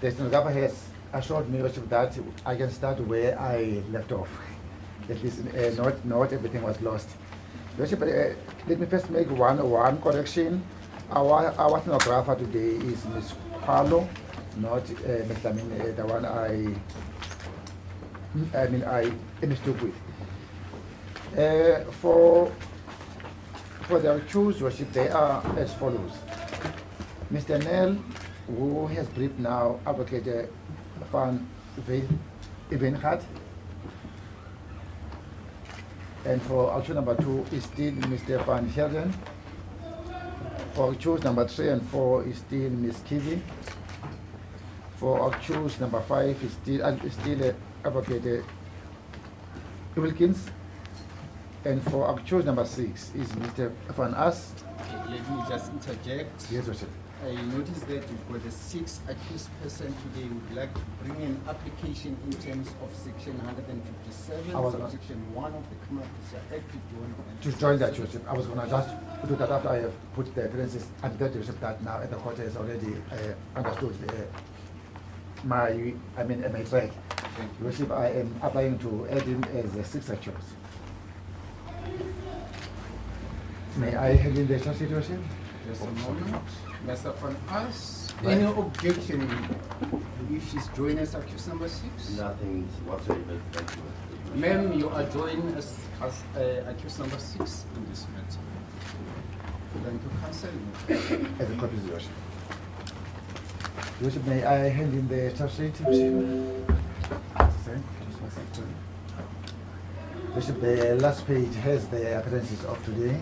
the stenographer has assured me, Your Worship, that I can start where I left off. At least not everything was lost. Your Worship, let me first make one correction. Our stenographer today is Ms. Carlo, not Mr. Amin, the one I mistook with. For their accused, Your Worship, they are as follows. Mr. Nell, who has briefed now Advocate Van Evengaard. And for accused number 2 is still Mr. Van Helden. For accused number 3 and 4 is still Ms. Kivi. For accused number 5 is still Advocate Wilkins. And for accused number 6 is Mr. Van As. Let me just interject. Yes, Worship. I noticed that you've got a 6th accused person today. Would like to bring an application in terms of section 157, subsection 1 of the Criminal Procedure Act to join that, Worship. I was going to just do that after I have put the appearances and that, Worship, that now the court has already understood my track. Worship, I am applying to add him as a 6th accused. May I hand in the charge sheet, Worship? Just a moment. Mr. Van As, any objection if she's joined as accused number 6? Nothing whatsoever. Thank you. Ma'am, you are joined as accused number 6 in this matter. Thank you, counsel. As a copy, Worship. Worship, may I hand in the charge sheet, Worship, the last page has the appearances of today.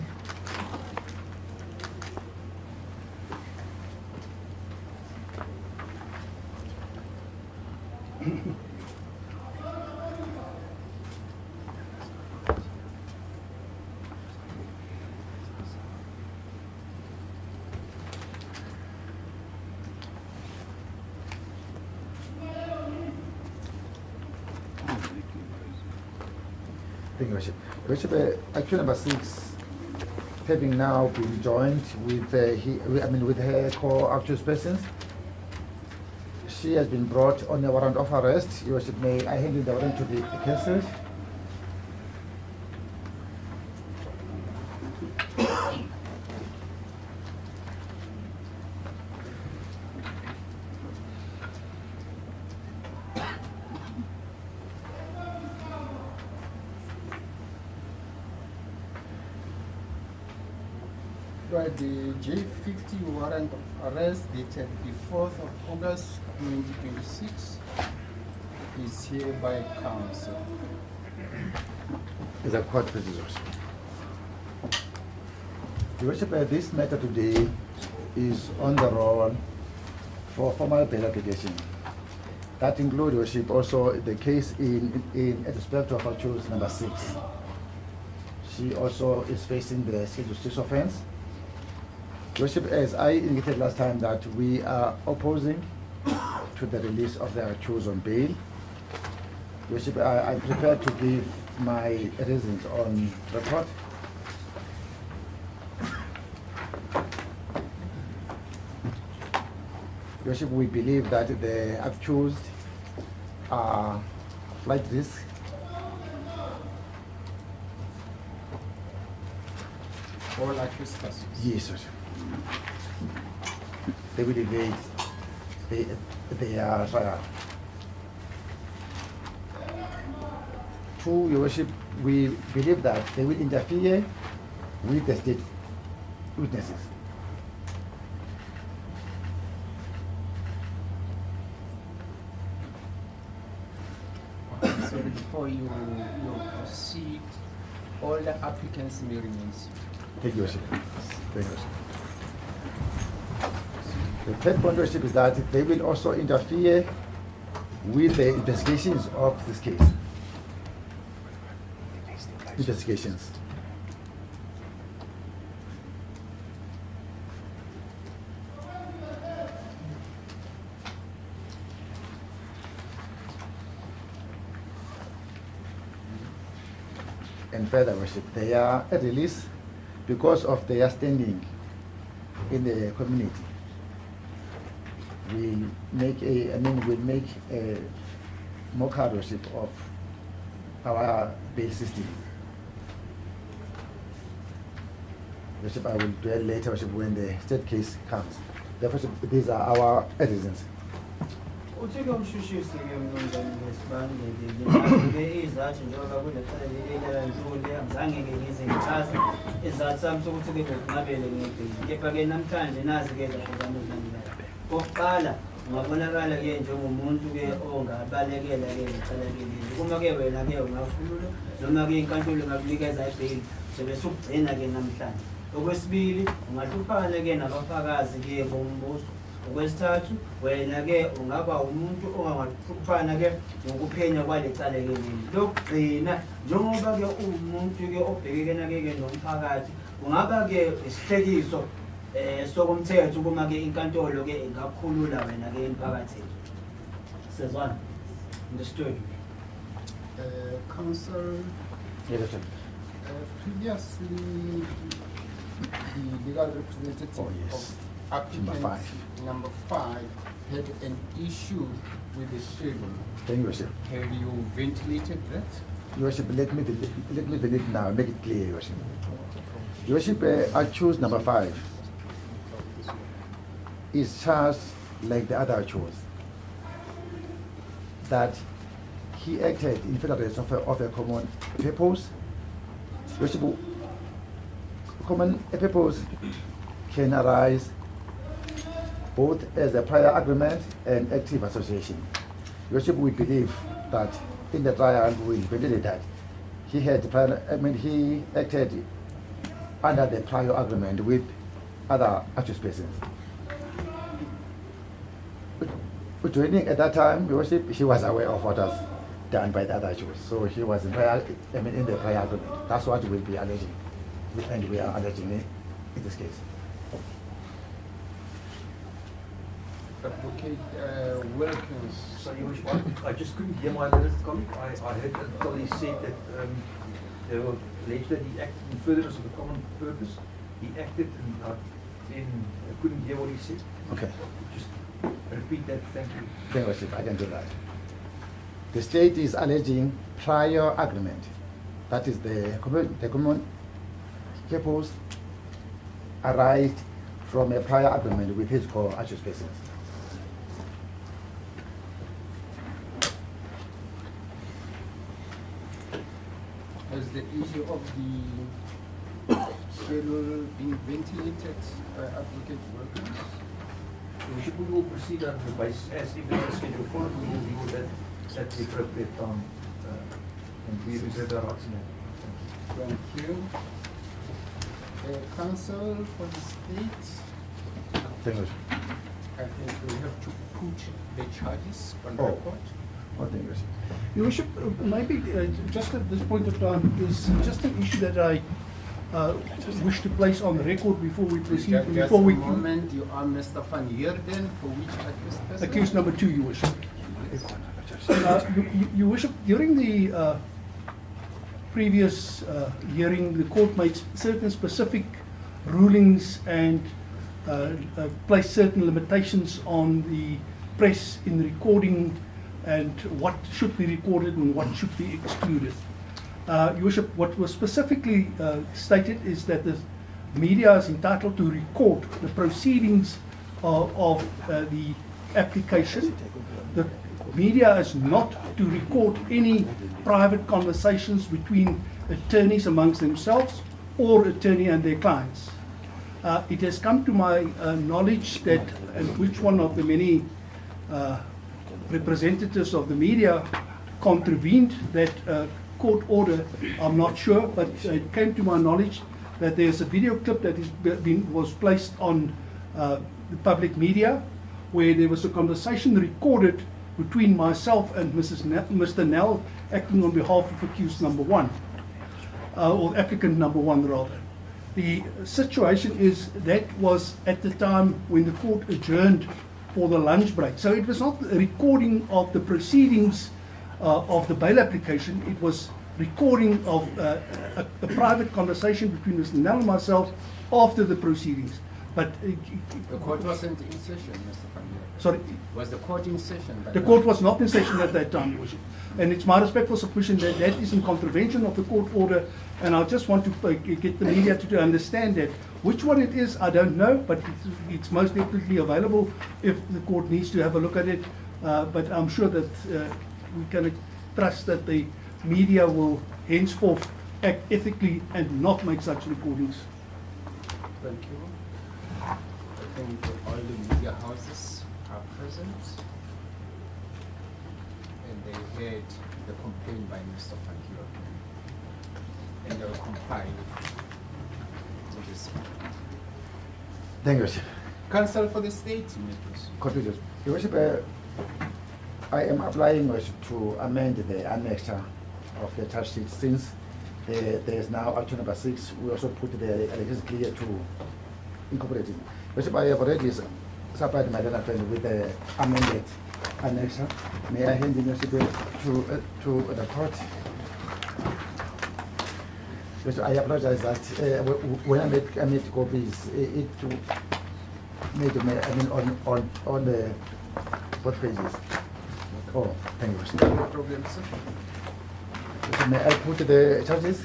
Thank you, Worship. Worship, accused number 6, having now been joined with with her co-accused persons, she has been brought on a warrant of arrest. Your Worship, may I hand in the warrant to the cases? Right, the J50 warrant of arrest dated the 4th of August 2026 is hereby counsel. Is a court procedures. Your Worship, this matter today is on the roll for formal bail application. That includes, Your Worship, also the case in respect of accused number 6. She also is facing the Schedule 6 offense. Your Worship, as I indicated last time, that we are opposing to the release of the accused on bail. Your Worship, I'm prepared to give my reasons on record. Your Worship, we believe that the accused are flight risk. All accused persons. Yes, Your Worship. They will evade their trial. 2, Your Worship, we believe that they will interfere with the state witnesses. So before you proceed, all the applicants may remain seated. Thank you, Your Worship. Thank you, Your Worship. The third point, Your Worship, is that they will also interfere with the investigations of this case. Investigations. And further, Worship, they are released because of their standing in the community. we make we'll make a mock hardship of our bail system. Worship, I will dwell later, Worship, when the state case comes. Therefore, these are our reasons. Uthike umshushisi ke mnumzane ngesibandile izathu njengoba kulecala ntuli angizange ngize ngichaze izathu sami sokuthi ke ngokunqabele ngebhili kepha ke namhlanje nazi ke zahlukana kokuqala ungabonakala ke njengomuntu ke ongabalekela ke ngicala ke uma ke wena ke ungakhulula noma ke inkantolo ngakunikeza ibhili sebese ukugcina ke namhlanje. Okwesibili ungahluphana ke nabafakazi ke bombuso. Okwesithathu wena ke ungaba umuntu ongaxhuphana ke ngokuphenya kwalecala ke leli lokugcina njengoba ke umuntu ke obhekekena ke nomphakathi ungaba ke isihlekiso sokumthetho kuma ke inkantolo ke ingakhulula wena ke emphakathini. Sezwana? Understood? Counsel, Yes, sir. previously the legal representative of applicant number 5 had an issue with the schedule. Thank you, Worship. Have you ventilated that? Your Worship, let me delete now, make it clear, Your Worship. Your Worship, I choose number 5. Is charged like the other choice, that he acted in furtherance of a common purpose. Your Worship, common purpose can arise both as a prior agreement and active association. Your Worship, we believe that in the trial we believe that he had he acted under the prior agreement with other accused persons. Joining at that time, Your Worship, he was aware of what was done by the other accused. So he was in in the prior agreement. That's what we'll be alleging, and we are alleging in this case. Advocate Wilkins. So you wish, I just couldn't hear my last comment. I heard that Tolly said that they were alleged that he acted in furtherance of a common purpose. He acted and then I couldn't hear what he said. Okay. Just repeat that, thank you. Thank you, Worship, I can do that. The state is alleging prior agreement. That is the common purpose arised from a prior agreement with his co-accused persons. Has the issue of the schedule been ventilated by Advocate Wilkins? We will proceed on the basis as if it's scheduled for, we will deal with that at the appropriate time. And we reserve our rights in that. Thank you. Counsel for the state, Thank you. I think we have to put the charges on Oh. record. Oh, thank you, Worship. Your Worship, maybe just at this point of time, is just an issue that I wish to place on the record before we proceed. Just Before a we moment, you are Mr. Van Heerden, for which accused person? accused number 2, Your Worship. Your Worship, during the previous hearing, the court made certain specific rulings and placed certain limitations on the press in recording and what should be recorded and what should be excluded. Your Worship, what was specifically stated is that the media is entitled to record the proceedings of the application. The media is not to record any private conversations between attorneys amongst themselves or attorney and their clients. It has come to my knowledge that, and which one of the many representatives of the media contravened that court order, I'm not sure, but it came to my knowledge that there's a video clip that was placed on the public media where there was a conversation recorded between myself and Mr. Nell, acting on behalf of accused number 1, or applicant number 1 rather. The situation is that was at the time when the court adjourned for the lunch break. So it was not a recording of the proceedings of the bail application, it was recording of a private conversation between Mr. Nell and myself after the proceedings. But The court wasn't in session, Mr. Van Heerden. Sorry, Was the court in session? the court was not in session at that time, Your Worship. And it's my respectful submission that that is in contravention of the court order, and I just want to get the media to understand that. Which one it is, I don't know, but it's most definitely available if the court needs to have a look at it. But I'm sure that we can trust that the media will henceforth act ethically and not make such recordings. Thank you. I think all the media houses are present, and they heard the complaint by Mr. Fakiro, and they will comply to this. Thank you, Worship. Counsel for the state, please. Continue. Your Worship, I am applying, Worship, to amend the annexure of the charge sheet since there is now action number 6. We also put the electricity clear to incorporate it. Worship, I have already supplied my learned friend with the amended annexure. May I hand in, Worship, to the court? Yes, I apologize that when I made copies, it made on the both pages. Oh, thank you. No problem, sir. So may I put the charges?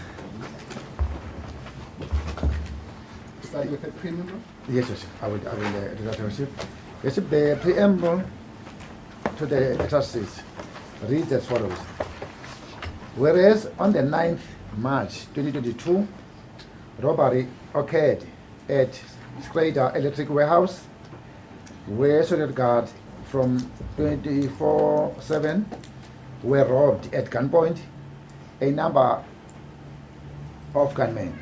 Start with the preamble. Yes, Worship. I will do that, Worship. Worship, the preamble to the charges reads as follows. Whereas on the 9th March 2022, robbery occurred at Sprader Electric Warehouse, where security guards from 24/7 were robbed at gunpoint. A number of gunmen.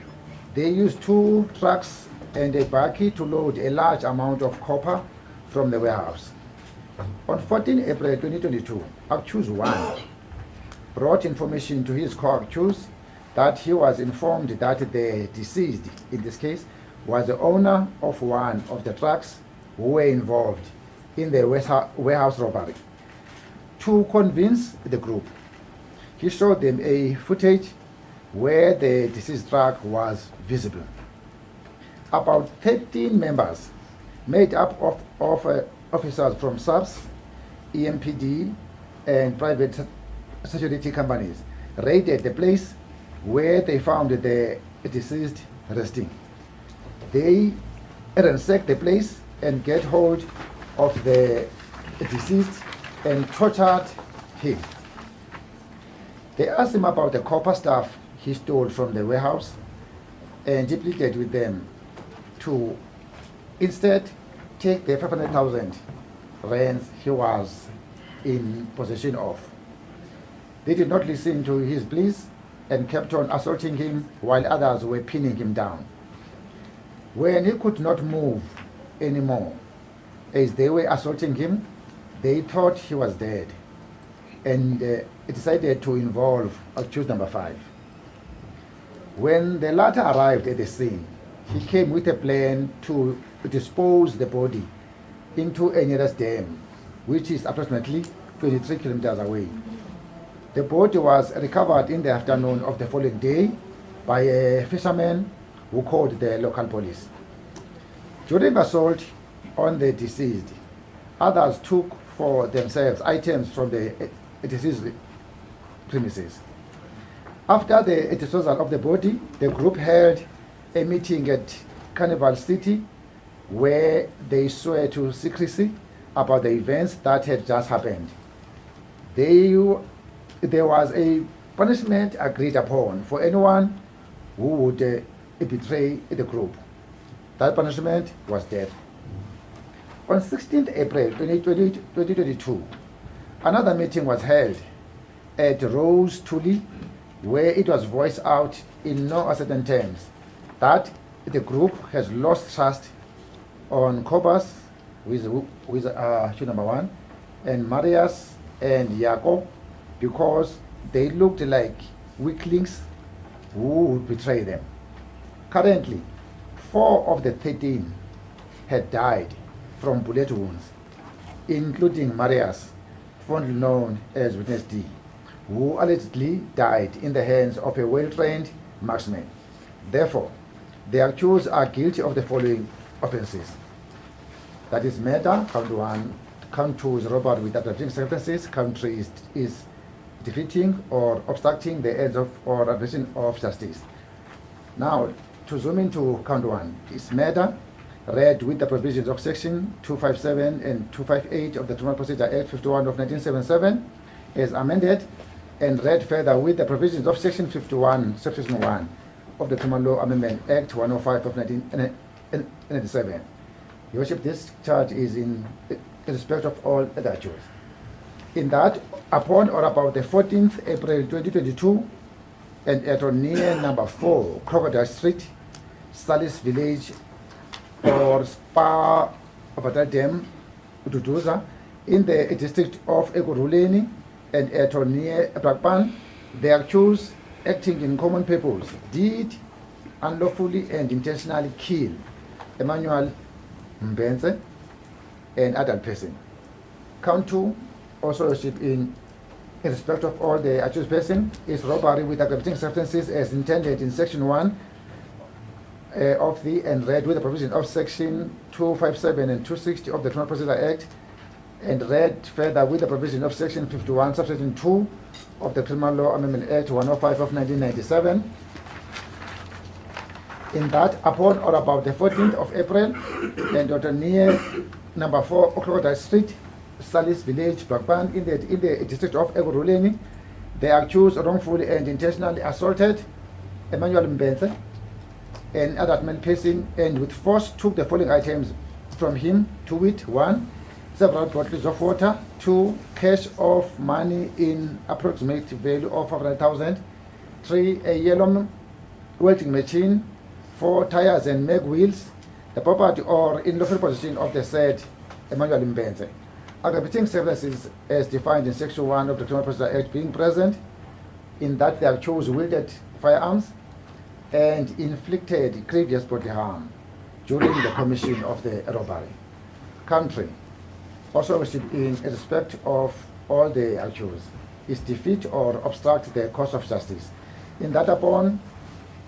They used 2 trucks and a bakkie to load a large amount of copper from the warehouse. On 14 April 2022, accused 1 brought information to his co-accused that he was informed that the deceased, in this case, was the owner of one of the trucks who were involved in the warehouse robbery. To convince the group, he showed them a footage where the deceased truck was visible. About 13 members, made up of officers from SABC, EMPD, and private security companies, raided the place where they found the deceased resting. They ransacked the place and get hold of the deceased and tortured him. They asked him about the copper stuff he stole from the warehouse, and he pleaded with them to instead take the 500,000 rands he was in possession of. They did not listen to his pleas and kept on assaulting him while others were pinning him down. When he could not move anymore, as they were assaulting him, they thought he was dead and decided to involve accused number 5. When the latter arrived at the scene, he came with a plan to dispose the body into a nearest dam, which is approximately 23 kilometers away. The body was recovered in the afternoon of the following day by a fisherman who called the local police. During assault on the deceased, others took for themselves items from the deceased premises. After the disposal of the body, the group held a meeting at Carnival City where they swore to secrecy about the events that had just happened. There was a punishment agreed upon for anyone who would betray the group. That punishment was death. On 16th April 2022, another meeting was held at Rose Tully, where it was voiced out in no uncertain terms that the group has lost trust on Cobus, who is number 1, and Marius and Jacob, because they looked like weaklings who would betray them. Currently, 4 of the 13 had died from bullet wounds, including Marius, fondly known as Witness D, who allegedly died in the hands of a well-trained marksman. Therefore, the accused are guilty of the following offenses. That is murder, count 1, count 2 is robbery with aggravating circumstances, count 3 is defeating or obstructing the ends of or administration of justice. Now, to zoom into count 1, is murder, read with the provisions of section 257 and 258 of the Criminal Procedure Act 51 of 1977 as amended, and read further with the provisions of section 51, subsection 1 of the Criminal Law Amendment Act 105 of 1997. Your Worship, this charge is in respect of all other accused. In that, upon or about the 14th April 2022, and at or near number 4, Crocodile Street, Salis Village, or Spa of Dam, Ududuza, in the district of Ekurhuleni, and at or near Brakpan, the accused, acting in common purpose, did unlawfully and intentionally kill Emmanuel Mbenze, an adult person. Count 2, also in respect of all the accused person, is robbery with aggravating substances as intended in section 1 of the and read with the provision of section 257 and 260 of the Criminal Procedure Act, and read further with the provision of section 51, subsection 2 of the Criminal Law Amendment Act 105 of 1997. In that, upon or about the 14th of April, and at near number 4, Crocodile Street, Salis Village, Brakpan, in the district of Ekurhuleni, the accused wrongfully and intentionally assaulted Emmanuel Mbenze, an adult male person, and with force took the following items from him, to wit: 1, several bottles of water; 2, cash of money in approximate value of 500,000; 3, a yellow welding machine; 4, tires and mag wheels, the property or in lawful possession of the said Emmanuel Mbenze. Aggravating circumstances as defined in section 1 of the Criminal Procedure Act being present, in that the accused wielded firearms and inflicted grievous bodily harm during the commission of the robbery. Country, also in respect of all the accused, is defeat or obstruct the course of justice. In that upon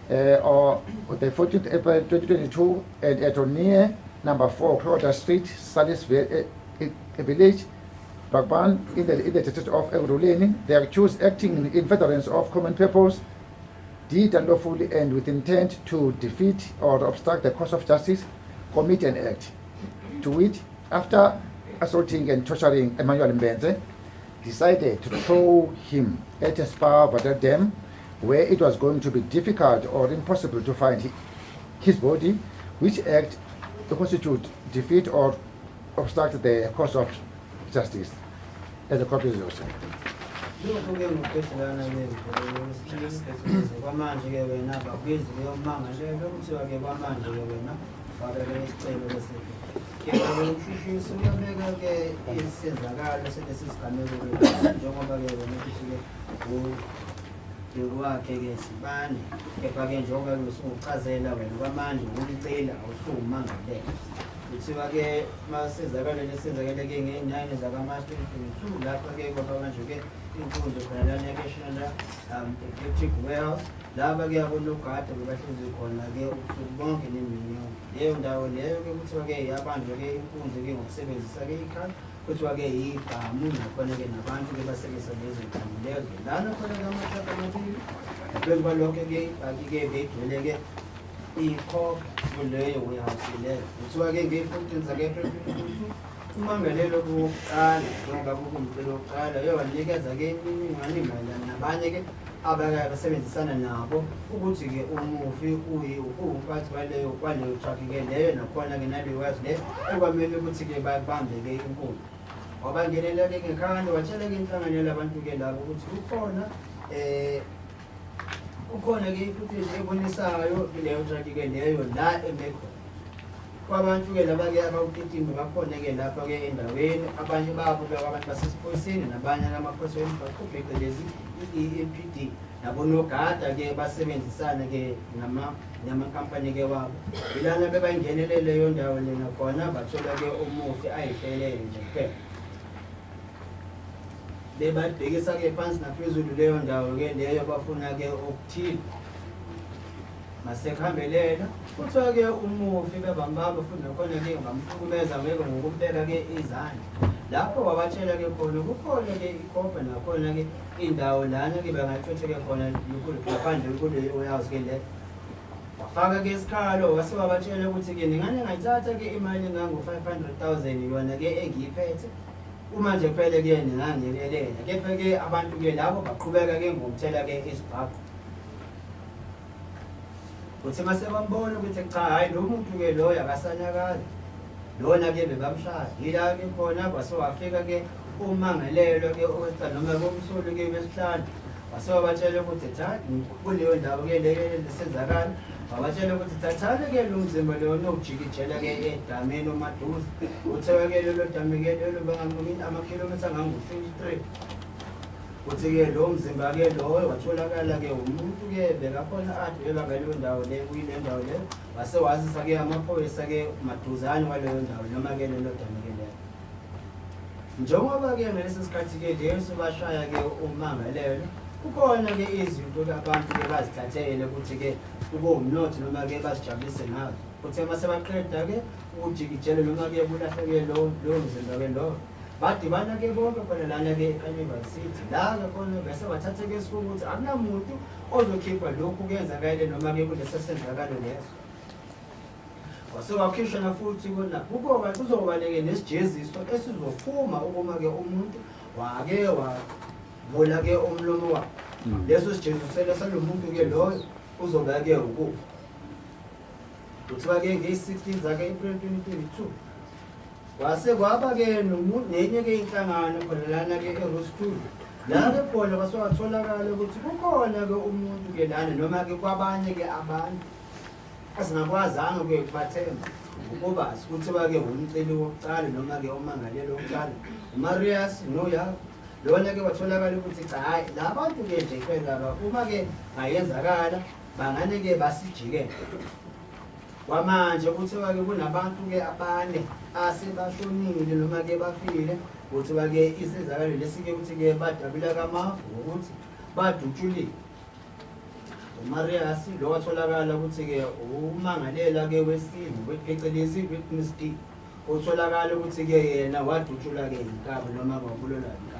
or the 14th April 2022, and at or near number 4, Crowder Street, Salis Village, Brakpan, in the district of Ekurhuleni, the accused, acting in furtherance of common purpose, did unlawfully and with intent to defeat or obstruct the course of justice, commit an act, to which, after assaulting and torturing Emmanuel Mbenze, decided to throw him at a Spa of Dam, where it was going to be difficult or impossible to find his body, which act to constitute defeat or obstruct the course of justice. As a copy is yours. wakhe-ke sibane kepha-ke njengoba usuchazela wena kwamanje ukucela awusumangalela kuthiwa-ke masezakalweni esenzakele-ke ngey'nyanga zakama-2022 lapha-ke kwaba manje-ke inkunzi khona lana national electric warehouse laba-ke abonogada bebahlezi khona-ke ubusuku bonke neminyaka leyo ndawo leyo-ke kuthiwa-ke yabanjwa-ke inkunzi-ke ngokusebenzisa-ke ikhaya kuthiwa-ke yibhamu nakhona-ke nabantu-ke basebenzisa lezo nkamu lezo lana khona-ke amahlaka amabili naphezu kwalokho-ke baki-ke begcwele-ke ikhokha kuleyo warehouse leyo kuthiwa-ke ngeyi-14 zaka-April 2022 umangalelo wokuqala njengoba kukumcelo wokuqala yowanikeza-ke imininingwane mayelana nabanye-ke abasebenzisana nabo ukuthi-ke umufi uwumphathi kwaleyo truck-ke leyo nakhona-ke naleyo wazi leyo ekwamele ukuthi-ke babambe-ke inkundla wabangelela-ke ngekhanda watshela-ke inhlanganyelo abantu-ke labo ukuthi kukhona-ke i-footage ebonisayo leyo truck-ke leyo la emekhona kwabantu-ke laba-ke abawu-13 bakhona-ke lapha-ke endaweni abanye babo-ke abantu basesiphoyiseni nabanye amaphoyisa emgwaqo phecelezi i-MPD nabonogada-ke basebenzisana-ke namankampani-ke wabo ilana bebangenele leyo ndawo lena khona bathola-ke umufi ayihlelele nje kuphela bebabhekisa-ke phansi naphezulu leyo ndawo-ke leyo bafuna-ke okuthile masekuhambelela kuthiwa-ke umufi bebambaba futhi nakhona-ke ngamhlukumeza ngeke ngokumbeka-ke izandla lapho wabatshela ke khona kukhona ke ikhopha nakhona ke indawo lana ke bangatshothe ke khona ngaphandle kule warehouse ke le wafaka ke isikhalo wase wabatshela ukuthi ke ningane ngayithatha ke imali engango 500,000 yona ke engiyiphethe uma nje kuphele ke ningangekelela kepha ke abantu ke labo baqhubeka ke ngokuthela ke isibhaqo uthi mase bambona ukuthi cha hayi lo muntu ke lo yakasanyakazi lona ke bebamshaya yila ke khona kwase wafika ke umangalelwa ke okwesithathu noma komsulu ke wesihlanu wase wabatshela ukuthi thatha kuleyo ndawo ke leyo lesenzakala wabatshela ukuthi thathana ke lo mzimba lo nokujikijela ke edameni omaduze uthewe ke lelo dami ke lelo bangamini amakhilomitha angango-23 uthi ke lo mzimba ke lo watholakala ke umuntu ke bekakhona ade ebangaleyo ndawo le kuyile ndawo le wase wazisa ke amaphoyisa ke maduzane kwaleyo ndawo noma ke lelo dami ke lelo njengoba ke ngalesi sikhathi ke leso bashaya ke umangalelo kukhona ke izinto abantu ke bazithathele ukuthi ke kube umnotho noma ke bazijabulise ngazo kuthe mase baqeda ke ujikijele noma ke kulahleke lo mzimba ke lo badibana ke bonke khona lana ke eUniversity la ke khona bese bathatha ke isifungo ukuthi akunamuntu ozokhipha lokhu kuyenzakala noma ke kulesi senzakalo leso wase wakhishana futhi kona kuba kuzobaleke nesijeziso esizophuma ukuma ke umuntu wake wavula ke umlomo wakhe leso sijeziso salomuntu ke loyo uzoba ke ukufa kuthiwa ke nge-16 zaka April 2022 wase kwaba ke nenye ke inhlangano khona lana ke eRostown la ke khona kwasewatholakala ukuthi kukhona ke umuntu ke lana noma ke kwabanye ke abantu asingakwazanga ke kubathemba ukuba sikuthiwa ke umceli wokuqala noma ke umangalelo wokuqala uMarius noya lona ke watholakala ukuthi cha hayi labantu ke nje kwenza uma ke ngayenzakala bangane ke basijikele kwamanje kuthiwa ke kunabantu ke abane asebashonile noma ke bafile kuthiwa ke isizakalo lesike ukuthi ke badabula kamafu ukuthi badutshulile uMarius lo watholakala ukuthi ke umangalela ke wesini phecelezi witness D utholakala ukuthi ke yena wadutshula ke inkaba noma ngabulala inkaba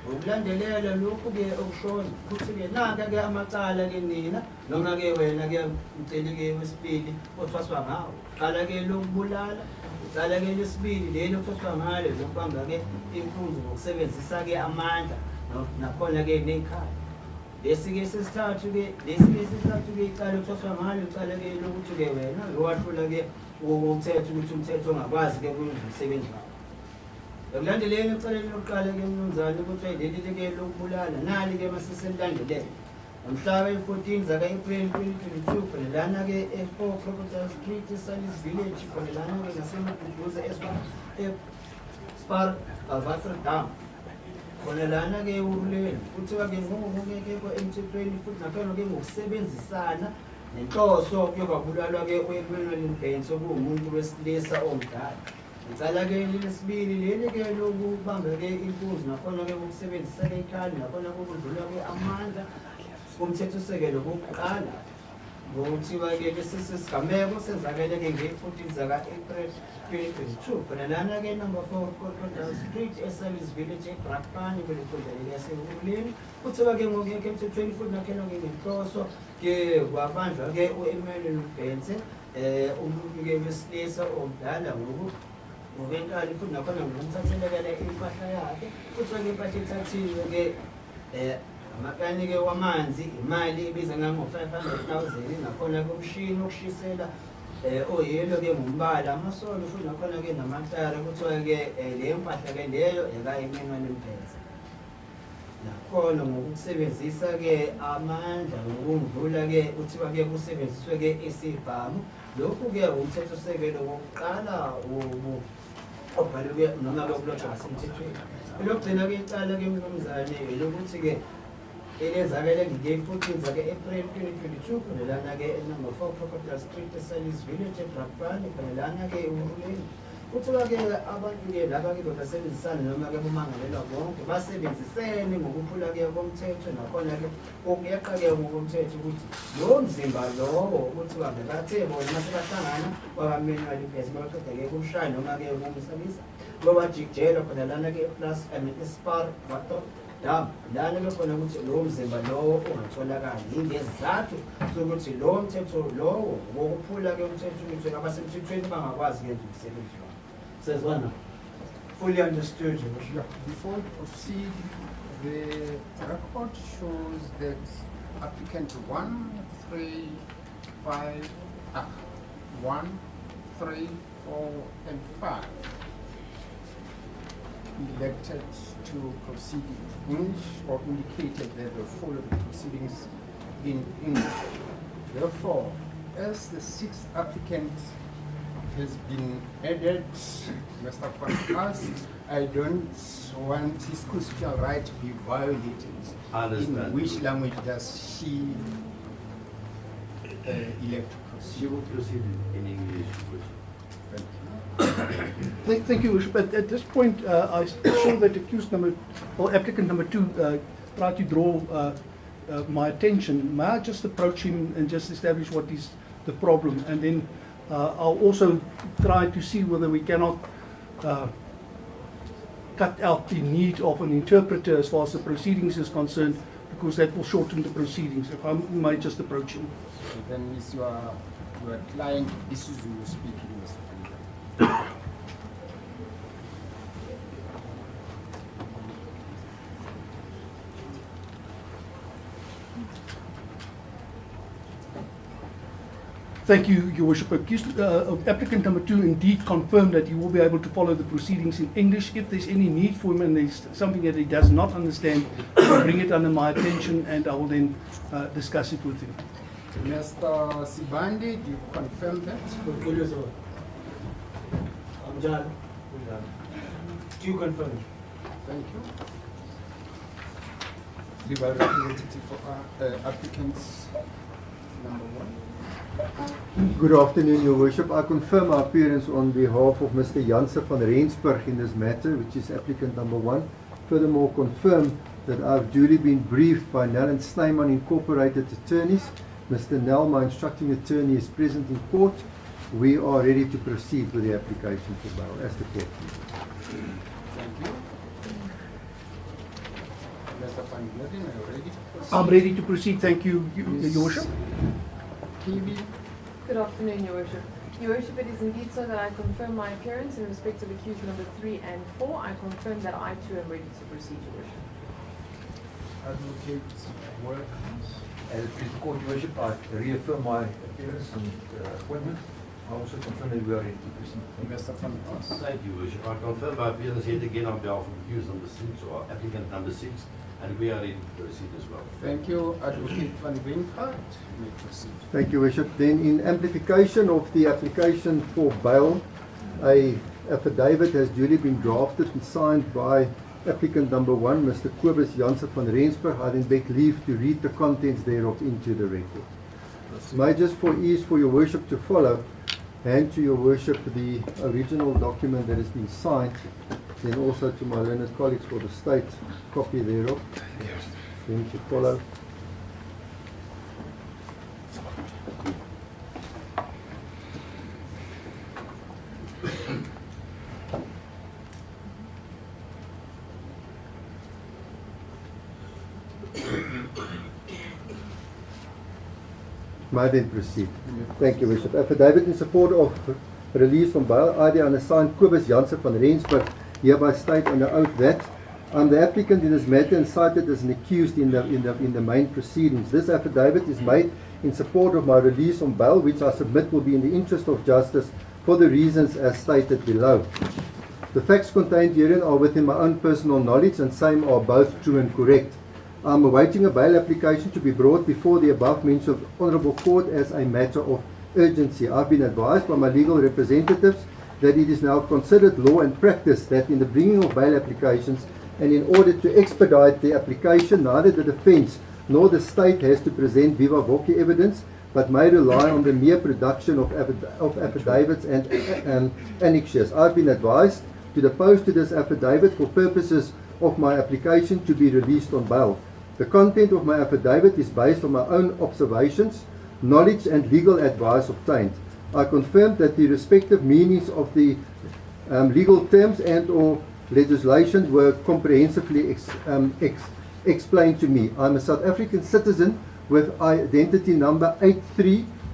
ukulandelela lokhu ke okushona ukuthi ke naka ke amacala ke nina noma ke wena ke umceli ke wesibili othwaswa ngawo qala ke lokubulala qala ke lesibili lelo othwaswa ngalo lokubamba ke impunzi ngokusebenzisa ke amandla nakhona ke nekhaya lesike sesithathu ke icala othwaswa ngalo qala ke lokuthi ke wena lowahlula ke umthetho ukuthi umthetho ongakwazi ke ukusebenza ngawo ekulandeleni eceleni lokuqala ke mnumzane ukuthi leli ke lokubulala nali ke masiselilandelele ngomhla we-14 zaka April 2022 khona lana ke e4 Crocodile Street eSalis Village khona lana ke ngasemaduduze Spar Alvaterdam khona lana ke Ekurhuleni kuthiwa ke ngokungekho emthethweni futhi nakhona ke ngokusebenzisana nenhloso yokubulalwa ke Ekurhuleni Benz okuwumuntu wesilisa omdala icala ke lesibili leli ke lokubamba ke impunzi nakhona ke ukusebenzisa ke ikhali nakhona kokudlula ke amandla kumthethosisekelo kokuqala ngokuthiwa ke lesisigameko senzakele ke nge-14 zaka April 2022 khona lana ke number 4 Crocodile Street eSalis Village eBrakpan kwelikhundleni laseHuleni kuthiwa ke ngokungekho emthethweni futhi nakhona ke ngenhloso ke kwabanjwa ke uEmmanuel Benze umuntu ke wesilisa omdala ngokwentali futhi nakhona ngomthathelekela impahla yakhe kuthiwa ke impahla ethathiwe ke amakani ke wamanzi imali ibiza ngango-500,000 nakhona ke umshini wokushisela oyelo ke ngumbala amasolo futhi nakhona ke namatara kuthiwa ke leyo mpahla ke leyo eka-Emmanuel Mkhwanazi nakhona ngokusebenzisa ke amandla ngokundlula ke kuthiwa ke kusebenziswe ke isibhamu lokhu ke umthethosisekelo wokuqala obhalwe noma ke ukulotshwa ngasemthethweni elokugcina ke icala ke mnumzane elokuthi ke elenzakele nge-14 zaka April 2022 khona lana ke number 4 Crocodile Street eSalis Village eBrakpan khona lana ke Ekurhuleni kuthiwa ke abantu ke laba ke basebenzisana noma ke bumangalelwa bonke basebenzisene ngokuphula ke komthetho nakhona ke okuyeqa ke ngokomthetho ukuthi lo mzimba lowo kuthiwa bekathe bona masebahlangana kwabameni balibhezi baqeda ke kumshaya noma ke ukumisabisa ngoba jikjelo khona lana ke plus ispar water dam lana ke khona ukuthi lo mzimba lowo ungatholakali ingezathu sokuthi lo mthetho lowo wokuphula ke umthetho ukuthi abasemthethweni bangakwazi kenza umsebenzi wabo. Sezwana fully understood. Before we proceed, the record shows that applicant 1, 3, 4, and 5 elected to proceed in English or indicated that they follow the proceedings in English. Therefore, as the sixth applicant has been added, Mr. Mkhwanazi, I don't want his constitutional right to be violated. In which language does she elect to proceed? She will proceed in English. Thank you, Worship. At this point, I saw that accused number, or applicant number 2, tried to draw my attention. May I just approach him and just establish what is the problem? And then I'll also try to see whether we cannot cut out the need of an interpreter as far as the proceedings is concerned, because that will shorten the proceedings. If I might just approach him. Then is your client Isuzu speaking, Mr. President? Thank you, Your Worship. Applicant number 2 indeed confirmed that he will be able to follow the proceedings in English. If there's any need for him and there's something that he does not understand, he will bring it under my attention and I will then discuss it with him. Mr. Sibande, do you confirm that? Do you confirm? Thank you. Legal representative for applicants number 1. Good afternoon, Your Worship. I confirm my appearance on behalf of Mr. Janse van Rensburg in this matter, which is applicant number 1. Furthermore, confirm that I've duly been briefed by Nell and Snyman Incorporated attorneys. Mr. Nell, my instructing attorney, is present in court. We are ready to proceed with the application for bail as the court pleases. Thank you. Mr. Van Vleuten, are you ready to proceed? I'm ready to proceed. Thank you, Your Worship. Kiwi. Good afternoon, Your Worship. Your Worship, it is indeed so that I confirm my appearance in respect of accused number 3 and 4. I confirm that I too am ready to proceed, Your Worship. Advocate Wilkins. As the court, Your Worship, I reaffirm my appearance and appointment. I also confirm that we are ready to proceed. Mr. Van Os. Thank you, Worship. I confirm my appearance yet again on behalf of accused number 6 or applicant number 6, and we are ready to proceed as well. Thank you, Advocate Van Winkart. You may proceed. Thank you, Worship. Then, in amplification of the application for bail, a affidavit has duly been drafted and signed by applicant number 1, Mr. Kobus Janse van Rensburg. I then beg leave to read the contents thereof into the record. May just for ease for Your Worship to follow, hand to Your Worship the original document that has been signed, then also to my learned colleagues for the state copy thereof. Then to follow. May I then proceed? Thank you, Worship. Affidavit in support of release from bail, ID unassigned Kobus Janse van Rensburg, hereby state under oath that I'm the applicant in this matter and cited as an accused in the main proceedings. This affidavit is made in support of my release on bail, which I submit will be in the interest of justice for the reasons as stated below. The facts contained herein are within my own personal knowledge and same are both true and correct. I am awaiting a bail application to be brought before the above mentioned Honourable Court as a matter of urgency. I've been advised by my legal representatives that it is now considered law and practice that in the bringing of bail applications and in order to expedite the application, neither the defence nor the state has to present viva voce evidence, but may rely on the mere production of affidavits and annexures. I've been advised to depose to this affidavit for purposes of my application to be released on bail. The content of my affidavit is based on my own observations, knowledge and legal advice obtained. I confirm that the respective meanings of the Legal terms and or legislation were comprehensively explained to me. I'm a South African citizen with identity number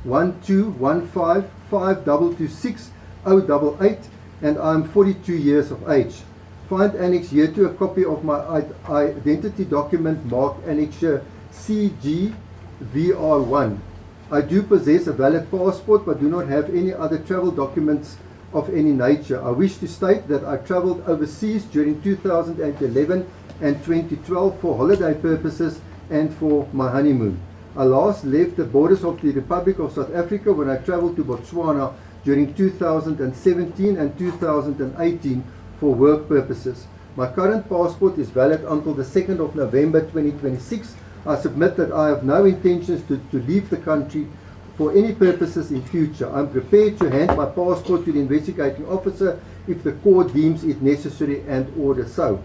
83121552260088, and I'm 42 years of age. Find Annex here to a copy of my identity document marked Annexure CGVR1. I do possess a valid passport but do not have any other travel documents of any nature. I wish to state that I travelled overseas during 2011 and 2012 for holiday purposes and for my honeymoon. I last left the borders of the Republic of South Africa when I travelled to Botswana during 2017 and 2018 for work purposes. My current passport is valid until the 2nd of November 2026. I submit that I have no intentions to leave the country for any purposes in future. I'm prepared to hand my passport to the investigating officer if the court deems it necessary and order so.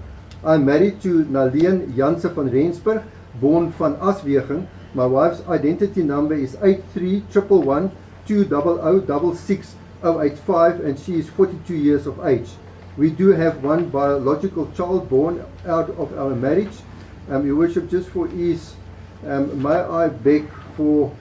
I'm married to Nalien Janse van Rensburg, born van Aswegen. My wife's identity number is 831120066085 and she is 42 years of age. We do have one biological child born out of our marriage. Your Worship, just for ease, may I beg for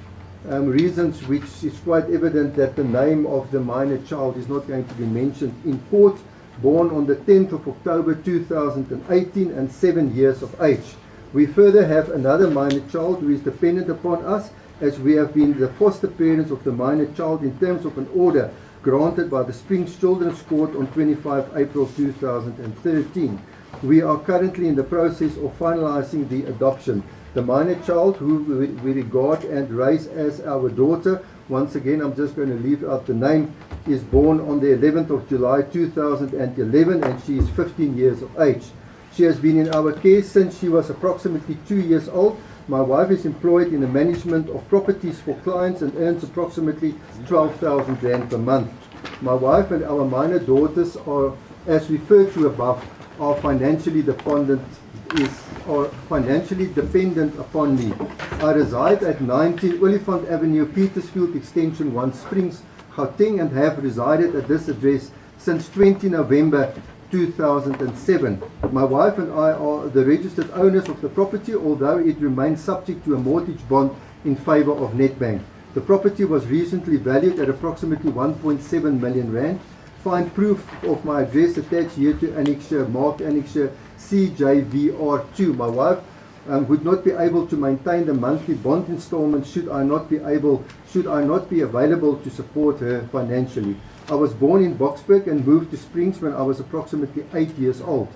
reasons which is quite evident that the name of the minor child is not going to be mentioned in court, born on the 10th of October 2018 and 7 years of age. We further have another minor child who is dependent upon us, as we have been the foster parents of the minor child in terms of an order granted by the Springs Children's Court on 25 April 2013. We are currently in the process of finalizing the adoption. The minor child, who we regard and raise as our daughter, once again I'm just going to leave out the name, is born on the 11th of July 2011 and she is 15 years of age. She has been in our care since she was approximately 2 years old. My wife is employed in the management of properties for clients and earns approximately 12,000 rand per month. My wife and our minor daughters are, as referred to above, are financially dependent upon me. I reside at 19 Oliphant Avenue, Petersfield, Extension 1, Springs, Gauteng, and have resided at this address since 20 November 2007. My wife and I are the registered owners of the property, although it remains subject to a mortgage bond in favour of Nedbank. The property was recently valued at approximately 1.7 million rand. Find proof of my address attached here to annexure, marked annexure CJVR2. My wife would not be able to maintain the monthly bond installment should I not be available to support her financially. I was born in Boksburg and moved to Springs when I was approximately 8 years old.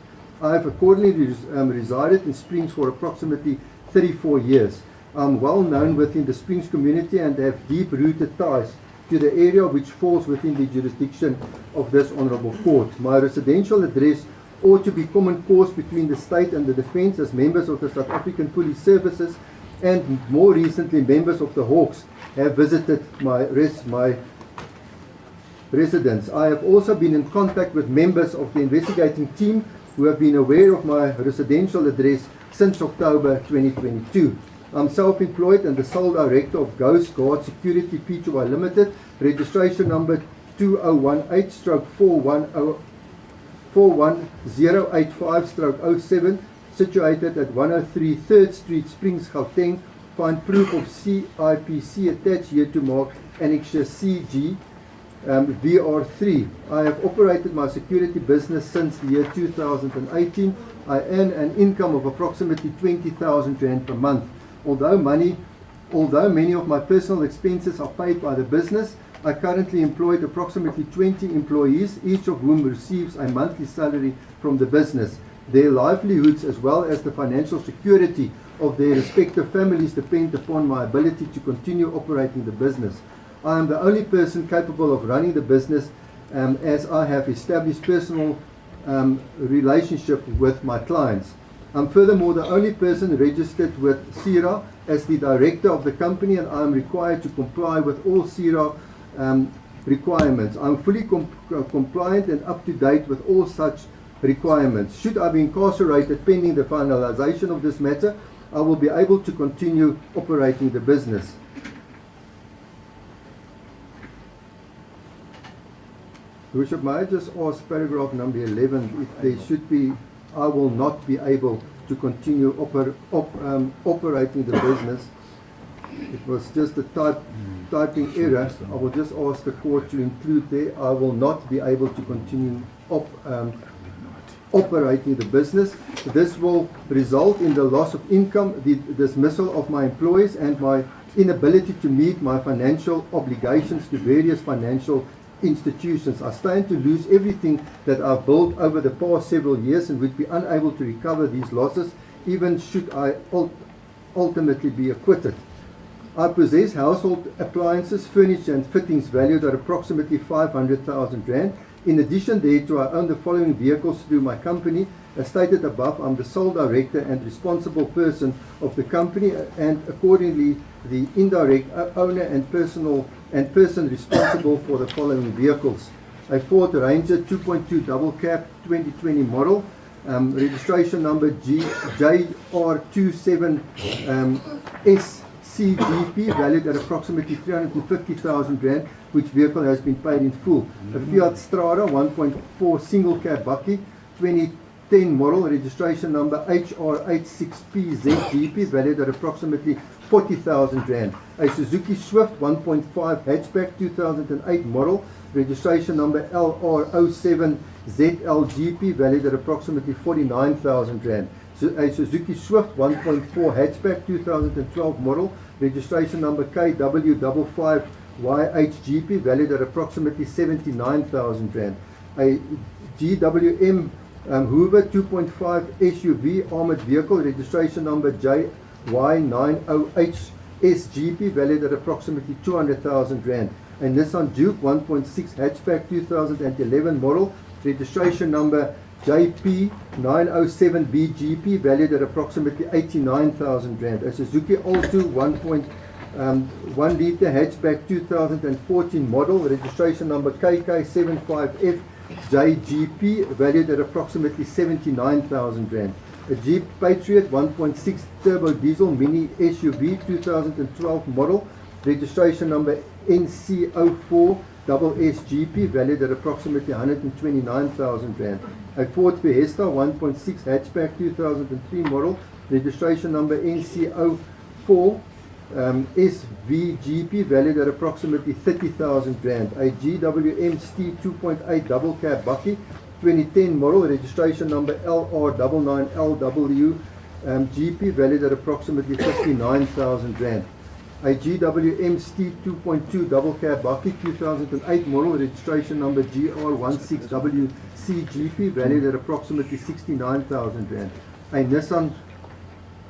I have accordingly resided in Springs for approximately 34 years. I'm well known within the Springs community and have deep-rooted ties to the area which falls within the jurisdiction of this Honourable Court. My residential address ought to be common cause between the state and the defence, as members of the South African Police Services and more recently members of the Hawks have visited my residence. I have also been in contact with members of the investigating team who have been aware of my residential address since October 2022. I'm self-employed and the sole director of Ghost Guard Security Pty Limited, registration number 2018/41085/07, situated at 103 3rd Street, Springs, Gauteng. Find proof of CIPC attached here to mark annexure CG VR3. I have operated my security business since the year 2018. I earn an income of approximately 20,000 rand per month. Although many of my personal expenses are paid by the business, I currently employ approximately 20 employees, each of whom receives a monthly salary from the business. Their livelihoods as well as the financial security of their respective families depend upon my ability to continue operating the business. I am the only person capable of running the business as I have established personal relationship with my clients. I'm furthermore the only person registered with CIRA as the director of the company, and I am required to comply with all CIRA requirements. I'm fully compliant and up to date with all such requirements. Should I be incarcerated pending the finalization of this matter, I will be able to continue operating the business. Bishop, may I just ask paragraph number 11 if there should be, I will not be able to continue operating the business. It was just a typing error. I will just ask the court to include there, I will not be able to continue operating the business. This will result in the loss of income, the dismissal of my employees, and my inability to meet my financial obligations to various financial institutions. I stand to lose everything that I've built over the past several years and would be unable to recover these losses, even should I ultimately be acquitted. I possess household appliances, furniture and fittings valued at approximately 500,000 rand. In addition thereto, I own the following vehicles through my company. As stated above, I'm the sole director and responsible person of the company, and accordingly the indirect owner and person responsible for the following vehicles: a Ford Ranger 2.2 double cab 2020 model, registration number JR27 SCGP, valued at approximately 350,000 rand, which vehicle has been paid in full. A Fiat Strada 1.4 single cab bakkie 2010 model, registration number HR86PZGP, valued at approximately 40,000 rand. A Suzuki Swift 1.5 hatchback 2008 model, registration number LR07ZLGP, valued at approximately 49,000 rand. A Suzuki Swift 1.4 hatchback 2012 model, registration number KW55YHGP, valued at approximately 79,000 rand. A GWM Hoover 2.5 SUV armored vehicle, registration number JY90HSGP, valued at approximately 200,000 rand. A Nissan Juke 1.6 hatchback 2011 model, registration number JP907BGP, valued at approximately 89,000 rand. A Suzuki Alto 1.1 litre hatchback 2014 model, registration number KK75FJGP, valued at approximately 79,000 rand. A Jeep Patriot 1.6 turbo diesel mini SUV 2012 model, registration number NC04SSGP, valued at approximately 129,000 rand. A Ford Fiesta 1.6 hatchback 2003 model, registration number NC04 SVGP, valued at approximately 30,000 rand. A GWM Steed 2.8 double cab bakkie 2010 model, registration number LR99LW GP, valued at approximately 59,000 rand. A GWM Steed 2.2 double cab bakkie 2008 model, registration number GR16WCGP, valued at approximately 69,000 rand. A Nissan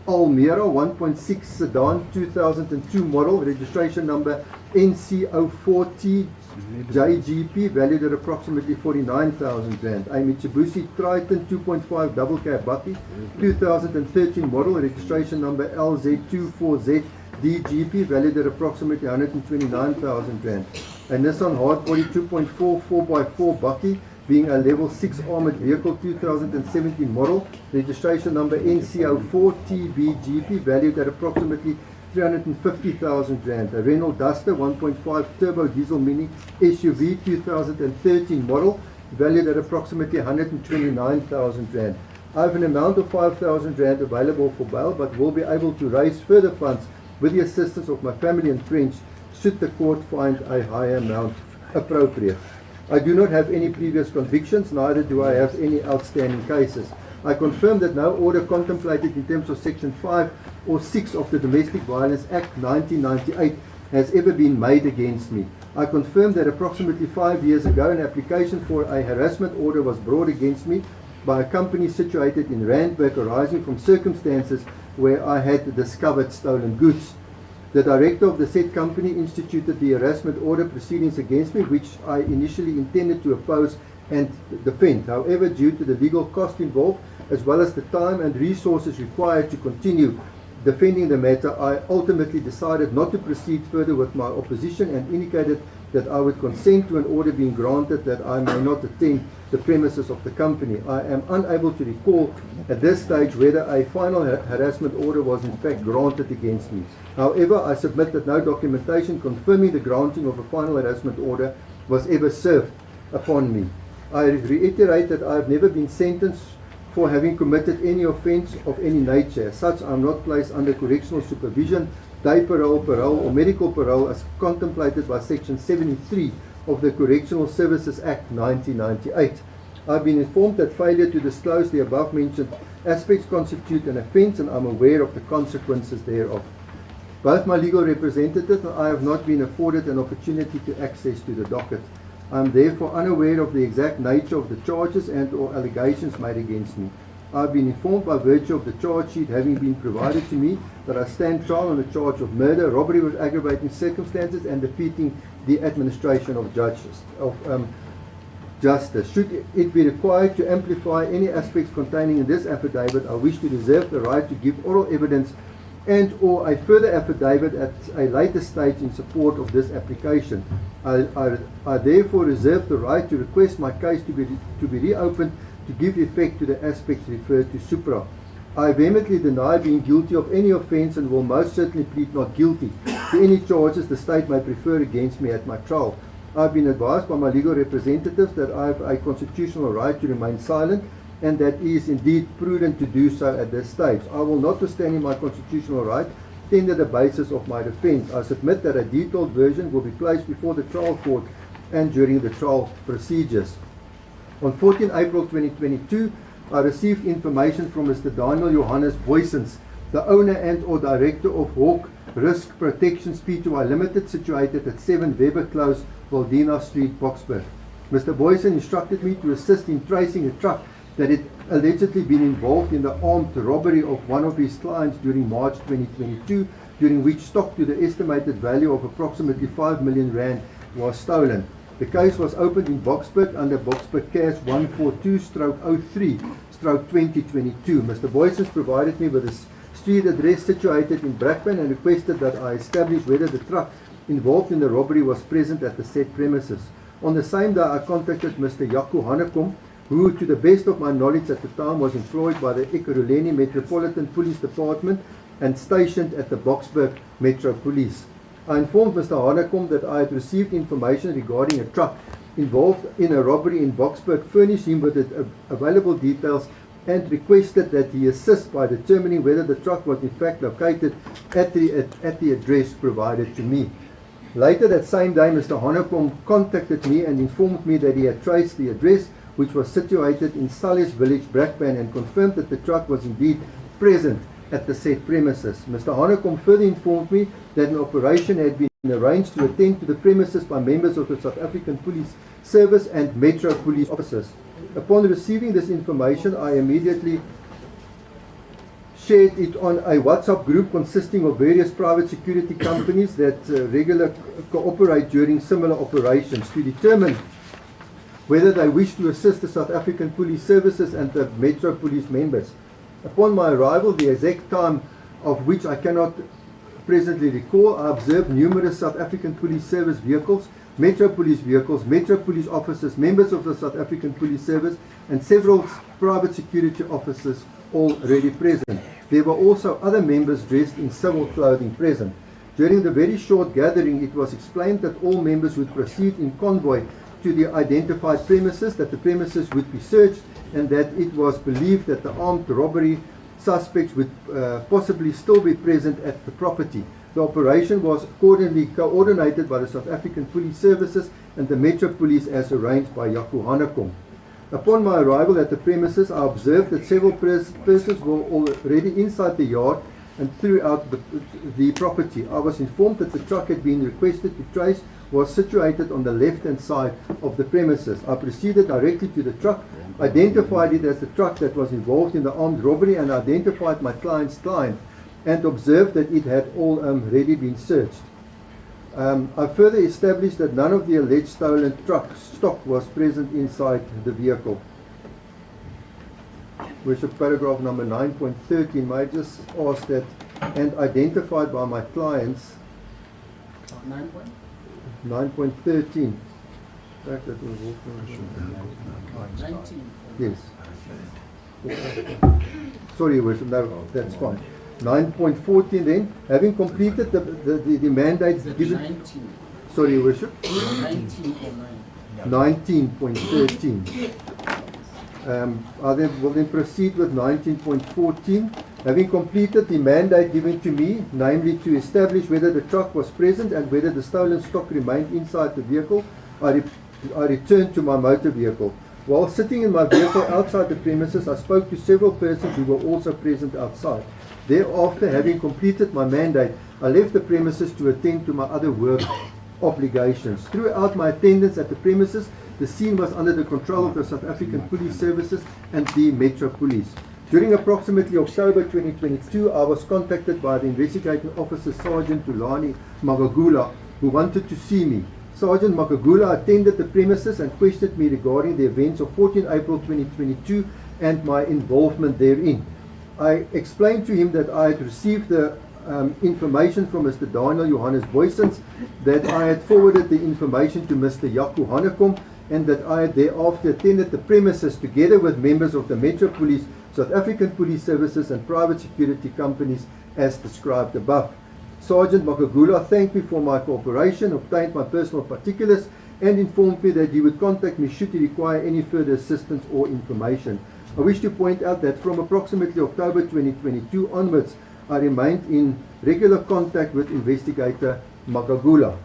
Almera 1.6 sedan 2002 model, registration number NC04TJGP, valued at approximately 49,000 rand. A Mitsubishi Triton 2.5 double cab bakkie 2013 model, registration number LZ24ZDGP, valued at approximately 129,000 rand. A Nissan Hardbody 2.4 4x4 bakkie, being a level 6 armored vehicle 2017 model, registration number NC04TBGP, valued at approximately 350,000 rand. A Renault Duster 1.5 turbo diesel mini SUV 2013 model, valued at approximately 129,000 rand. I have an amount of 5,000 rand available for bail, but will be able to raise further funds with the assistance of my family and friends should the court find a higher amount appropriate. I do not have any previous convictions, neither do I have any outstanding cases. I confirm that no order contemplated in terms of Section 5 or 6 of the Domestic Violence Act 1998 has ever been made against me. I confirm that approximately 5 years ago an application for a harassment order was brought against me by a company situated in Randburg, arising from circumstances where I had discovered stolen goods. The director of the said company instituted the harassment order proceedings against me, which I initially intended to oppose and defend. However, due to the legal cost involved, as well as the time and resources required to continue defending the matter, I ultimately decided not to proceed further with my opposition and indicated that I would consent to an order being granted that I may not attend the premises of the company. I am unable to recall at this stage whether a final harassment order was in fact granted against me. However, I submit that no documentation confirming the granting of a final harassment order was ever served upon me. I reiterate that I have never been sentenced for having committed any offence of any nature. As such, I am not placed under correctional supervision, day parole, or medical parole as contemplated by Section 73 of the Correctional Services Act 1998. I have been informed that failure to disclose the above mentioned aspects constitute an offence, and I am aware of the consequences thereof. Both my legal representative and I have not been afforded an opportunity to access to the docket. I am therefore unaware of the exact nature of the charges and or allegations made against me. I have been informed by virtue of the charge sheet having been provided to me that I stand trial on the charge of murder, robbery with aggravating circumstances, and defeating the administration of justice. Should it be required to amplify any aspects containing in this affidavit, I wish to reserve the right to give oral evidence and or a further affidavit at a later stage in support of this application. I therefore reserve the right to request my case to be reopened to give effect to the aspects referred to supra. I vehemently deny being guilty of any offence and will most certainly plead not guilty to any charges the state may prefer against me at my trial. I have been advised by my legal representatives that I have a constitutional right to remain silent, and that it is indeed prudent to do so at this stage. I will, notwithstanding my constitutional right, tender the basis of my defence. I submit that a detailed version will be placed before the trial court and during the trial procedures. On 14 April 2022, I received information from Mr. Daniel Johannes Boysens, the owner and or director of Hawk Risk Protections Pty Limited, situated at 7 Weber Close, Valdina Street, Boksburg. Mr. Boysen instructed me to assist in tracing a truck that had allegedly been involved in the armed robbery of one of his clients during March 2022, during which stock to the estimated value of approximately 5 million rand was stolen. The case was opened in Boksburg under Boksburg CAS 142/03/2022. Mr. Boysen provided me with a street address situated in Brakpan and requested that I establish whether the truck involved in the robbery was present at the said premises. On the same day, I contacted Mr. Ekurhuleni, who, to the best of my knowledge at the time, was employed by the Ekurhuleni Metropolitan Police Department and stationed at the Boksburg Metro Police. I informed Mr. Hanekom that I had received information regarding a truck involved in a robbery in Boksburg, furnished him with the available details, and requested that he assist by determining whether the truck was in fact located at the address provided to me. Later that same day, Mr. Hanekom contacted me and informed me that he had traced the address, which was situated in Salles Village, Brakpan, and confirmed that the truck was indeed present at the said premises. Mr. Hanekom further informed me that an operation had been arranged to attend to the premises by members of the South African Police Service and Metro Police officers. Upon receiving this information, I immediately shared it on a WhatsApp group consisting of various private security companies that regularly cooperate during similar operations to determine whether they wish to assist the South African Police Services and the Metro Police members. Upon my arrival, the exact time of which I cannot presently recall, I observed numerous South African Police Service vehicles, Metro Police vehicles, Metro Police officers, members of the South African Police Service, and several private security officers already present. There were also other members dressed in civil clothing present. During the very short gathering, it was explained that all members would proceed in convoy to the identified premises, that the premises would be searched, and that it was believed that the armed robbery suspects would possibly still be present at the property. The operation was accordingly coordinated by the South African Police Services and the Metro Police as arranged by Ekurhuleni. Upon my arrival at the premises, I observed that several persons were already inside the yard and throughout the property. I was informed that the truck had been requested to trace was situated on the left-hand side of the premises. I proceeded directly to the truck, identified it as the truck that was involved in the armed robbery, and identified my client's client, and observed that it had already been searched. I further established that none of the alleged stolen stock was present inside the vehicle. Which is paragraph number 9.13. May I just ask that, and identified by my clients. 9.13. That was 19. Yes. Sorry, Worship, no, that's fine. 9.14 then, having completed the mandates given. 19. Sorry, Worship. 19 or 9. 19.13. I will then proceed with 19.14. Having completed the mandate given to me, namely to establish whether the truck was present and whether the stolen stock remained inside the vehicle, I returned to my motor vehicle. While sitting in my vehicle outside the premises, I spoke to several persons who were also present outside. Thereafter, having completed my mandate, I left the premises to attend to my other work obligations. Throughout my attendance at the premises, the scene was under the control of the South African Police Services and the Metro Police. During approximately October 2022, I was contacted by the investigating officer Sergeant Tulani Magagula, who wanted to see me. Sergeant Magagula attended the premises and questioned me regarding the events of 14 April 2022 and my involvement therein. I explained to him that I had received the information from Mr. Daniel Johannes Boysens, that I had forwarded the information to Mr. Jaco Hanekom, and that I had thereafter attended the premises together with members of the Metro Police, South African Police Services and private security companies as described above. Sergeant Magagula thanked me for my cooperation, obtained my personal particulars, and informed me that he would contact me should he require any further assistance or information. I wish to point out that from approximately October 2022 onwards, I remained in regular contact with Investigator Magagula.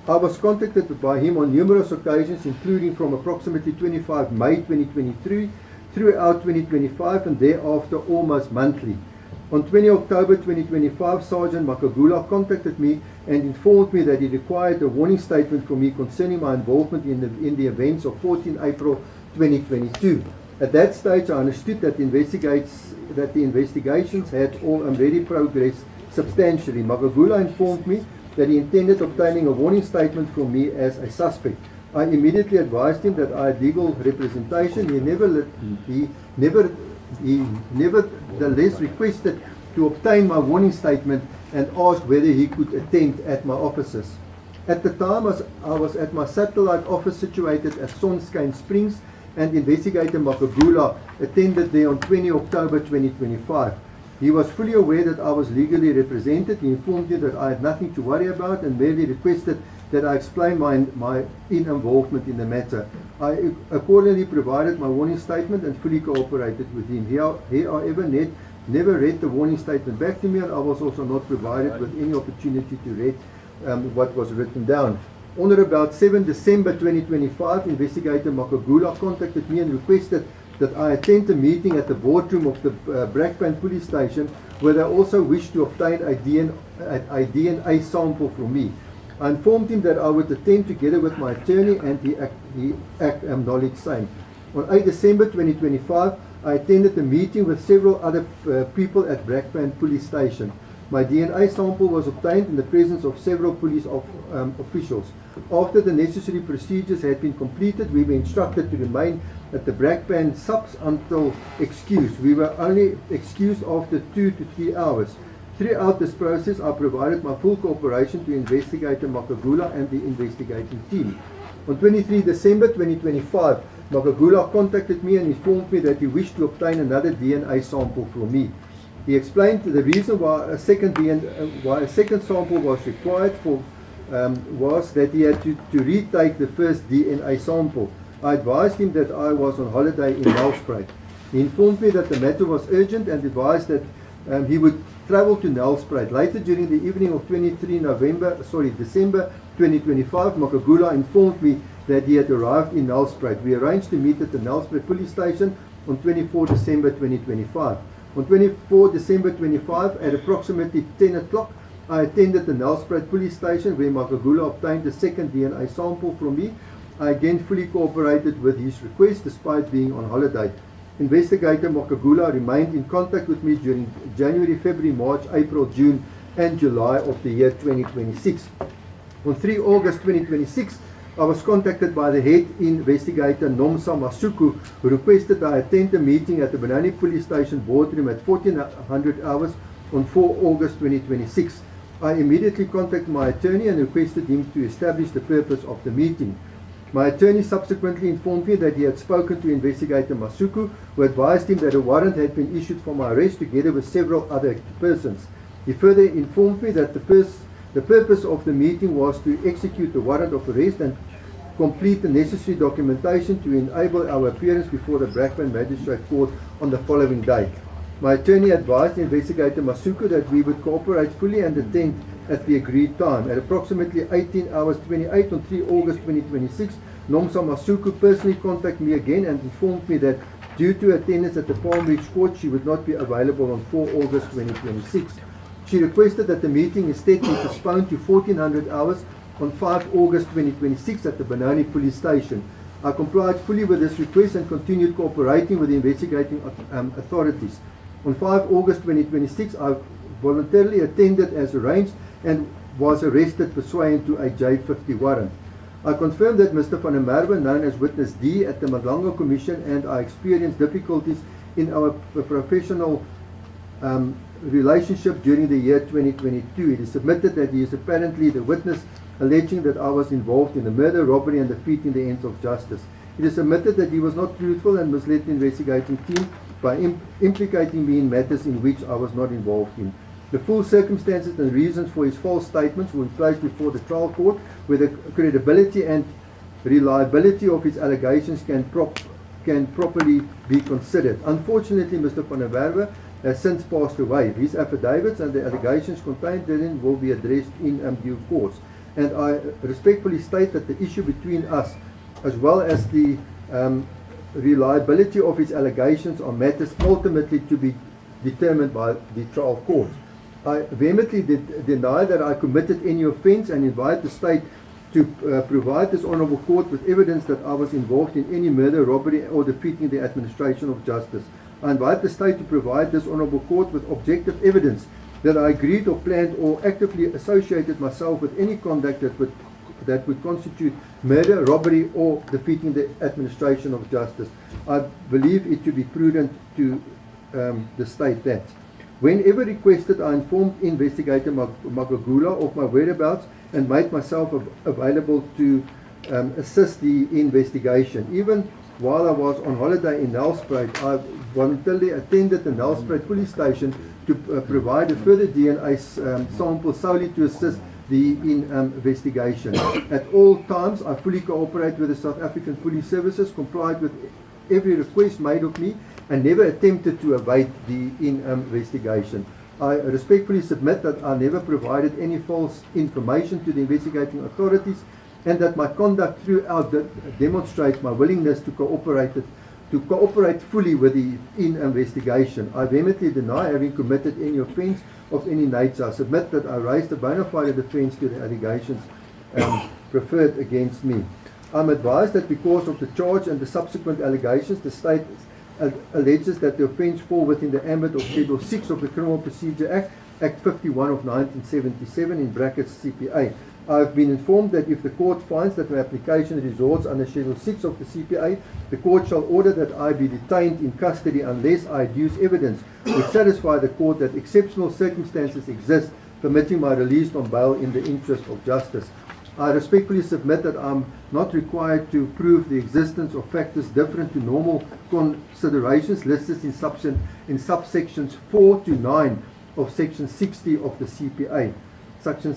I was contacted by him on numerous occasions, including from approximately 25 May 2023 throughout 2025 and thereafter almost monthly. On 20 October 2025, Sergeant Magagula contacted me and informed me that he required a warning statement from me concerning my involvement in the events of 14 April 2022. At that stage, I understood that the investigations had already progressed substantially. Magagula informed me that he intended obtaining a warning statement from me as a suspect. I immediately advised him that I had legal representation. He nevertheless requested to obtain my warning statement and asked whether he could attend at my offices. At the time, I was at my satellite office situated at Sonskyn Springs, and Investigator Magagula attended there on 20 October 2025. He was fully aware that I was legally represented. He informed me that I had nothing to worry about and merely requested that I explain my involvement in the matter. I accordingly provided my warning statement and fully cooperated with him. He however never read the warning statement back to me, and I was also not provided with any opportunity to read what was written down. On or about 7 December 2025, Investigator Magagula contacted me and requested that I attend a meeting at the boardroom of the Brakpan police station, where they also wished to obtain a DNA sample from me. I informed him that I would attend together with my attorney, and he acknowledged same. On 8 December 2025, I attended a meeting with several other people at Brakpan police station. My DNA sample was obtained in the presence of several police officials. After the necessary procedures had been completed, we were instructed to remain at the Brakpan subs until excused. We were only excused after 2 to 3 hours. Throughout this process, I provided my full cooperation to Investigator Magagula and the investigating team. On 23 December 2025, Magagula contacted me and informed me that he wished to obtain another DNA sample from me. He explained the reason why a second sample was required was that he had to retake the first DNA sample. I advised him that I was on holiday in Nelspruit. He informed me that the matter was urgent and advised that he would travel to Nelspruit. Later during the evening of 23 December 2025, Magagula informed me that he had arrived in Nelspruit. We arranged to meet at the Nelspruit police station on 24 December 2025. On 24 December 25, at approximately 10 o'clock, I attended the Nelspruit police station where Magagula obtained a second DNA sample from me. I again fully cooperated with his request despite being on holiday. Investigator Magagula remained in contact with me during January, February, March, April, June and July of the year 2026. On 3 August 2026, I was contacted by the head investigator Nomsa Masuku, who requested I attend a meeting at the Benoni police station boardroom at 1400 hours on 4 August 2026. I immediately contacted my attorney and requested him to establish the purpose of the meeting. My attorney subsequently informed me that he had spoken to Investigator Masuku, who advised him that a warrant had been issued for my arrest together with several other persons. He further informed me that the purpose of the meeting was to execute the warrant of arrest and complete the necessary documentation to enable our appearance before the Brakpan Magistrate Court on the following day. My attorney advised Investigator Masuku that we would cooperate fully and attend at the agreed time. At approximately 18 hours 28 on 3 August 2026, Nomsa Masuku personally contacted me again and informed me that due to attendance at the Palm Beach Court, she would not be available on 4 August 2026. She requested that the meeting instead be postponed to 1400 hours on 5 August 2026 at the Benoni Police Station. I complied fully with this request and continued cooperating with the investigating authorities. On 5 August 2026, I voluntarily attended as arranged and was arrested pursuant to a J50 warrant. I confirmed that Mr. Van der Merwe, known as Witness D, at the Madlango Commission, and I experienced difficulties in our professional relationship during the year 2022. It is submitted that he is apparently the witness alleging that I was involved in the murder, robbery, and defeating the ends of justice. It is submitted that he was not truthful and misled the investigating team by implicating me in matters in which I was not involved in. The full circumstances and reasons for his false statements will be placed before the trial court, where the credibility and reliability of his allegations can properly be considered. Unfortunately, Mr. Van der Merwe has since passed away. His affidavits and the allegations contained therein will be addressed in due course. And I respectfully state that the issue between us, as well as the reliability of his allegations, are matters ultimately to be determined by the trial court. I vehemently deny that I committed any offence and invite the state to provide this honourable court with evidence that I was involved in any murder, robbery, or defeating the administration of justice. I invite the state to provide this honourable court with objective evidence that I agreed or planned or actively associated myself with any conduct that would constitute murder, robbery, or defeating the administration of justice. I believe it to be prudent to state that. Whenever requested, I informed Investigator Magagula of my whereabouts and made myself available to assist the investigation. Even while I was on holiday in Nelspruit, I voluntarily attended the Nelspruit police station to provide a further DNA sample solely to assist the investigation. At all times, I fully cooperate with the South African Police Services, complied with every request made of me, and never attempted to evade the investigation. I respectfully submit that I never provided any false information to the investigating authorities, and that my conduct throughout demonstrates my willingness to cooperate fully with the investigation. I vehemently deny having committed any offence of any nature. I submit that I raised a bona fide defence to the allegations preferred against me. I'm advised that because of the charge and the subsequent allegations, the state alleges that the offence fall within the ambit of Schedule 6 of the Criminal Procedure Act, Act 51 of 1977, in brackets CPA. I have been informed that if the court finds that my application resorts under Schedule 6 of the CPA, the court shall order that I be detained in custody unless I adduce evidence which satisfy the court that exceptional circumstances exist permitting my release on bail in the interest of justice. I respectfully submit that I'm not required to prove the existence of factors different to normal considerations listed in subsections 4 to 9 of Section 60 of the CPA. Section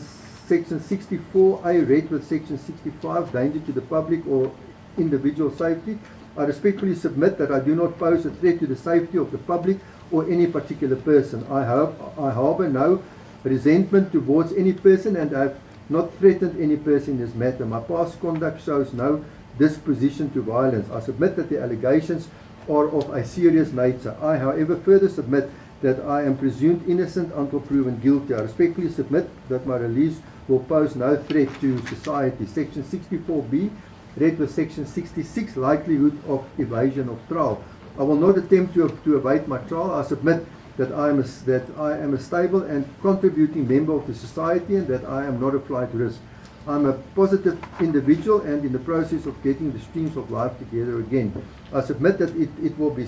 64A, read with Section 65, danger to the public or individual safety. I respectfully submit that I do not pose a threat to the safety of the public or any particular person. I harbour no resentment towards any person and have not threatened any person in this matter. My past conduct shows no disposition to violence. I submit that the allegations are of a serious nature. I, however, further submit that I am presumed innocent until proven guilty. I respectfully submit that my release will pose no threat to society. Section 64B, read with Section 66, likelihood of evasion of trial. I will not attempt to evade my trial. I submit that I am a stable and contributing member of the society and that I am not a flight risk. I'm a positive individual and in the process of getting the streams of life together again. I submit that it will be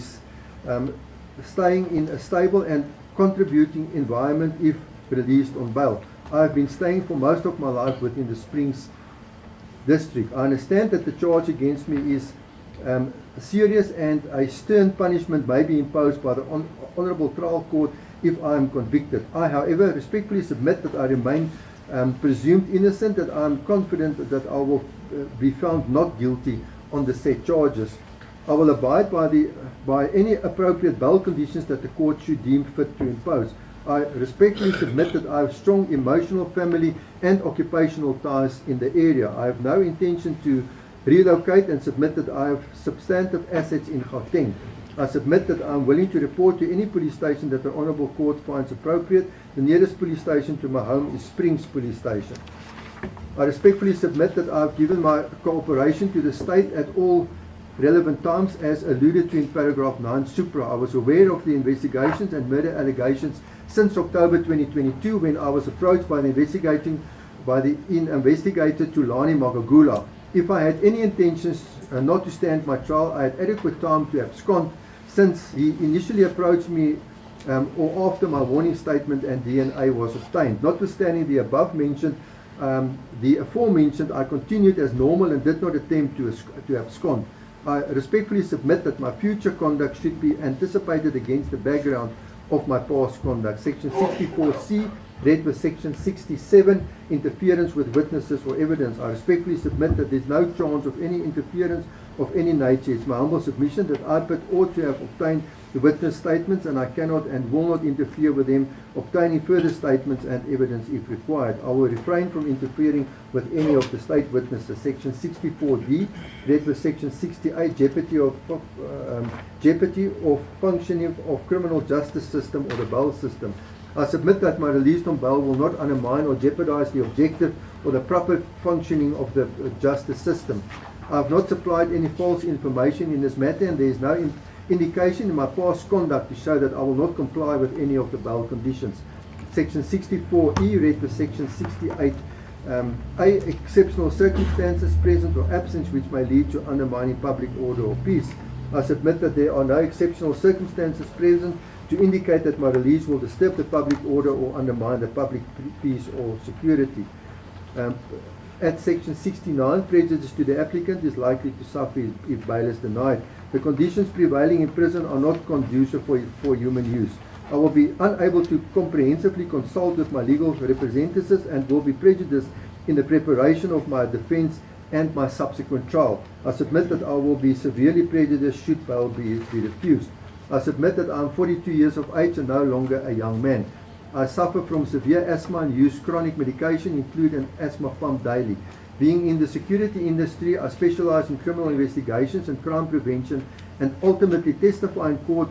staying in a stable and contributing environment if released on bail. I have been staying for most of my life within the Springs district. I understand that the charge against me is serious and a stern punishment may be imposed by the Honourable Trial Court if I am convicted. I, however, respectfully submit that I remain presumed innocent, that I am confident that I will be found not guilty on the said charges. I will abide by any appropriate bail conditions that the court should deem fit to impose. I respectfully submit that I have strong emotional, family and occupational ties in the area. I have no intention to relocate and submit that I have substantive assets in Gauteng. I submit that I am willing to report to any police station that the Honourable Court finds appropriate. The nearest police station to my home is Springs Police Station. I respectfully submit that I have given my cooperation to the state at all relevant times as alluded to in paragraph 9 supra. I was aware of the investigations and murder allegations since October 2022 when I was approached by the investigator Tulani Magagula. If I had any intentions not to stand my trial, I had adequate time to abscond since he initially approached me or after my warning statement and DNA was obtained. Notwithstanding the above mentioned, the aforementioned, I continued as normal and did not attempt to abscond. I respectfully submit that my future conduct should be anticipated against the background of my past conduct. Section 64C, read with Section 67, interference with witnesses or evidence. I respectfully submit that there is no chance of any interference of any nature. It's my humble submission that I ought to have obtained the witness statements, and I cannot and will not interfere with them obtaining further statements and evidence if required. I will refrain from interfering with any of the state witnesses. Section 64D, read with Section 68, jeopardy of functioning of criminal justice system or the bail system. I submit that my release on bail will not undermine or jeopardize the objective or the proper functioning of the justice system. I have not supplied any false information in this matter, and there is no indication in my past conduct to show that I will not comply with any of the bail conditions. Section 64E, read with Section 68, exceptional circumstances present or absent which may lead to undermining public order or peace. I submit that there are no exceptional circumstances present to indicate that my release will disturb the public order or undermine the public peace or security. At Section 69, prejudice to the applicant is likely to suffer if bail is denied. The conditions prevailing in prison are not conducive for human use. I will be unable to comprehensively consult with my legal representatives and will be prejudiced in the preparation of my defence and my subsequent trial. I submit that I will be severely prejudiced should bail be refused. I submit that I am 42 years of age and no longer a young man. I suffer from severe asthma and use chronic medication, including an asthma pump daily. Being in the security industry, I specialize in criminal investigations and crime prevention and ultimately testify in court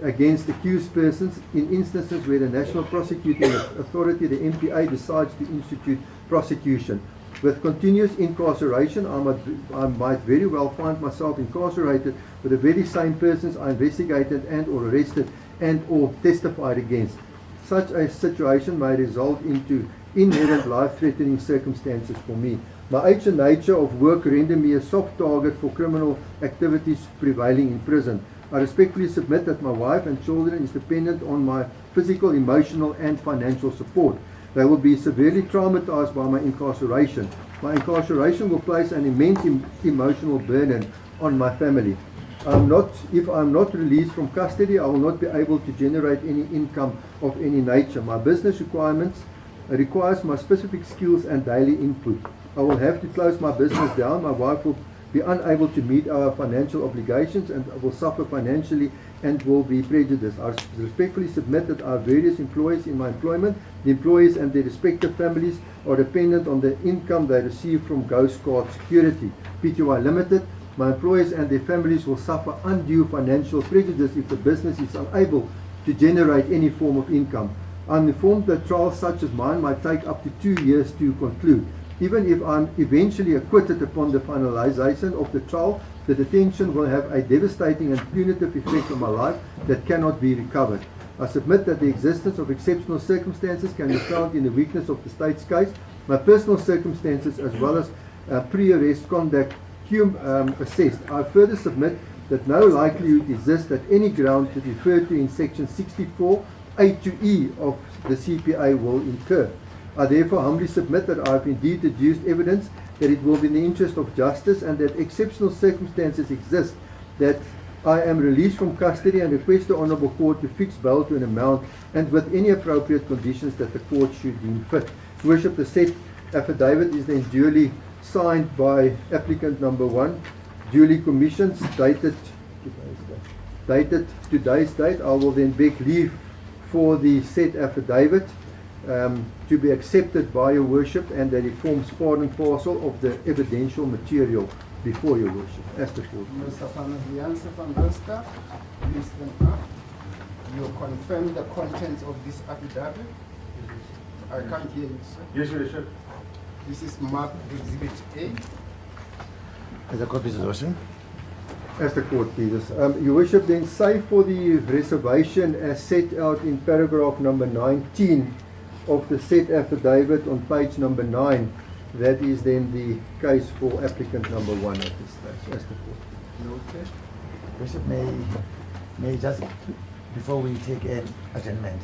against accused persons in instances where the National Prosecuting Authority, the NPA, decides to institute prosecution. With continuous incarceration, I might very well find myself incarcerated with the very same persons I investigated and or arrested and or testified against. Such a situation may result into inherent life-threatening circumstances for me. My age and nature of work render me a soft target for criminal activities prevailing in prison. I respectfully submit that my wife and children is dependent on my physical, emotional and financial support. They will be severely traumatized by my incarceration. My incarceration will place an immense emotional burden on my family. If I am not released from custody, I will not be able to generate any income of any nature. My business requires my specific skills and daily input. I will have to close my business down. My wife will be unable to meet our financial obligations and will suffer financially and will be prejudiced. I respectfully submit that our various employees in my employment, the employees and their respective families are dependent on the income they receive from Ghost Card Security, Pty Limited. My employees and their families will suffer undue financial prejudice if the business is unable to generate any form of income. I am informed that trials such as mine might take up to 2 years to conclude. Even if I am eventually acquitted upon the finalization of the trial, the detention will have a devastating and punitive effect on my life that cannot be recovered. I submit that the existence of exceptional circumstances can be found in the weakness of the state's case. My personal circumstances as well as pre-arrest conduct assessed. I further submit that no likelihood exists that any ground referred to in Section 64 A to E of the CPA will incur. I therefore humbly submit that I have indeed deduced evidence that it will be in the interest of justice and that exceptional circumstances exist that I am released from custody and request the Honourable Court to fix bail to an amount and with any appropriate conditions that the Court should deem fit. Worship, the said affidavit is then duly signed by applicant number 1, duly commissioned, dated today's date. I will then beg leave for the said affidavit to be accepted by your worship, and that it forms part and parcel of the evidential material before your worship, as the court. Mr. Janse van Rensburg, please stand up. You confirm the contents of this affidavit? I can't hear you, sir. Yes, Your Worship. This is marked Exhibit A. As a copy, Your Worship. As the court pleases. Your worship, then say for the reservation as set out in paragraph number 19 of the said affidavit on page number 9, that is then the case for applicant number 1 at this stage, as the court. Noted. Worship, may just, before we take an adjournment,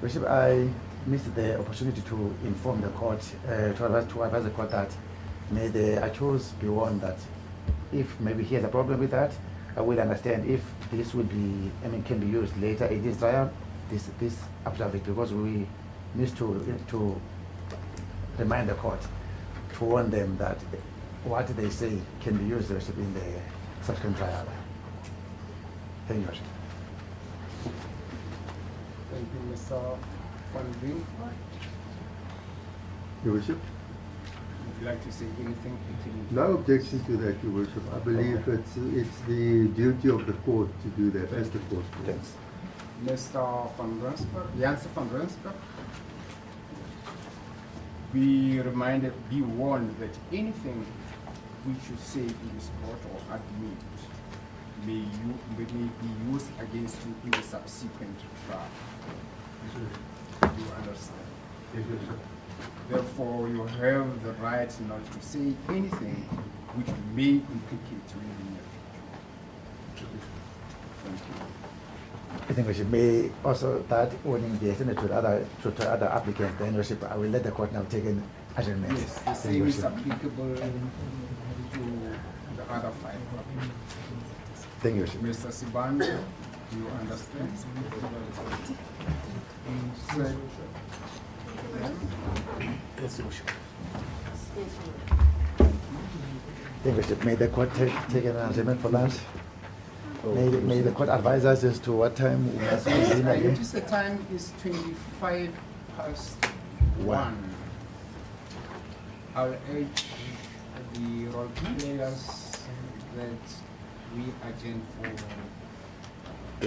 Worship, I missed the opportunity to inform the court, to advise the court that may the accused be warned that if maybe he has a problem with that, I will understand if this will be, can be used later in this trial, this affidavit, because we need to remind the court to warn them that what they say can be used in the subsequent trial. Thank you, Worship. Thank you, Mr. Van Rensburg. Your worship? Would you like to say anything? No objection to that, your worship. I believe it's the duty of the court to do that, as the court. Thanks. Mr. Van Rensburg, Janse van Rensburg, be reminded, be warned that anything which you say in this court or admit may be used against you in the subsequent trial. You understand? Yes, Your Worship. Therefore, you have the right not to say anything which may implicate you in the future. Thank you. I think we should may also that warning be extended to the other applicants. Then Worship, I will let the court now take an adjournment. Yes, the Thank you, same is Worship. applicable to the other 5 applicants. Thank you, Worship. Mr. Siban, you understand? Sir, Yes, Worship. Thank you, Worship. May the court take an adjournment for lunch. May the court advise us as to what time we must begin I again. notice the time is 25 past 1. I'll urge the role players that we adjourn for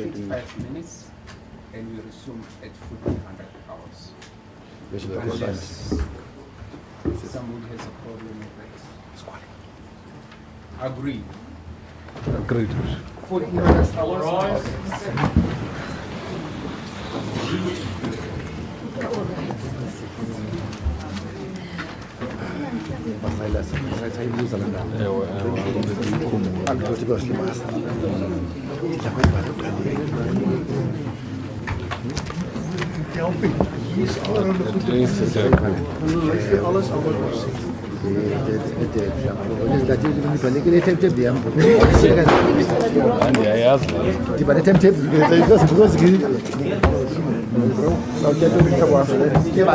25 minutes and we resume at 1400 hours. Worship, Unless somebody has a problem with that. Agreed. Agreed. 1400 hours. Di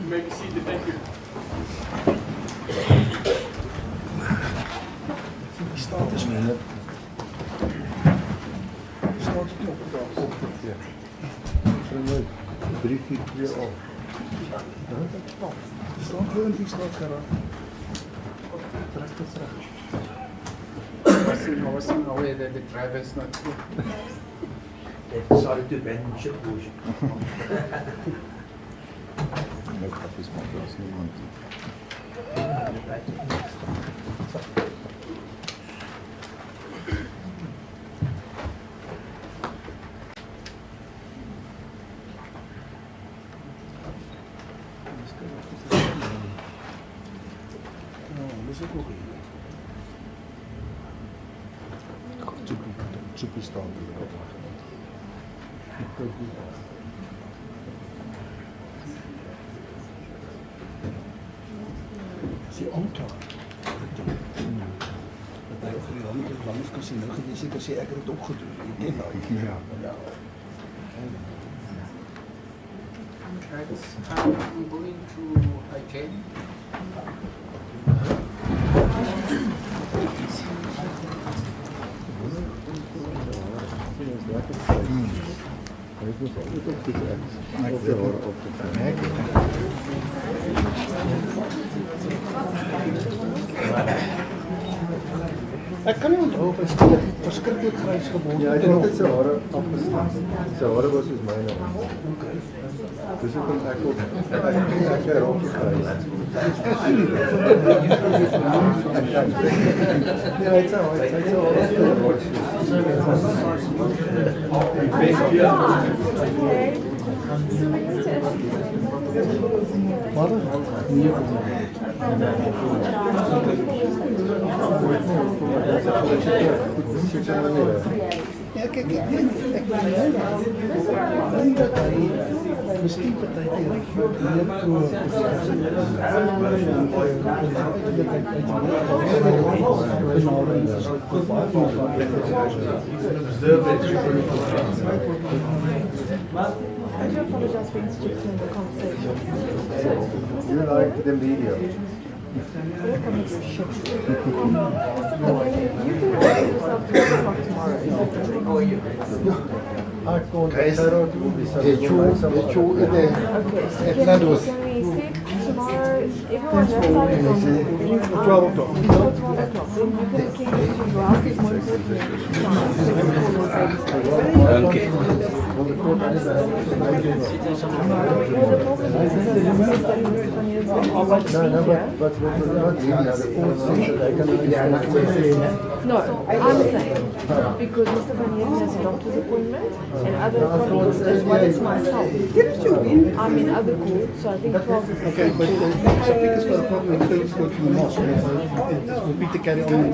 You may be seated. Thank you. Start this man. Start het op. Start gewoon die start geraakt. I wasn't aware that the driver is not here. They've decided to abandon ship worship. Die aanklaer. Dat hy vir die langs kan sien, nou gaan jy seker sê ek het dit ook gedoen. Jy ken daai. Ja. Right, I'm going to again. Ek kan nie onthou of hy steeds verskriklik grys geword Ja, het. ek het net sy hare afgestaan. Sy hare was soos myne. Dis ook om ek ook ek rond gekry. Ja, hy het sy Ja, kyk, ek dink dat hy miskien partykeer meer I do apologize for interjecting in the conversation. You like the media. You can arrange yourself 12 o'clock tomorrow. Ek kon hy sou ook dis Okay, so can we set tomorrow? Everyone left out of 12 o'clock. 12 o'clock. So you can your house is more important. Okay. No, I'm saying because Mr. Van Heerden has a doctor's appointment and other colleagues as well as myself. I'm in other courts, so I think 12 is Okay, but speakers for the problem is still go to the mosque. It will be to carry on.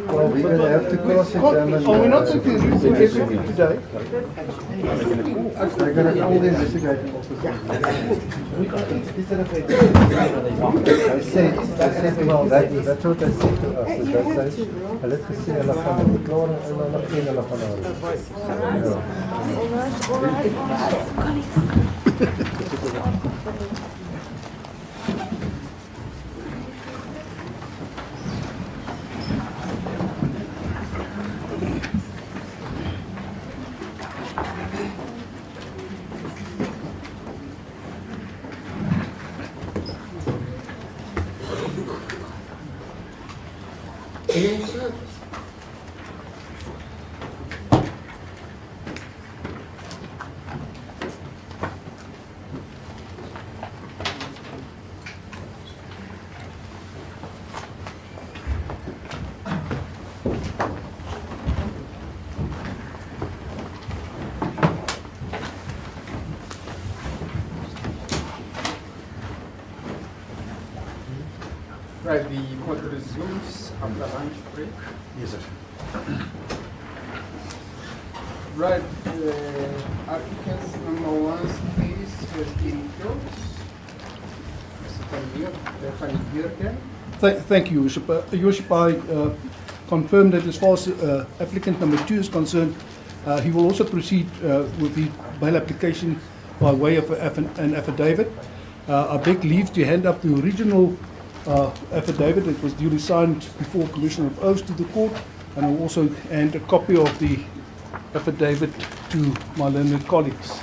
Well, we're going to have to cross-examine. Oh, we're not going to read everything today. They're going to call the investigating officer. I said, well, that's what they said to us. That they say, let's see, hulle gaan die verklaring en hulle ken hulle gaan hou. Right, the court resumes after lunch break. Yes, sir. Right, applicants number 1 case Thank you, Worship. Your Worship, I confirm that as far as applicant number 2 is concerned, he will also proceed with the bail application by way of an affidavit. I beg leave to hand up the original affidavit that was duly signed before commission of oaths to the court, and I will also hand a copy of the affidavit to my learned colleagues.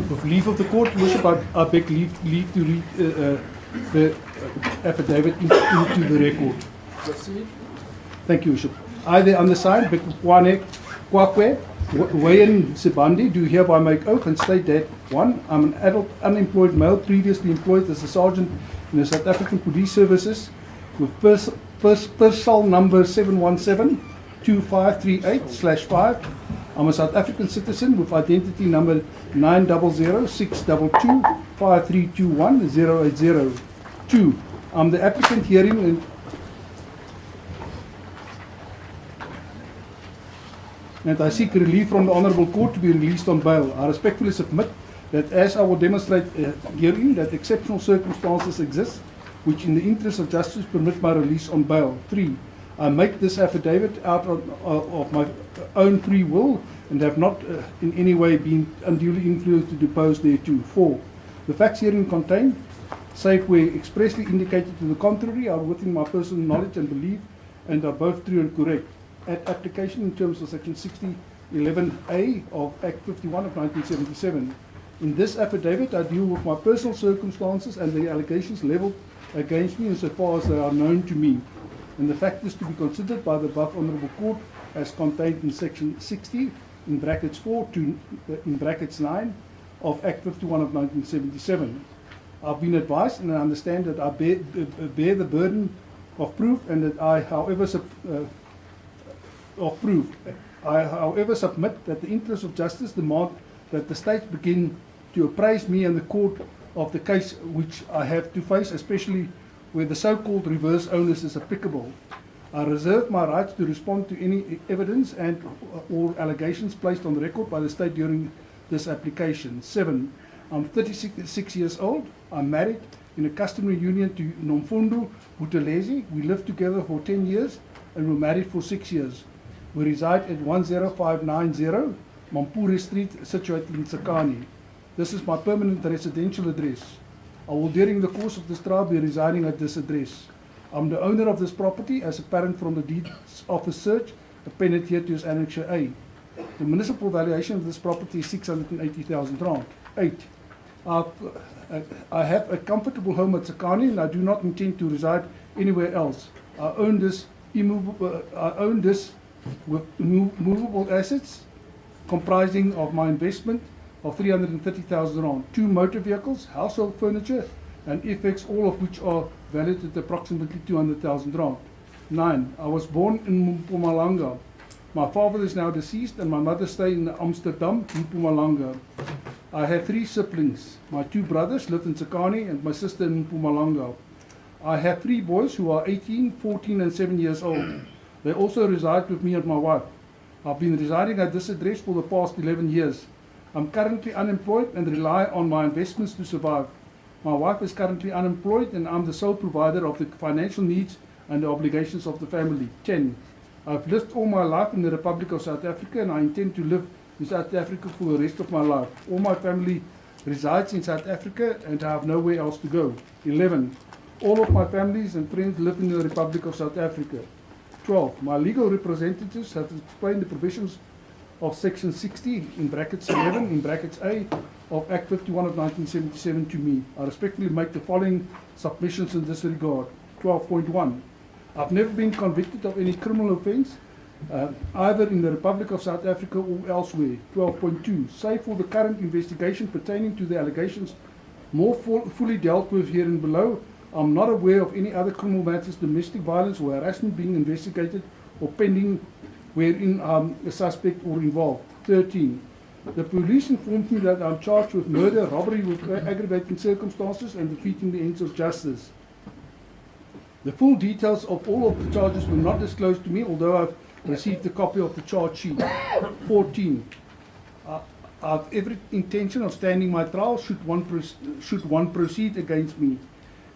With leave of the court, Worship, I beg leave to read the affidavit into the record. Proceed. Thank you, Worship. I, the undersigned, Ekurhuleni Wayan Sibandi, do hereby make oath and state that 1. I'm an adult unemployed male previously employed as a sergeant in the South African Police Services with personnel number 717-2538/5. I'm a South African citizen with identity number 900-622-5321-080. 2. I'm the applicant hearing and I seek relief from the Honourable Court to be released on bail. I respectfully submit that, as I will demonstrate herein, that exceptional circumstances exist which in the interest of justice permit my release on bail. 3. I make this affidavit out of my own free will and have not in any way been unduly influenced to depose thereto. 4. The facts herein contained, save where expressly indicated to the contrary, are within my personal knowledge and belief and are both true and correct. At application in terms of section 60(11)(a) of Act 51 of 1977. In this affidavit, I deal with my personal circumstances and the allegations levelled against me insofar as they are known to me, and the fact is to be considered by the above Honourable Court as contained in section 60 in brackets 4 to in brackets 9 of Act 51 of 1977. I've been advised and I understand that I bear the burden of proof, and that I, however, submit that the interests of justice demand that the state begin to apprise me and the court of the case which I have to face, especially where the so-called reverse onus is applicable. I reserve my rights to respond to any evidence and or allegations placed on the record by the state during this application. 7. I'm 36 years old. I'm married in a customary union to Nomfundo Buthelezi. We lived together for 10 years and were married for 6 years. We reside at 10590 Mampure Street, situated in Tsakani. This is my permanent residential address. I will, during the course of this trial, be residing at this address. I'm the owner of this property, as apparent from the deeds office search appended here to as Annexure A. The municipal valuation of this property is 680,000 rand. 8. I have a comfortable home at Tsakani, and I do not intend to reside anywhere else. I own this with movable assets comprising of my investment of 330,000 rand, 2 motor vehicles, household furniture and effects, all of which are valued at approximately 200,000 rand. 9. I was born in Mpumalanga. My father is now deceased and my mother stayed in Amsterdam, Mpumalanga. I have 3 siblings. My 2 brothers live in Tsakani and my sister in Mpumalanga. I have 3 boys who are 18, 14 and 7 years old. They also reside with me and my wife. I've been residing at this address for the past 11 years. I'm currently unemployed and rely on my investments to survive. My wife is currently unemployed and I'm the sole provider of the financial needs and the obligations of the family. 10. I've lived all my life in the Republic of South Africa and I intend to live in South Africa for the rest of my life. All my family resides in South Africa and I have nowhere else to go. 11. All of my families and friends live in the Republic of South Africa. 12. My legal representatives have explained the provisions of section 60 in brackets 11 in brackets A of Act 51 of 1977 to me. I respectfully make the following submissions in this regard. 12.1. I've never been convicted of any criminal offence, either in the Republic of South Africa or elsewhere. 12.2. Save for the current investigation pertaining to the allegations more fully dealt with here and below, I'm not aware of any other criminal matters, domestic violence or harassment being investigated or pending wherein a suspect or involved. 13. The police informed me that I'm charged with murder, robbery with aggravating circumstances and defeating the ends of justice. The full details of all of the charges were not disclosed to me, although I've received a copy of the charge sheet. 14. I have every intention of standing my trial should one proceed against me.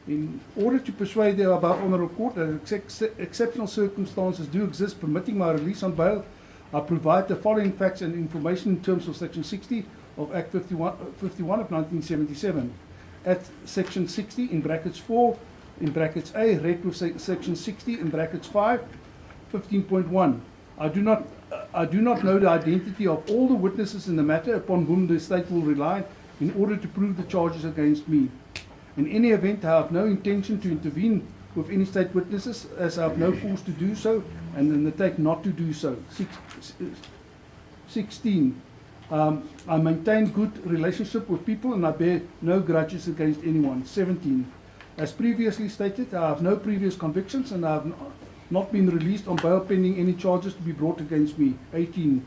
In order to persuade the above honourable court that exceptional circumstances do exist permitting my release on bail, I provide the following facts and information in terms of Section 60 of Act 51 of 1977. At Section 60 in brackets 4, in brackets A, read with Section 60 in brackets 5, 15.1. I do not know the identity of all the witnesses in the matter upon whom the state will rely in order to prove the charges against me. In any event, I have no intention to intervene with any state witnesses, as I have no force to do so and undertake not to do so. 16. I maintain good relationship with people and I bear no grudges against anyone. 17. As previously stated, I have no previous convictions and I have not been released on bail pending any charges to be brought against me. 18.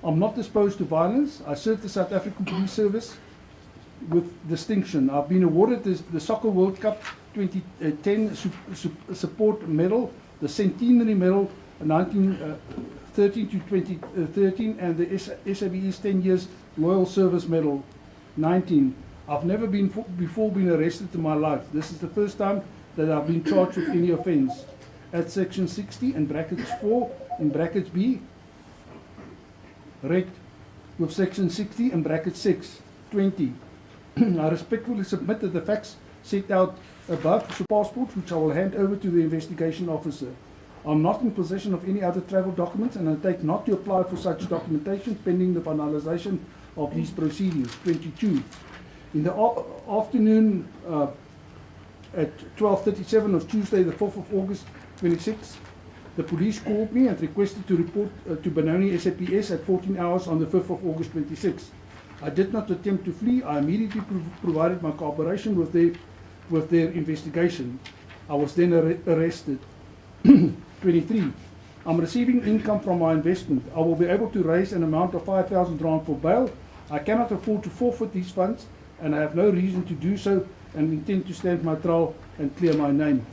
I'm not disposed to violence. I serve the South African Police Service with distinction. I've been awarded the Soccer World Cup 2010 Support Medal, the Centenary Medal 1913 to 2013, and the SABC's 10 Years Loyal Service Medal. 19. I've never before been arrested in my life. This is the first time that I've been charged with any offence. At Section 60 in brackets 4 in brackets B, read with Section 60 in bracket 6. 20. I respectfully submit that the facts set out above the passport, which I will hand over to the investigation officer. I'm not in possession of any other travel documents and I take not to apply for such documentation pending the finalization of these proceedings. 22. In the afternoon at 12:37 of Tuesday, the 4th of August 26, the police called me and requested to report to Benoni SAPS at 14 hours on the 5th of August 26. I did not attempt to flee. I immediately provided my cooperation with their investigation. I was then arrested. 23. I'm receiving income from my investment. I will be able to raise an amount of 5,000 rand for bail. I cannot afford to forfeit these funds and I have no reason to do so and intend to stand my trial and clear my name.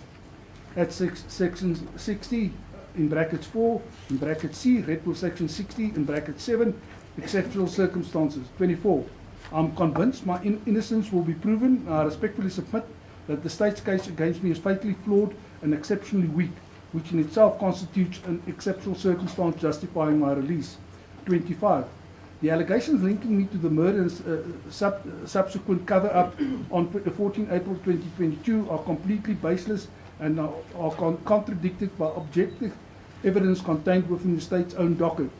At Section 60 in brackets 4, in bracket C, read with Section 60 in bracket 7, exceptional circumstances. 24. I'm convinced my innocence will be proven. I respectfully submit that the state's case against me is fatally flawed and exceptionally weak, which in itself constitutes an exceptional circumstance justifying my release. 25. The allegations linking me to the murder and subsequent cover-up on 14 April 2022 are completely baseless and are contradicted by objective evidence contained within the state's own docket.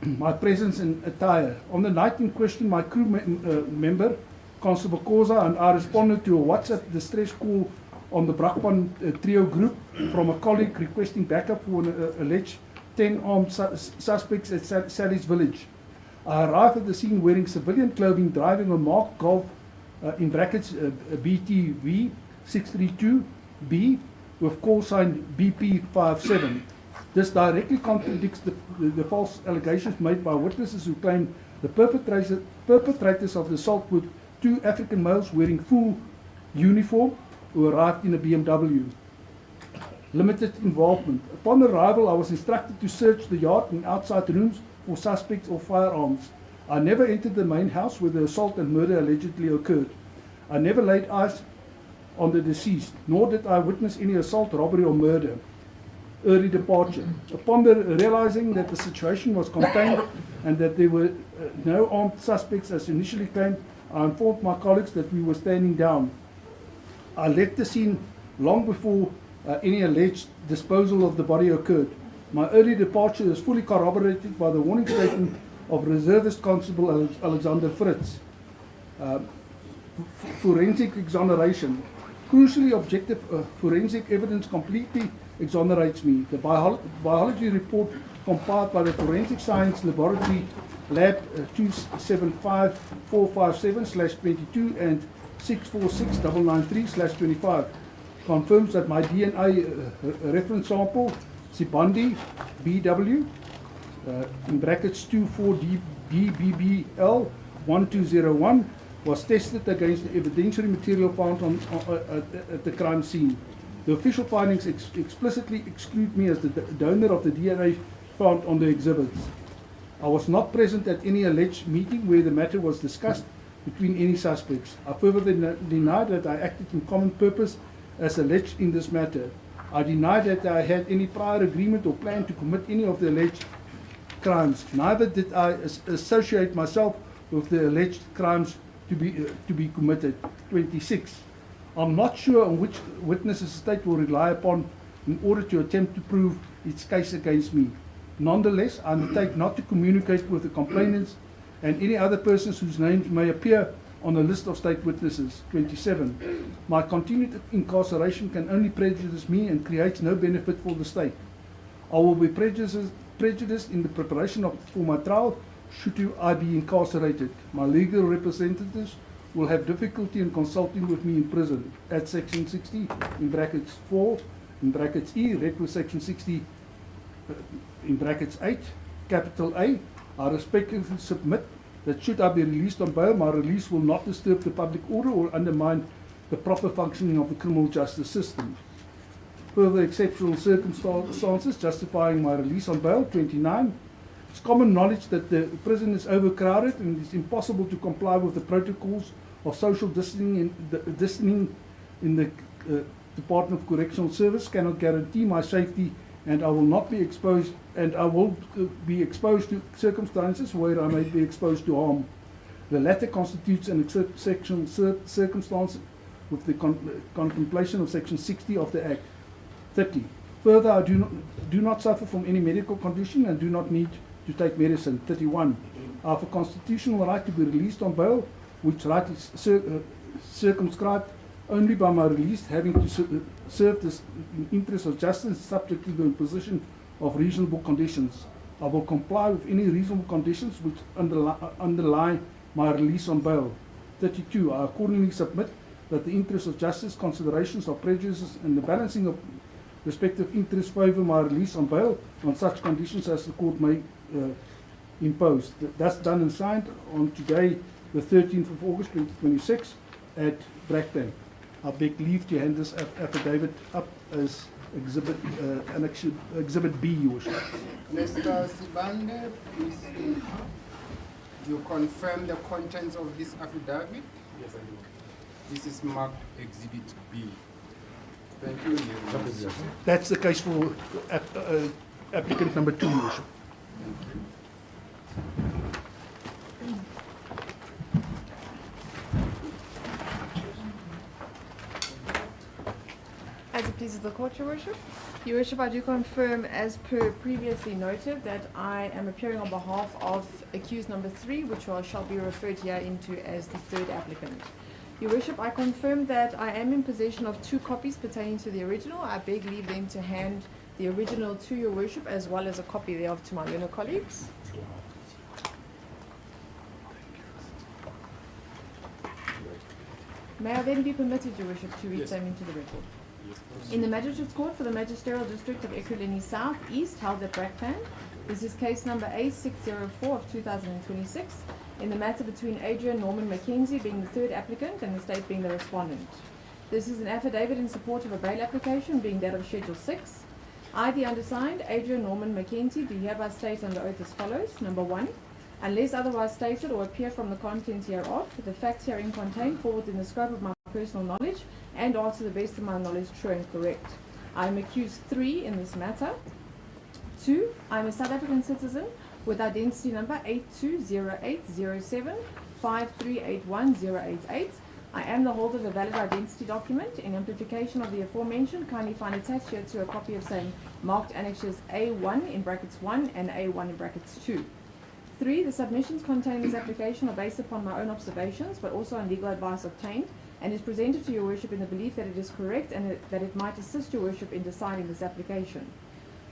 My presence and attire. On the night in question, my crew member, Constable Koza, and I responded to a WhatsApp distress call on the Brakpan trio group from a colleague requesting backup for an alleged 10 armed suspects at Sally's village. I arrived at the scene wearing civilian clothing, driving a marked Golf in brackets BTV 632B with call sign BP57. This directly contradicts the false allegations made by witnesses who claim the perpetrators of the assault were 2 African males wearing full uniform who arrived in a BMW. Limited involvement. Upon arrival, I was instructed to search the yard and outside rooms for suspects or firearms. I never entered the main house where the assault and murder allegedly occurred. I never laid eyes on the deceased, nor did I witness any assault, robbery or murder. Early departure. Upon realizing that the situation was contained and that there were no armed suspects as initially claimed, I informed my colleagues that we were standing down. I left the scene long before any alleged disposal of the body occurred. My early departure is fully corroborated by the warning statement of Reservist Constable Alexander Fritz. Forensic exoneration. Crucially, objective forensic evidence completely exonerates me. The biology report compiled by the Forensic Science Laboratory Lab 275457/22 and 646993/25 confirms that my DNA reference sample, Sibandi BW, in brackets 24DBBL 1201, was tested against the evidentiary material found at the crime scene. The official findings explicitly exclude me as the donor of the DNA found on the exhibits. I was not present at any alleged meeting where the matter was discussed between any suspects. I further deny that I acted in common purpose as alleged in this matter. I deny that I had any prior agreement or plan to commit any of the alleged crimes. Neither did I associate myself with the alleged crimes to be committed. 26. I'm not sure on which witnesses the state will rely upon in order to attempt to prove its case against me. Nonetheless, I undertake not to communicate with the complainants and any other persons whose names may appear on the list of state witnesses. 27. My continued incarceration can only prejudice me and creates no benefit for the state. I will be prejudiced in the preparation for my trial should I be incarcerated. My legal representatives will have difficulty in consulting with me in prison. At section 60, in brackets 4, in brackets E, read with section 60, in brackets 8, capital A, I respectfully submit that should I be released on bail, my release will not disturb the public order or undermine the proper functioning of the criminal justice system. Further exceptional circumstances justifying my release on bail. 29. It's common knowledge that the prison is overcrowded and it's impossible to comply with the protocols of social distancing in the Department of Correctional Service. Cannot guarantee my safety, and I will not be exposed, and I will be exposed to circumstances where I may be exposed to harm. The latter constitutes an exceptional circumstance with the contemplation of section 60 of the Act. 30. Further, I do not suffer from any medical condition and do not need to take medicine. 31. I have a constitutional right to be released on bail, which right is circumscribed only by my release, having to serve this in interest of justice subject to the imposition of reasonable conditions. I will comply with any reasonable conditions which underlie my release on bail. 32. I accordingly submit that the interests of justice, considerations of prejudices, and the balancing of respective interests favour my release on bail on such conditions as the court may impose. That's done and signed on today, the 13th of August 2026 at Brakpan. I beg leave to hand this affidavit up as exhibit B, Your Worship. Mr. Sibande, please, do you confirm the contents of this affidavit? Yes, I do. This is marked Exhibit B. Thank you. That's the case for applicant number 2, Your Worship. Thank you. As it pleases the court, Your Worship. Your Worship, I do confirm, as per previously noted, that I am appearing on behalf of accused number 3, which shall be referred here into as the third applicant. Your Worship, I confirm that I am in possession of 2 copies pertaining to the original. I beg leave then to hand the original to Your Worship, as well as a copy thereof to my learned colleagues. May I then be permitted, Your Worship, to read them into the record? In the Magistrate's Court for the Magisterial District of Ekurhuleni South East, held at Brakpan. This is case number A604 of 2026, in the matter between Adrian Norman Mackenzie being the third applicant and the state being the respondent. This is an affidavit in support of a bail application, being that of Schedule 6. I, the undersigned, Adrian Norman Mackenzie, do hereby state under oath as follows. Number 1. Unless otherwise stated or appear from the contents hereof, the facts herein contained fall within the scope of my personal knowledge and are to the best of my knowledge true and correct. I am accused 3 in this matter. 2. I am a South African citizen with identity number 820807538188. I am the holder of a valid identity document. In amplification of the aforementioned, kindly find attached here to a copy of same marked annexes A1 in brackets 1 and A1 in brackets 2. 3. The submissions contained in this application are based upon my own observations, but also on legal advice obtained, and is presented to Your Worship in the belief that it is correct and that it might assist Your Worship in deciding this application.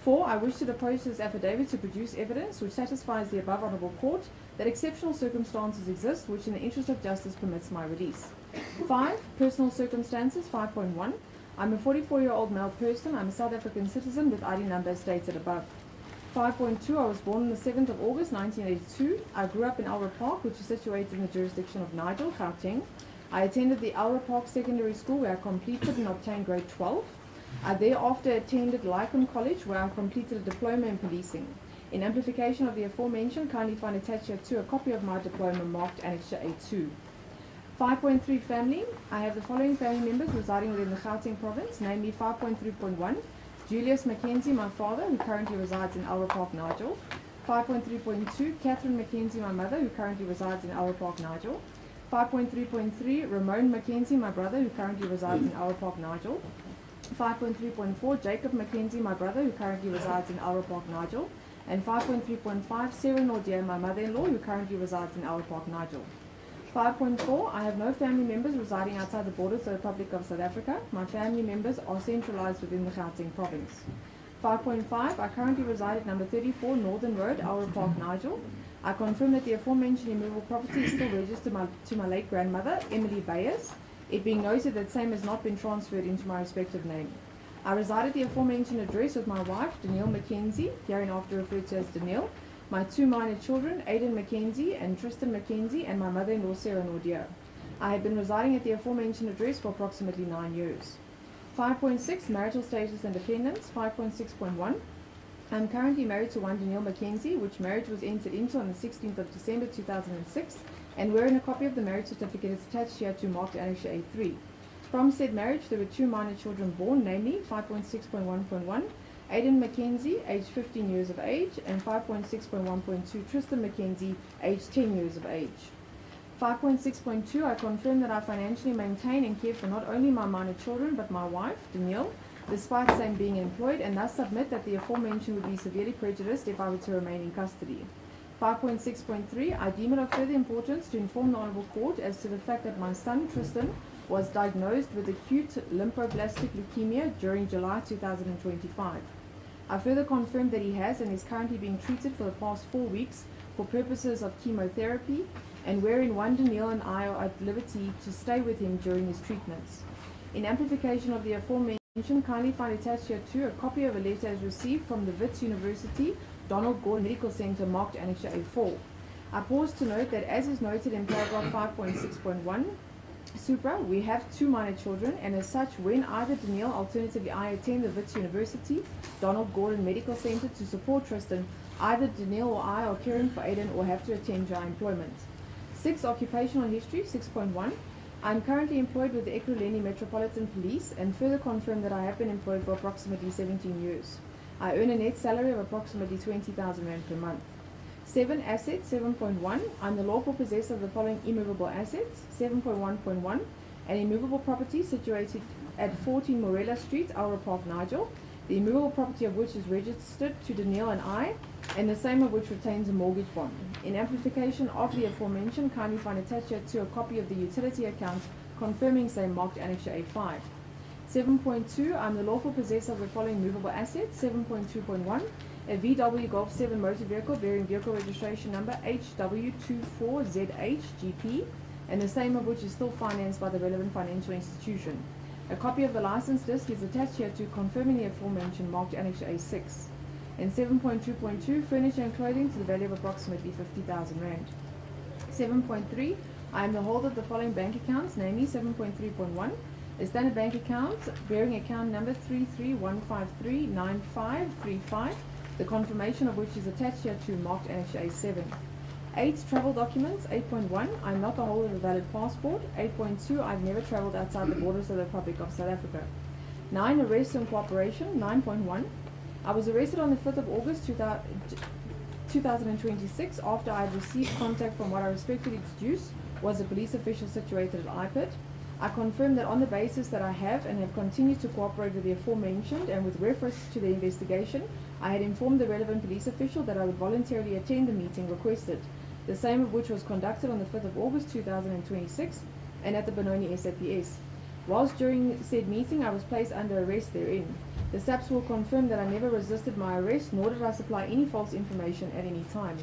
4. I wish to depose this affidavit to produce evidence which satisfies the above honourable court that exceptional circumstances exist which in the interest of justice permits my release. 5. Personal circumstances. 5.1. I'm a 44-year-old male person. I'm a South African citizen with ID number as stated above. 5.2. I was born on the 7th of August 1982. I grew up in Elra Park, which is situated in the jurisdiction of Nigel, Gauteng. I attended the Elra Park Secondary School where I completed and obtained grade 12. I thereafter attended Lycombe College, where I completed a diploma in policing. In amplification of the aforementioned, kindly find attached here to a copy of my diploma marked Annexure A2. 5.3 family. I have the following family members residing within the Gauteng province, namely 5.3.1, Julius Mkhwanazi, my father, who currently resides in Elra Park, Nigel. 5.3.2, Catherine Mkhwanazi, my mother, who currently resides in Elra Park, Nigel. 5.3.3, Ramon Mkhwanazi, my brother, who currently resides in Elra Park, Nigel. 5.3.4, Jacob Mkhwanazi, my brother, who currently resides in Elra Park, Nigel. And 5.3.5, Sarah Nordia, my mother-in-law, who currently resides in Elra Park, Nigel. 5.4, I have no family members residing outside the borders of the Republic of South Africa. My family members are centralized within the Gauteng province. 5.5, I currently reside at number 34 Northern Road, Elra Park, Nigel. I confirm that the aforementioned immovable property is still registered to my late grandmother, Emily Bayers, it being noted that same has not been transferred into my respective name. I reside at the aforementioned address with my wife, Danielle Mkhwanazi, hereinafter referred to as Danielle, my two minor children, Aidan Mkhwanazi and Tristan Mkhwanazi, and my mother-in-law, Sarah Nordia. I have been residing at the aforementioned address for approximately 9 years. 5.6, marital status and dependents. 5.6.1, I am currently married to one Danielle Mkhwanazi, which marriage was entered into on the 16th of December 2006, and wherein a copy of the marriage certificate is attached here to marked Annexure A3. From said marriage, there were two minor children born, namely 5.6.1.1, Aidan Mkhwanazi, aged 15 years of age, and 5.6.1.2, Tristan Mkhwanazi, aged 10 years of age. 5.6.2, I confirm that I financially maintain and care for not only my minor children, but my wife, Danielle, despite same being employed, and thus submit that the aforementioned would be severely prejudiced if I were to remain in custody. 5.6.3, I deem it of further importance to inform the Honourable Court as to the fact that my son, Tristan, was diagnosed with acute lymphoblastic leukemia during July 2025. I further confirm that he has and is currently being treated for the past 4 weeks for purposes of chemotherapy, and wherein one Danielle and I are at liberty to stay with him during his treatments. In amplification of the aforementioned, kindly find attached here too a copy of a letter as received from the Wits University Donald Gordon Medical Center marked Annexure A4. I pause to note that as is noted in paragraph 5.6.1 Supra, we have two minor children, and as such, when either Danielle, alternatively I, attend the Wits University Donald Gordon Medical Center to support Tristan, either Danielle or I are caring for Aidan or have to attend dry employment. 6. Occupational history. 6.1, I am currently employed with the Ekurhuleni Metropolitan Police, and further confirm that I have been employed for approximately 17 years. I earn a net salary of approximately 20,000 Rand per month. 7. Assets. 7.1, I am the lawful possessor of the following immovable assets. 7.1.1, an immovable property situated at 14 Morella Street, Elra Park, Nigel, the immovable property of which is registered to Danielle and I, and the same of which retains a mortgage bond. In amplification of the aforementioned, kindly find attached here to a copy of the utility account confirming same marked Annexure A5. 7.2, I am the lawful possessor of the following movable assets. 7.2.1, a VW Golf 7 motor vehicle bearing vehicle registration number HW24ZHGP, and the same of which is still financed by the relevant financial institution. A copy of the license list is attached here to confirming the aforementioned marked Annexure A6. And 7.2.2, furniture and clothing to the value of approximately 50,000 Rand. 7.3, I am the holder of the following bank accounts, namely 7.3.1, a standard bank account bearing account number 3315395535, the confirmation of which is attached here to marked Annexure A7. 8. Travel documents. 8.1, I am not the holder of a valid passport. 8.2, I have never travelled outside the borders of the Republic of South Africa. 9. Arrest and cooperation. 9.1, I was arrested on the 5th of August 2026 after I had received contact from what I respectfully deduce was a police official situated at IPID. I confirm that on the basis that I have and have continued to cooperate with the aforementioned and with reference to the investigation, I had informed the relevant police official that I would voluntarily attend the meeting requested, the same of which was conducted on the 5th of August 2026 and at the Benoni SAPS. Whilst during said meeting I was placed under arrest therein. The SAPS will confirm that I never resisted my arrest, nor did I supply any false information at any time.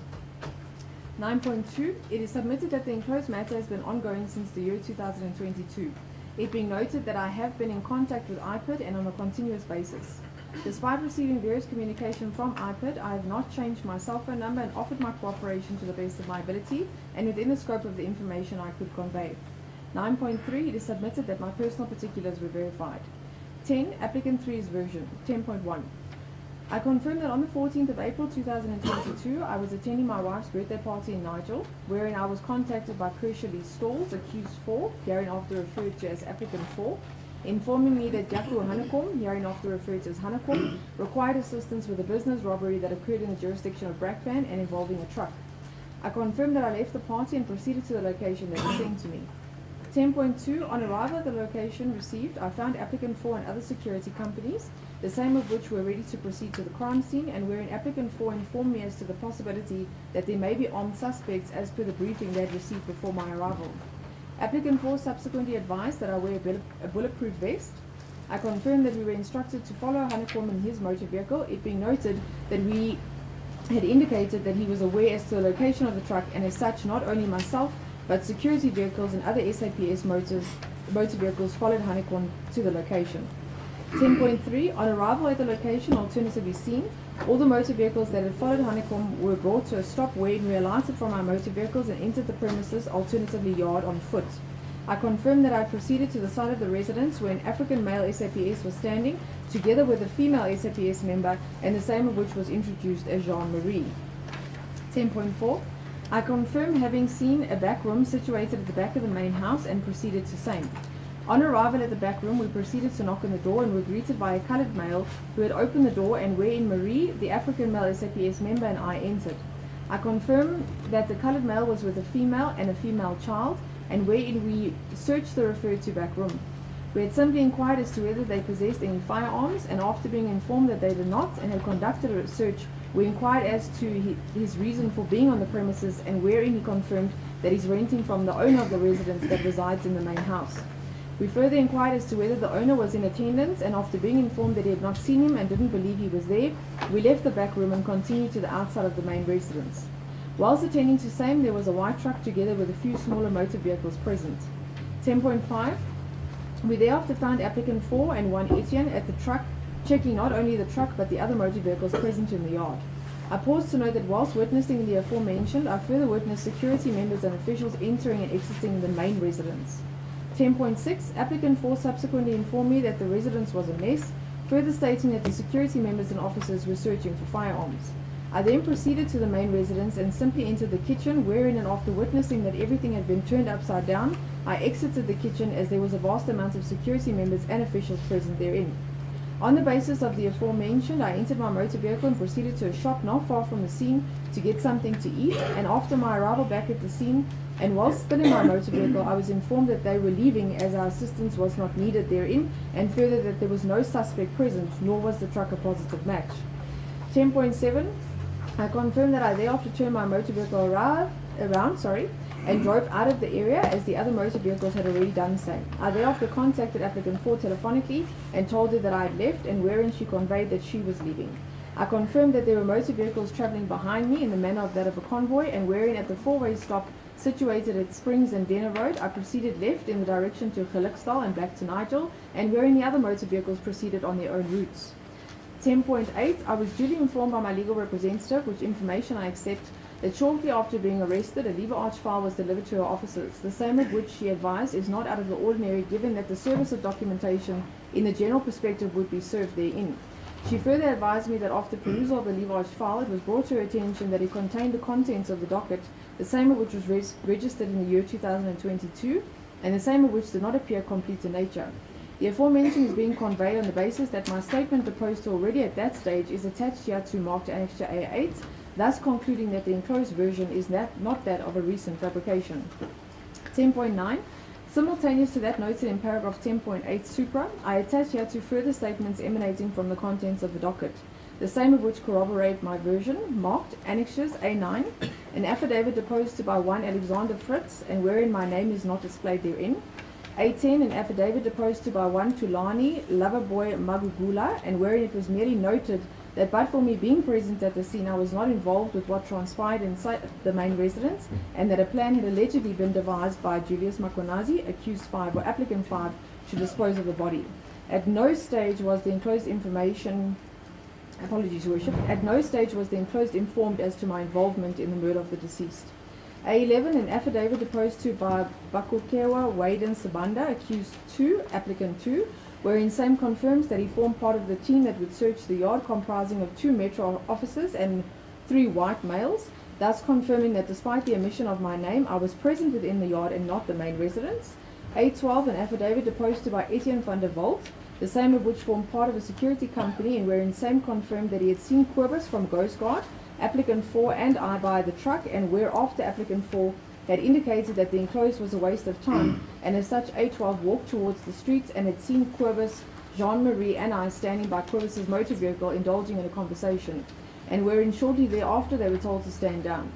9.2, it is submitted that the enclosed matter has been ongoing since the year 2022. It being noted that I have been in contact with IPID and on a continuous basis. Despite receiving various communication from IPID, I have not changed my cell phone number and offered my cooperation to the best of my ability and within the scope of the information I could convey. 9.3, it is submitted that my personal particulars were verified. 10. Applicant 3's version. 10.1. I confirm that on the 14th of April 2022, I was attending my wife's birthday party in Nigel, wherein I was contacted by Ekurhuleni Stalls, accused 4, hereinafter referred to as applicant 4, informing me that Ekurhuleni, hereinafter referred to as Hanekom, required assistance with a business robbery that occurred in the jurisdiction of Brakpan and involving a truck. I confirm that I left the party and proceeded to the location that was sent to me. 10.2. On arrival at the location received, I found applicant 4 and other security companies, the same of which were ready to proceed to the crime scene, and wherein applicant 4 informed me as to the possibility that there may be armed suspects as per the briefing they had received before my arrival. Applicant 4 subsequently advised that I wear a bulletproof vest. I confirmed that we were instructed to follow Hanekom in his motor vehicle, it being noted that we had indicated that he was aware as to the location of the truck, and as such not only myself but security vehicles and other SAPS motor vehicles followed Hanekom to the location. 10.3. On arrival at the location, alternatively seen, all the motor vehicles that had followed Hanekom were brought to a stop wherein we alighted from our motor vehicles and entered the premises, alternatively yard, on foot. I confirmed that I proceeded to the side of the residence where an African male SAPS was standing, together with a female SAPS member, and the same of which was introduced as Jean-Marie. 10.4. I confirm having seen a back room situated at the back of the main house and proceeded to same. On arrival at the back room, we proceeded to knock on the door and were greeted by a coloured male who had opened the door, and wherein Marie, the African male SAPS member, and I entered. I confirm that the coloured male was with a female and a female child, and wherein we searched the referred to back room. We had simply inquired as to whether they possessed any firearms, and after being informed that they did not and had conducted a search, we inquired as to his reason for being on the premises, and wherein he confirmed that he's renting from the owner of the residence that resides in the main house. We further inquired as to whether the owner was in attendance, and after being informed that he had not seen him and didn't believe he was there, we left the back room and continued to the outside of the main residence. Whilst attending to same, there was a white truck together with a few smaller motor vehicles present. 10.5. We thereafter found applicant 4 and 1 Etienne at the truck, checking not only the truck but the other motor vehicles present in the yard. I paused to note that whilst witnessing the aforementioned, I further witnessed security members and officials entering and exiting the main residence. 10.6. Applicant 4 subsequently informed me that the residence was a mess, further stating that the security members and officers were searching for firearms. I then proceeded to the main residence and simply entered the kitchen, wherein, and after witnessing that everything had been turned upside down, I exited the kitchen as there was a vast amount of security members and officials present therein. On the basis of the aforementioned, I entered my motor vehicle and proceeded to a shop not far from the scene to get something to eat, and after my arrival back at the scene, and whilst still in my motor vehicle, I was informed that they were leaving as our assistance was not needed therein, and further that there was no suspect present, nor was the truck a positive match. 10.7. I confirmed that I thereafter turned my motor vehicle around, and drove out of the area as the other motor vehicles had already done so. I thereafter contacted applicant 4 telephonically and told her that I had left, and wherein she conveyed that she was leaving. I confirmed that there were motor vehicles travelling behind me in the manner of that of a convoy, and wherein at the four-way stop situated at Springs and Denner Road, I proceeded left in the direction to Gelukstad and back to Nigel, and wherein the other motor vehicles proceeded on their own routes. 10.8. I was duly informed by my legal representative, which information I accept, that shortly after being arrested, a lever arch file was delivered to her officers, the same of which she advised is not out of the ordinary, given that the service of documentation in the general perspective would be served therein. She further advised me that after perusal of the lever arch file, it was brought to her attention that it contained the contents of the docket, the same of which was registered in the year 2022, and the same of which did not appear complete in nature. The aforementioned is being conveyed on the basis that my statement deposed to already at that stage is attached here to marked Annexure A8, thus concluding that the enclosed version is not that of a recent fabrication. 10.9. Simultaneous to that noted in paragraph 10.8 supra, I attach here to further statements emanating from the contents of the docket, the same of which corroborate my version, marked Annexures A9, an affidavit deposed to by one Alexander Fritz, and wherein my name is not displayed therein. A10, an affidavit deposed to by one Tulani Loverboy Magugula, and wherein it was merely noted that but for me being present at the scene, I was not involved with what transpired inside the main residence, and that a plan had allegedly been devised by Julius Mkhwanazi, accused 5 or applicant 5, to dispose of the body. At no stage was the enclosed information, apologies, Worship, at no stage was the enclosed informed as to my involvement in the murder of the deceased. A11, an affidavit deposed to by Bakukewa Waden Sabanda, accused 2, applicant 2, wherein same confirms that he formed part of the team that would search the yard, comprising of 2 Metro officers and 3 white males, thus confirming that despite the omission of my name, I was present within the yard and not the main residence. A12, an affidavit deposed to by Etienne van der Walt, the same of which formed part of a security company, and wherein same confirmed that he had seen Quibus from Ghost Guard, applicant 4 and I by the truck, and whereafter applicant 4 had indicated that the enclosed was a waste of time, and as such A12 walked towards the streets and had seen Quibus, Jean-Marie and I standing by Quibus's motor vehicle indulging in a conversation, and wherein shortly thereafter they were told to stand down.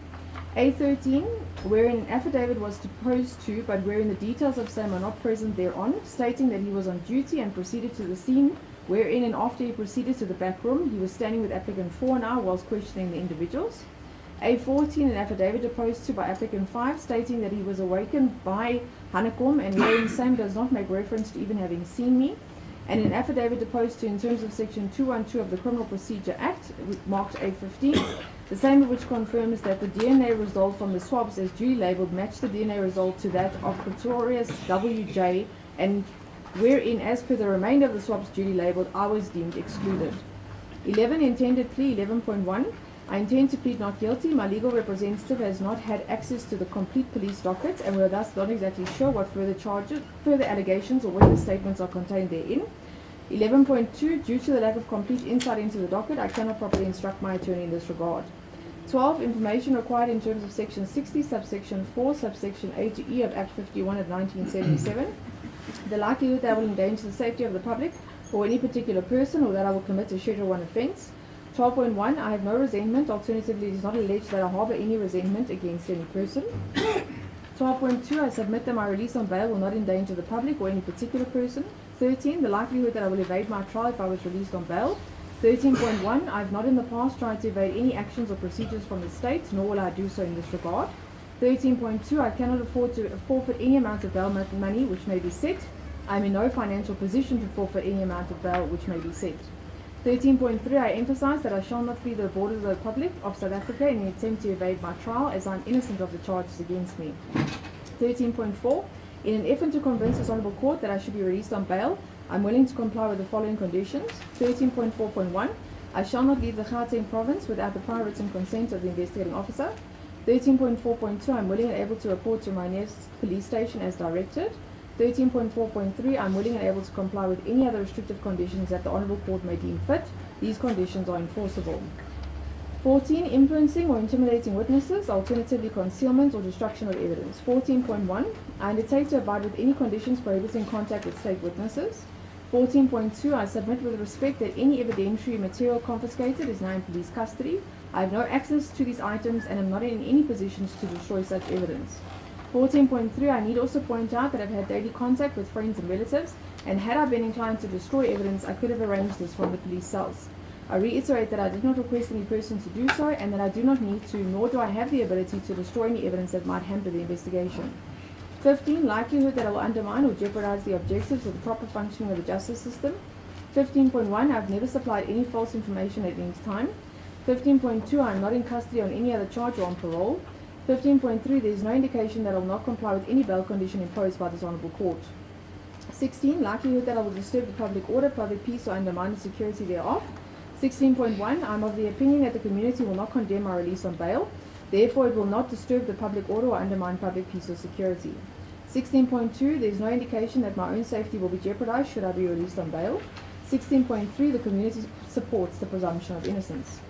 A13, wherein an affidavit was deposed to, but wherein the details of same are not present thereon, stating that he was on duty and proceeded to the scene, wherein and after he proceeded to the back room, he was standing with applicant 4 and I whilst questioning the individuals. A14, an affidavit deposed to by applicant 5, stating that he was awakened by Hanekom, and wherein same does not make reference to even having seen me, and an affidavit deposed to in terms of section 212 of the Criminal Procedure Act, marked A15, the same of which confirms that the DNA result from the swabs as duly labelled matched the DNA result to that of Pretorius WJ, and wherein, as per the remainder of the swabs duly labelled, I was deemed excluded. 11, intended plea 11.1. I intend to plead not guilty. My legal representative has not had access to the complete police docket, and we are thus not exactly sure what further charges, further allegations, or whether statements are contained therein. 11.2. Due to the lack of complete insight into the docket, I cannot properly instruct my attorney in this regard. 12. Information required in terms of section 60, subsection 4, subsection A to E of Act 51 of 1977. The likelihood that I will endanger the safety of the public or any particular person, or that I will commit a Schedule 1 offence. 12.1. I have no resentment. Alternatively, it is not alleged that I harbour any resentment against any person. 12.2. I submit that my release on bail will not endanger the public or any particular person. 13. The likelihood that I will evade my trial if I was released on bail. 13.1. I have not in the past tried to evade any actions or procedures from the state, nor will I do so in this regard. 13.2. I cannot afford to forfeit any amount of bail money which may be set. I am in no financial position to forfeit any amount of bail which may be set. 13.3. I emphasize that I shall not flee the borders of the Republic of South Africa in an attempt to evade my trial, as I am innocent of the charges against me. 13.4. In an effort to convince this Honourable Court that I should be released on bail, I am willing to comply with the following conditions. 13.4.1. I shall not leave the Gauteng province without the prior written consent of the investigating officer. 13.4.2. I am willing and able to report to my nearest police station as directed. 13.4.3. I am willing and able to comply with any other restrictive conditions that the Honourable Court may deem fit. These conditions are enforceable. 14. Influencing or intimidating witnesses, alternatively concealment or destruction of evidence. 14.1. I undertake to abide with any conditions prohibiting contact with state witnesses. 14.2. I submit with respect that any evidentiary material confiscated is now in police custody. I have no access to these items and am not in any positions to destroy such evidence. 14.3. I need also point out that I've had daily contact with friends and relatives, and had I been inclined to destroy evidence, I could have arranged this from the police cells. I reiterate that I did not request any person to do so, and that I do not need to, nor do I have the ability to destroy any evidence that might hamper the investigation. 15. Likelihood that I will undermine or jeopardize the objectives of the proper functioning of the justice system. 15.1. I have never supplied any false information at any time. 15.2. I am not in custody on any other charge or on parole. 15.3. There is no indication that I will not comply with any bail condition imposed by this Honourable Court. 16. Likelihood that I will disturb the public order, public peace, or undermine the security thereof. 16.1. I am of the opinion that the community will not condemn my release on bail. Therefore, it will not disturb the public order or undermine public peace or security. 16.2. There is no indication that my own safety will be jeopardized should I be released on bail. 16.3. The community supports the presumption of innocence.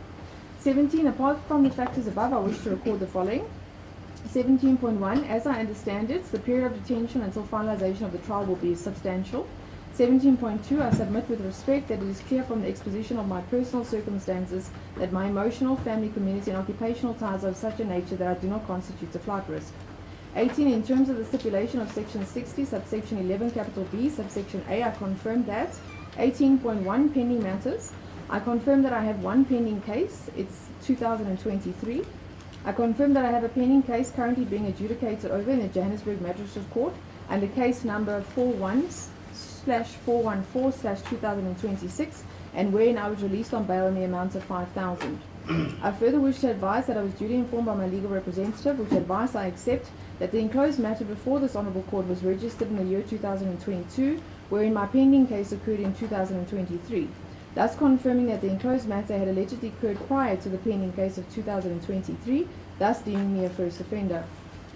17. Apart from the factors above, I wish to record the following. 17.1. As I understand it, the period of detention until finalization of the trial will be substantial. 17.2. I submit with respect that it is clear from the exposition of my personal circumstances that my emotional, family, community, and occupational ties are of such a nature that I do not constitute a flight risk. 18. In terms of the stipulation of section 60, subsection 11, capital B, subsection A, I confirm that. 18.1. Pending matters. I confirm that I have one pending case. It's 2023. I confirm that I have a pending case currently being adjudicated over in the Johannesburg Magistrate Court under case number 41/414/2026, and wherein I was released on bail in the amount of 5,000. I further wish to advise that I was duly informed by my legal representative, which advice I accept, that the enclosed matter before this Honourable Court was registered in the year 2022, wherein my pending case occurred in 2023, thus confirming that the enclosed matter had allegedly occurred prior to the pending case of 2023, thus deeming me a first offender.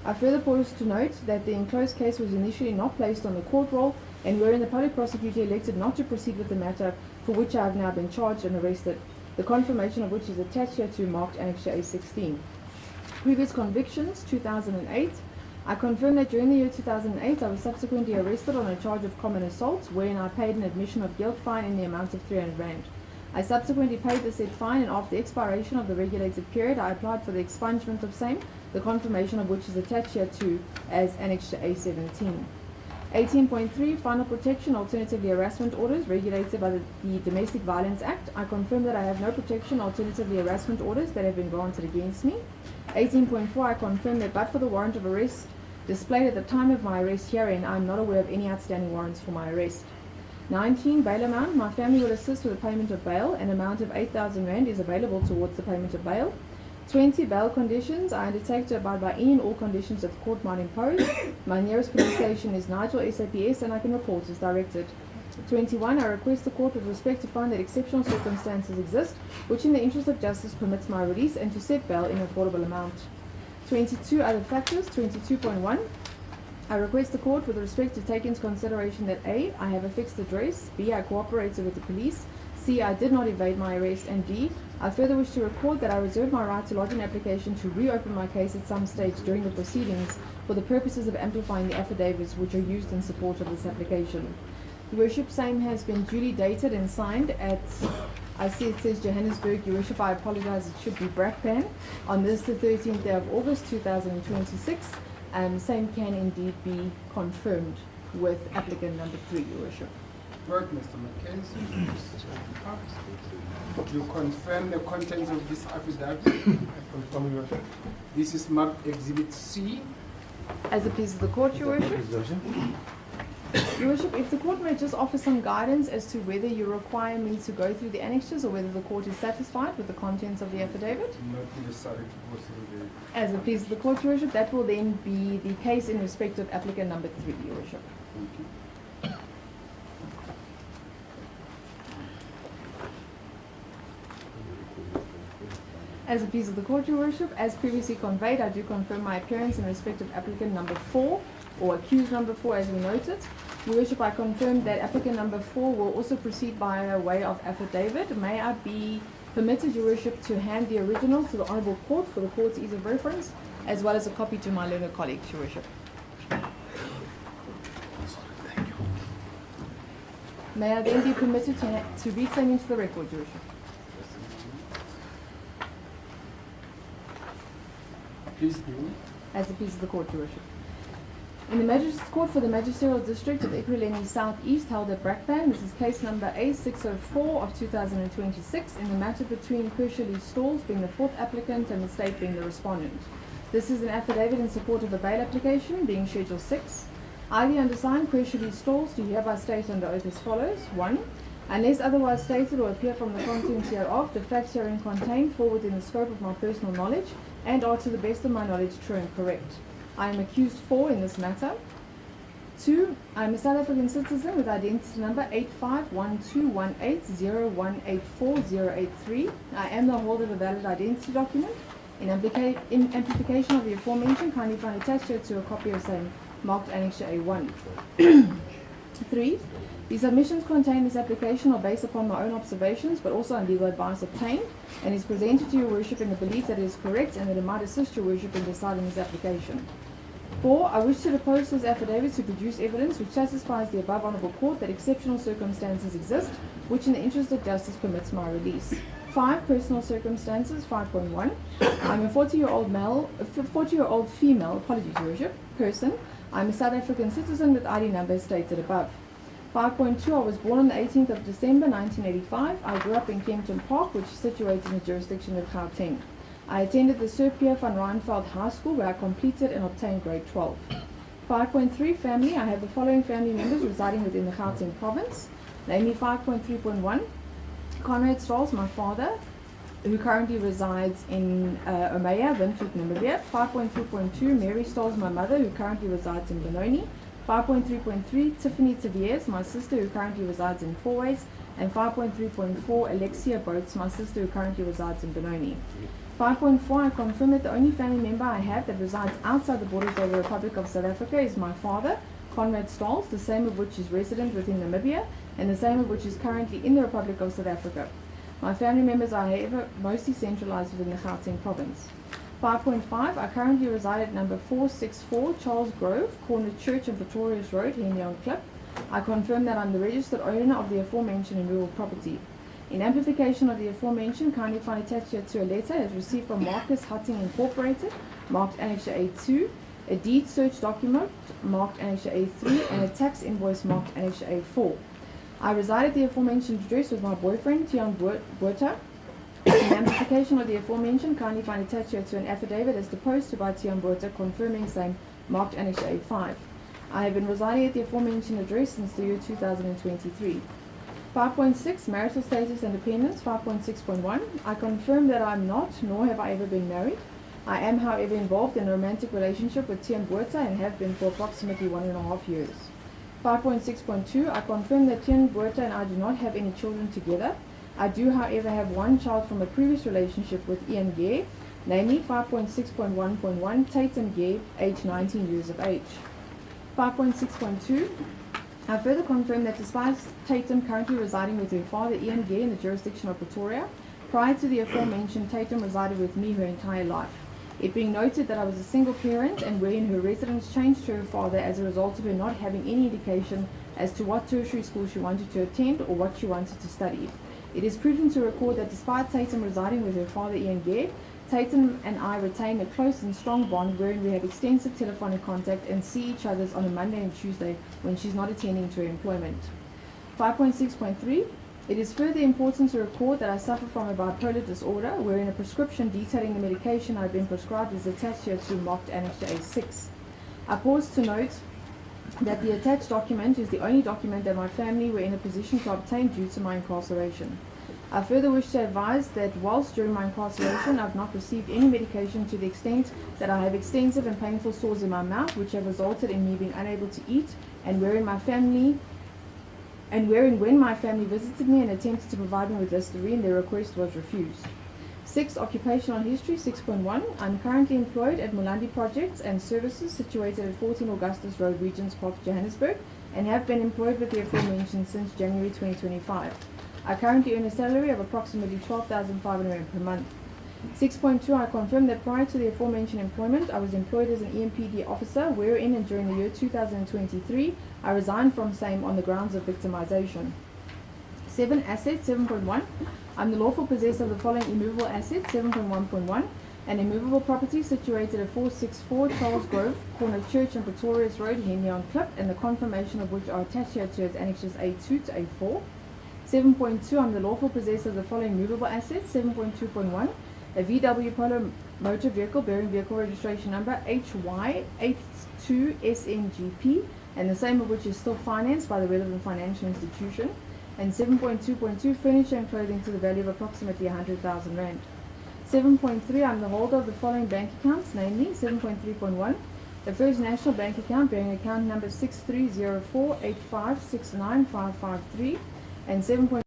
I further pause to note that the enclosed case was initially not placed on the court roll, and wherein the public prosecutor elected not to proceed with the matter, for which I have now been charged and arrested, the confirmation of which is attached here to marked Annexure A16. Previous convictions, 2008. I confirm that during the year 2008, I was subsequently arrested on a charge of common assault, wherein I paid an admission of guilt fine in the amount of 300 rand. I subsequently paid the said fine, and after the expiration of the regulated period, I applied for the expungement of same, the confirmation of which is attached here to as Annexure A17. 18.3 Final protection, alternatively harassment orders regulated by the Domestic Violence Act. I confirm that I have no protection, alternatively harassment orders that have been granted against me. 18.4 I confirm that but for the warrant of arrest displayed at the time of my arrest herein, I am not aware of any outstanding warrants for my arrest. 19 Bail amount. My family will assist with the payment of bail. An amount of 8,000 rand is available towards the payment of bail. 20 bail conditions. I undertake to abide by any and all conditions that the court might impose. My nearest police station is Nigel SABC, and I can report as directed. 21 I request the court with respect to find that exceptional circumstances exist which in the interest of justice permits my release, and to set bail in an affordable amount. 22 Other factors. 22.1 I request the court with respect to take into consideration that A. I have a fixed address, B. I cooperated with the police, C. I did not evade my arrest, and D. I further wish to record that I reserve my right to lodge an application to reopen my case at some stage during the proceedings for the purposes of amplifying the affidavits which are used in support of this application. Your Worship, same has been duly dated and signed at, I see it says Johannesburg, Your Worship, I apologize, it should be Brakpan, on this the 13th day of August 2026. Same can indeed be confirmed with applicant number 3, Your Worship. Right, Mr. Mackenzie. You confirm the contents of this affidavit? This is marked Exhibit C. As it pleases the court, Your Worship. Your Worship, if the court may just offer some guidance as to whether you require me to go through the annexures or whether the court is satisfied with the contents of the affidavit. Not necessary to go through the... As it pleases the court, Your Worship, that will then be the case in respect of applicant number 3, Your Worship. Thank you. As it pleases the court, Your Worship, as previously conveyed, I do confirm my appearance in respect of applicant number 4, or accused number 4 as we noted. Your Worship, I confirm that applicant number 4 will also proceed by way of affidavit. May I be permitted, Your Worship, to hand the original to the Honourable Court for the court's ease of reference, as well as a copy to my learned colleagues, Your Worship. May I then be permitted to read same into the record, Your Worship. Please do. As it pleases the court, Your Worship. In the Magistrate's Court for the Magisterial District of Ekurhuleni South East, held at Brakpan, this is case number A604 of 2026, in the matter between Ekurhuleni Stalls being the 4th applicant and the state being the respondent. This is an affidavit in support of a bail application, being Schedule 6. I, the undersigned, Ekurhuleni Stalls, do hereby state under oath as follows. 1. Unless otherwise stated or appear from the contents hereof, the facts herein contained fall within the scope of my personal knowledge and are to the best of my knowledge true and correct. I am accused 4 in this matter. 2. I am a South African citizen with identity number 851218018483. I am the holder of a valid identity document. In amplification of the aforementioned, kindly find attached here to a copy of same marked Annexure A1. 3. The submissions contained in this application are based upon my own observations, but also on legal advice obtained, and is presented to Your Worship in the belief that it is correct and that it might assist Your Worship in deciding this application. 4. I wish to depose this affidavit to produce evidence which satisfies the above Honourable Court that exceptional circumstances exist, which in the interest of justice permits my release. 5. Personal circumstances. 5.1. I'm a 40-year-old female, apologies, Your Worship, person. I'm a South African citizen with ID number stated above. 5.2. I was born on the 18th of December 1985. I grew up in Kempton Park, which is situated in the jurisdiction of Gauteng. I attended the Sir Pierre van Rynveld High School, where I completed and obtained grade 12. 5.3. Family. I have the following family members residing within the Gauteng province. Namely 5.3.1. Conrad Strauss, my father, who currently resides in Omaya, Windhoek, Namibia. 5.3.2. Mary Strauss, my mother, who currently resides in Benoni. 5.3.3, Tiffany Taviers, my sister who currently resides in Fourways, and 5.3.4, Alexia Boats, my sister who currently resides in Benoni. 5.4, I confirm that the only family member I have that resides outside the borders of the Republic of South Africa is my father, Conrad Stolz, the same of which is resident within Namibia, and the same of which is currently in the Republic of South Africa. My family members are, however, mostly centralized within the Gauteng province. 5.5, I currently reside at number 464 Charles Grove, corner Church and Pretorius Road, Henley on Klip. I confirm that I'm the registered owner of the aforementioned immovable property. In amplification of the aforementioned, kindly find attached here to a letter as received from Marcus Hutting Incorporated, marked Annexure A2, a deed search document marked Annexure A3, and a tax invoice marked Annexure A4. I reside at the aforementioned address with my boyfriend, Tian Buerta. In amplification of the aforementioned, kindly find attached here to an affidavit as deposed to by Tian Buerta confirming same marked Annexure A5. I have been residing at the aforementioned address since the year 2023. 5.6, marital status and dependence. 5.6.1, I confirm that I am not, nor have I ever been married. I am, however, involved in a romantic relationship with Tian Buerta and have been for approximately 1.5 years. 5.6.2, I confirm that Tian Buerta and I do not have any children together. I do, however, have one child from a previous relationship with Ian Gare, namely 5.6.1.1, Tatum Gare, age 19 years of age. 5.6.2, I further confirm that despite Tatum currently residing with her father Ian Gare in the jurisdiction of Pretoria, prior to the aforementioned, Tatum resided with me her entire life. It being noted that I was a single parent and wherein her residence changed to her father as a result of her not having any indication as to what tertiary school she wanted to attend or what she wanted to study. It is prudent to record that despite Tatum residing with her father Ian Gare, Tatum and I retain a close and strong bond wherein we have extensive telephonic contact and see each other on a Monday and Tuesday when she's not attending to her employment. 5.6.3, it is further important to record that I suffer from a bipolar disorder wherein a prescription detailing the medication I have been prescribed is attached here to marked Annexure A6. I pause to note that the attached document is the only document that my family were in a position to obtain due to my incarceration. I further wish to advise that whilst during my incarceration I have not received any medication to the extent that I have extensive and painful sores in my mouth which have resulted in me being unable to eat, and wherein when my family visited me and attempted to provide me with Listerine, their request was refused. 6. Occupational history. 6.1, I'm currently employed at Mulandi Projects and Services situated at 14 Augustus Road, Regents Park, Johannesburg, and have been employed with the aforementioned since January 2025. I currently earn a salary of approximately 12,500 Rand per month. 6.2, I confirm that prior to the aforementioned employment, I was employed as an EMPD officer, wherein and during the year 2023, I resigned from same on the grounds of victimization. 7. Assets. 7.1, I'm the lawful possessor of the following immovable assets. 7.1.1, an immovable property situated at 464 Charles Grove, corner Church and Pretorius Road, Henley on Klip, and the confirmation of which are attached here to as annexures A2 to A4. 7.2, I'm the lawful possessor of the following movable assets. 7.2.1, a VW Polo motor vehicle bearing vehicle registration number HY82SNGP, and the same of which is still financed by the relevant financial institution. And 7.2.2, furniture and clothing to the value of approximately 100,000 Rand. 7.3, I'm the holder of the following bank accounts, namely 7.3.1, the First National Bank account bearing account number 630485695553, and 7.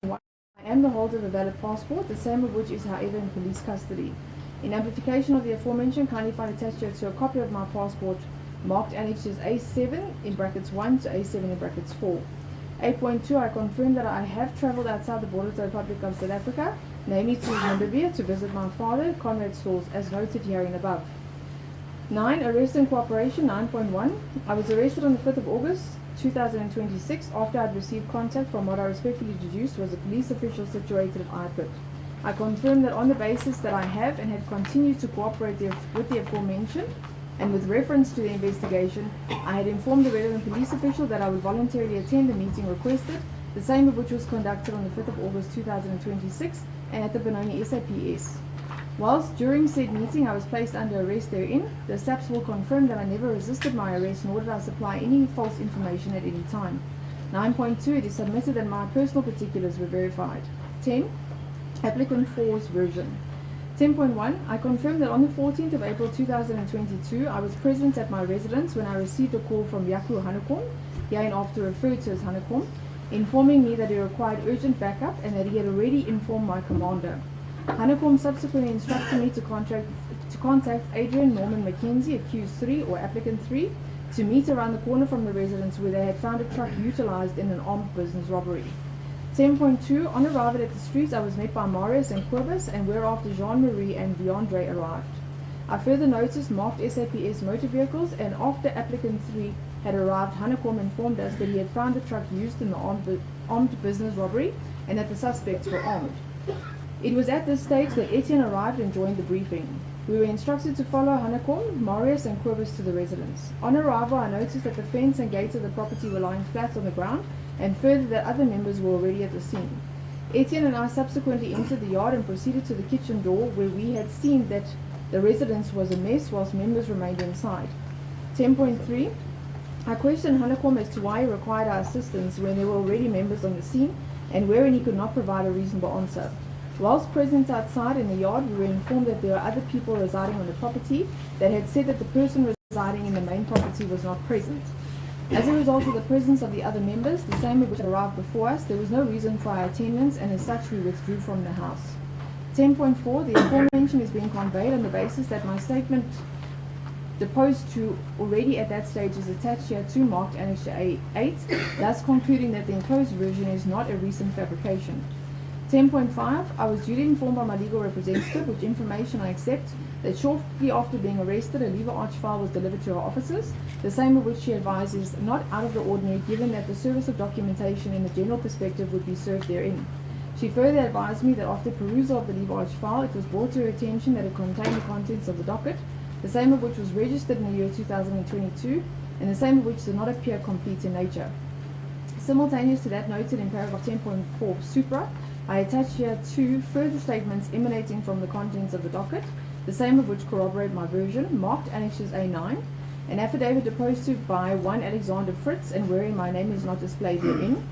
I am the holder of a valid passport, the same of which is however in police custody. In amplification of the aforementioned, kindly find attached here to a copy of my passport marked annexures A7 in brackets 1 to A7 in brackets 4. 8.2, I confirm that I have travelled outside the borders of the Republic of South Africa, namely to Namibia, to visit my father, Conrad Stolz, as noted herein above. 9. Arrest and cooperation. 9.1, I was arrested on the 5th of August 2026 after I had received contact from what I respectfully deduced was a police official situated at Ipit. I confirm that on the basis that I have and have continued to cooperate with the aforementioned, and with reference to the investigation, I had informed the relevant police official that I would voluntarily attend the meeting requested, the same of which was conducted on the 5th of August 2026 and at the Benoni SAPS. Whilst during said meeting I was placed under arrest therein, the SAPS will confirm that I never resisted my arrest nor did I supply any false information at any time. 9.2, it is submitted that my personal particulars were verified. 10. Applicant 4's version. 10.1. I confirm that on the 14th of April 2022, I was present at my residence when I received a call from Ekurhuleni, hereinafter referred to as Hanekom, informing me that he required urgent backup and that he had already informed my commander. Hanekom subsequently instructed me to contact Adrian Norman Mackenzie, accused 3 or applicant 3, to meet around the corner from the residence where they had found a truck utilized in an armed business robbery. 10.2. On arrival at the streets, I was met by Marius and Quibus, and whereafter Jean-Marie and Deandre arrived. I further noticed marked SAPS motor vehicles, and after applicant 3 had arrived, Hanekom informed us that he had found the truck used in the armed business robbery and that the suspects were armed. It was at this stage that Etienne arrived and joined the briefing. We were instructed to follow Hanekom, Marius and Quibus to the residence. On arrival, I noticed that the fence and gates of the property were lying flat on the ground, and further that other members were already at the scene. Etienne and I subsequently entered the yard and proceeded to the kitchen door, where we had seen that the residence was a mess whilst members remained inside. 10.3. I questioned Hanekom as to why he required our assistance when there were already members on the scene and wherein he could not provide a reasonable answer. Whilst present outside in the yard, we were informed that there were other people residing on the property that had said that the person residing in the main property was not present. As a result of the presence of the other members, the same which arrived before us, there was no reason for our attendance, and as such we withdrew from the house. 10.4. The aforementioned is being conveyed on the basis that my statement deposed to already at that stage is attached here to marked Annexure A8, thus concluding that the enclosed version is not a recent fabrication. 10.5. I was duly informed by my legal representative, which information I accept, that shortly after being arrested, a lever arch file was delivered to her offices, the same of which she advised is not out of the ordinary, given that the service of documentation in the general perspective would be served therein. She further advised me that after perusal of the lever arch file, it was brought to her attention that it contained the contents of the docket, the same of which was registered in the year 2022, and the same of which did not appear complete in nature. Simultaneous to that noted in paragraph 10.4 supra, I attach here 2 further statements emanating from the contents of the docket, the same of which corroborate my version, marked Annexures A9, an affidavit deposed to by 1 Alexander Fritz and wherein my name is not displayed therein,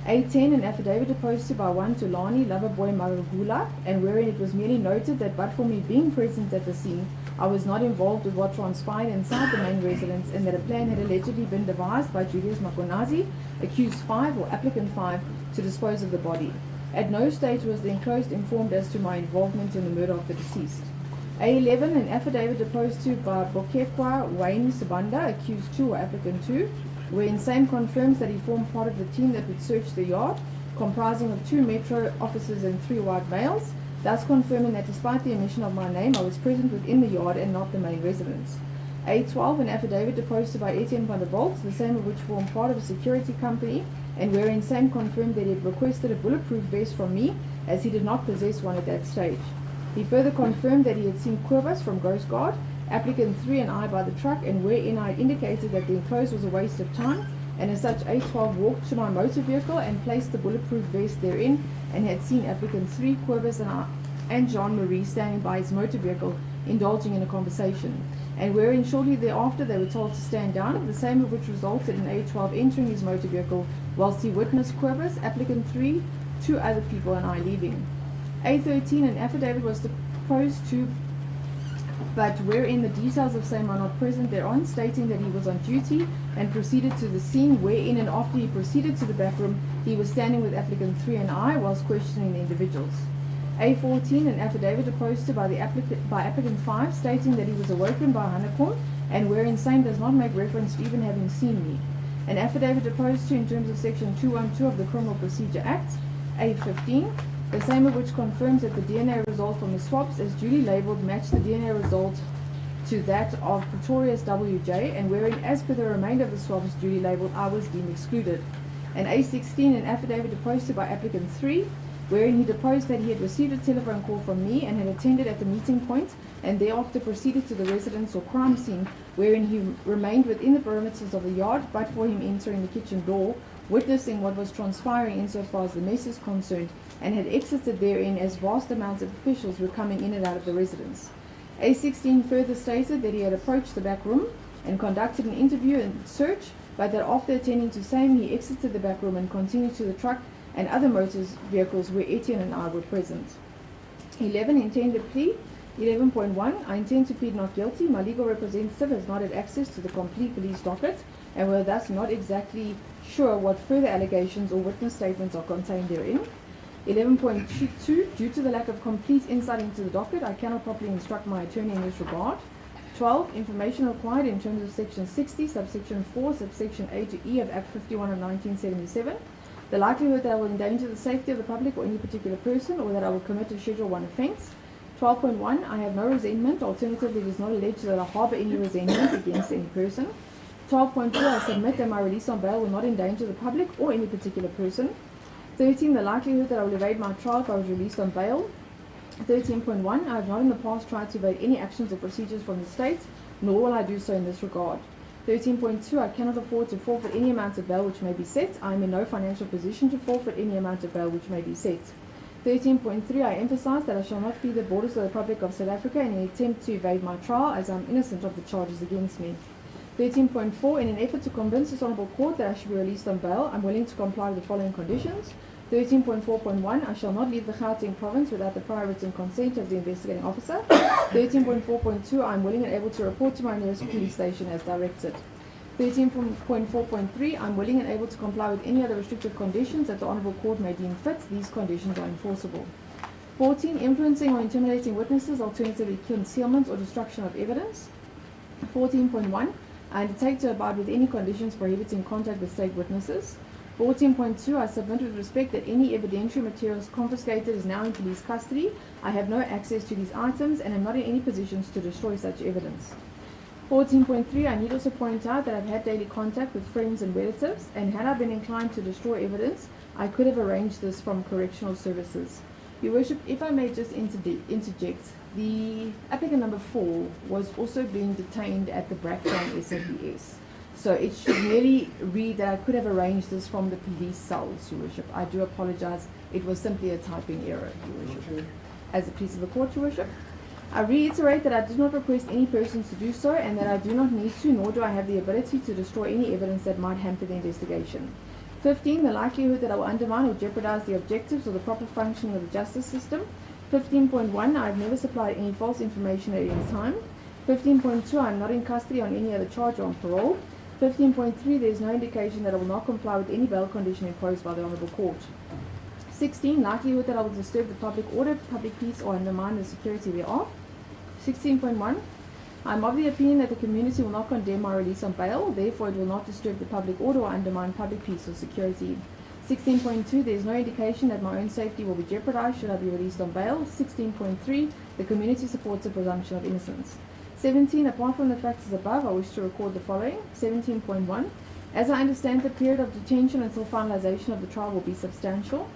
A10, an affidavit deposed to by 1 Tulani Loverboy Maragula, and wherein it was merely noted that but for me being present at the scene, I was not involved with what transpired inside the main residence, and that a plan had allegedly been devised by Julius Mkhwanazi, accused 5 or applicant 5, to dispose of the body. At no stage was the enclosed informed as to my involvement in the murder of the deceased. A11, an affidavit deposed to by Bokekwa Wayne Sabanda, accused 2 or applicant 2, wherein same confirms that he formed part of the team that would search the yard, comprising of 2 metro officers and 3 white males, thus confirming that despite the omission of my name, I was present within the yard and not the main residence. A12, an affidavit deposed to by Etienne van der Bolt, the same of which formed part of a security company, and wherein same confirmed that he had requested a bulletproof vest from me, as he did not possess one at that stage. He further confirmed that he had seen Quibus from Ghost Guard, applicant 3 and I by the truck, and wherein I indicated that the enclosed was a waste of time, and as such A12 walked to my motor vehicle and placed the bulletproof vest therein, and had seen applicant 3, Quibus and Jean-Marie standing by his motor vehicle indulging in a conversation, and wherein shortly thereafter they were told to stand down, the same of which resulted in A12 entering his motor vehicle whilst he witnessed Quibus, applicant 3, 2 other people and I leaving. A13, an affidavit was deposed to, but wherein the details of same are not present thereon, stating that he was on duty and proceeded to the scene, wherein and after he proceeded to the back room, he was standing with applicant 3 and I whilst questioning the individuals. A14, an affidavit deposed to by applicant 5, stating that he was awoken by Hanekom, and wherein same does not make reference to even having seen me. An affidavit deposed to in terms of section 212 of the Criminal Procedure Act. A15, the same of which confirms that the DNA result from the swabs as duly labelled matched the DNA result to that of Pretorius WJ, and wherein as per the remainder of the swabs duly labelled I was deemed excluded. And A16, an affidavit deposed to by applicant 3, wherein he deposed that he had received a telephone call from me and had attended at the meeting point, and thereafter proceeded to the residence or crime scene, wherein he remained within the perimeters of the yard, but for him entering the kitchen door, witnessing what was transpiring insofar as the mess is concerned, and had exited therein as vast amounts of officials were coming in and out of the residence. A16 further stated that he had approached the back room and conducted an interview and search, but that after attending to same, he exited the back room and continued to the truck and other motor vehicles where Etienne and I were present. 11, intended plea. 11.1, I intend to plead not guilty. My legal representative has not had access to the complete police docket and we're thus not exactly sure what further allegations or witness statements are contained therein. 11.2, due to the lack of complete insight into the docket, I cannot properly instruct my attorney in this regard. 12, information required in terms of section 60, subsection 4, subsection A to E of Act 51 of 1977. The likelihood that I will endanger the safety of the public or any particular person, or that I will commit a Schedule 1 offence. 12.1, I have no resentment, alternatively it is not alleged that I harbour any resentment against any person. 12.2, I submit that my release on bail will not endanger the public or any particular person. 13, the likelihood that I will evade my trial if I was released on bail. 13.1, I have not in the past tried to evade any actions or procedures from the state, nor will I do so in this regard. 13.2, I cannot afford to forfeit any amount of bail which may be set. I am in no financial position to forfeit any amount of bail which may be set. 13.3, I emphasize that I shall not flee the borders of the Republic of South Africa in an attempt to evade my trial, as I am innocent of the charges against me. 13.4, in an effort to convince this Honourable Court that I should be released on bail, I am willing to comply with the following conditions. 13.4.1, I shall not leave the Gauteng province without the prior written consent of the investigating officer. 13.4.2, I am willing and able to report to my nearest police station as directed. 13.4.3, I am willing and able to comply with any other restrictive conditions that the Honourable Court may deem fit. These conditions are enforceable. 14, influencing or intimidating witnesses, alternatively concealment or destruction of evidence. 14.1, I undertake to abide with any conditions prohibiting contact with state witnesses. 14.2, I submit with respect that any evidentiary materials confiscated is now in police custody. I have no access to these items and am not in any positions to destroy such evidence. 14.3, I need also point out that I've had daily contact with friends and relatives, and had I been inclined to destroy evidence, I could have arranged this from correctional services. Your Worship, if I may just interject, the applicant number 4 was also being detained at the Brakpan SABC. So it should merely read that I could have arranged this from the police cells, Your Worship. I do apologize. It was simply a typing error, Your Worship. As a piece of the court, Your Worship. I reiterate that I did not request any persons to do so, and that I do not need to, nor do I have the ability to destroy any evidence that might hamper the investigation. 15, the likelihood that I will undermine or jeopardize the objectives or the proper functioning of the justice system. 15.1, I have never supplied any false information at any time. 15.2, I am not in custody on any other charge or on parole. 15.3, there is no indication that I will not comply with any bail condition imposed by the Honourable Court. 16, likelihood that I will disturb the public order, public peace, or undermine the security thereof. 16.1, I am of the opinion that the community will not condemn my release on bail, therefore it will not disturb the public order or undermine public peace or security. 16.2, there is no indication that my own safety will be jeopardized should I be released on bail. 16.3, the community supports a presumption of innocence. 17, apart from the factors above, I wish to record the following. 17.1, as I understand, the period of detention until finalization of the trial will be substantial.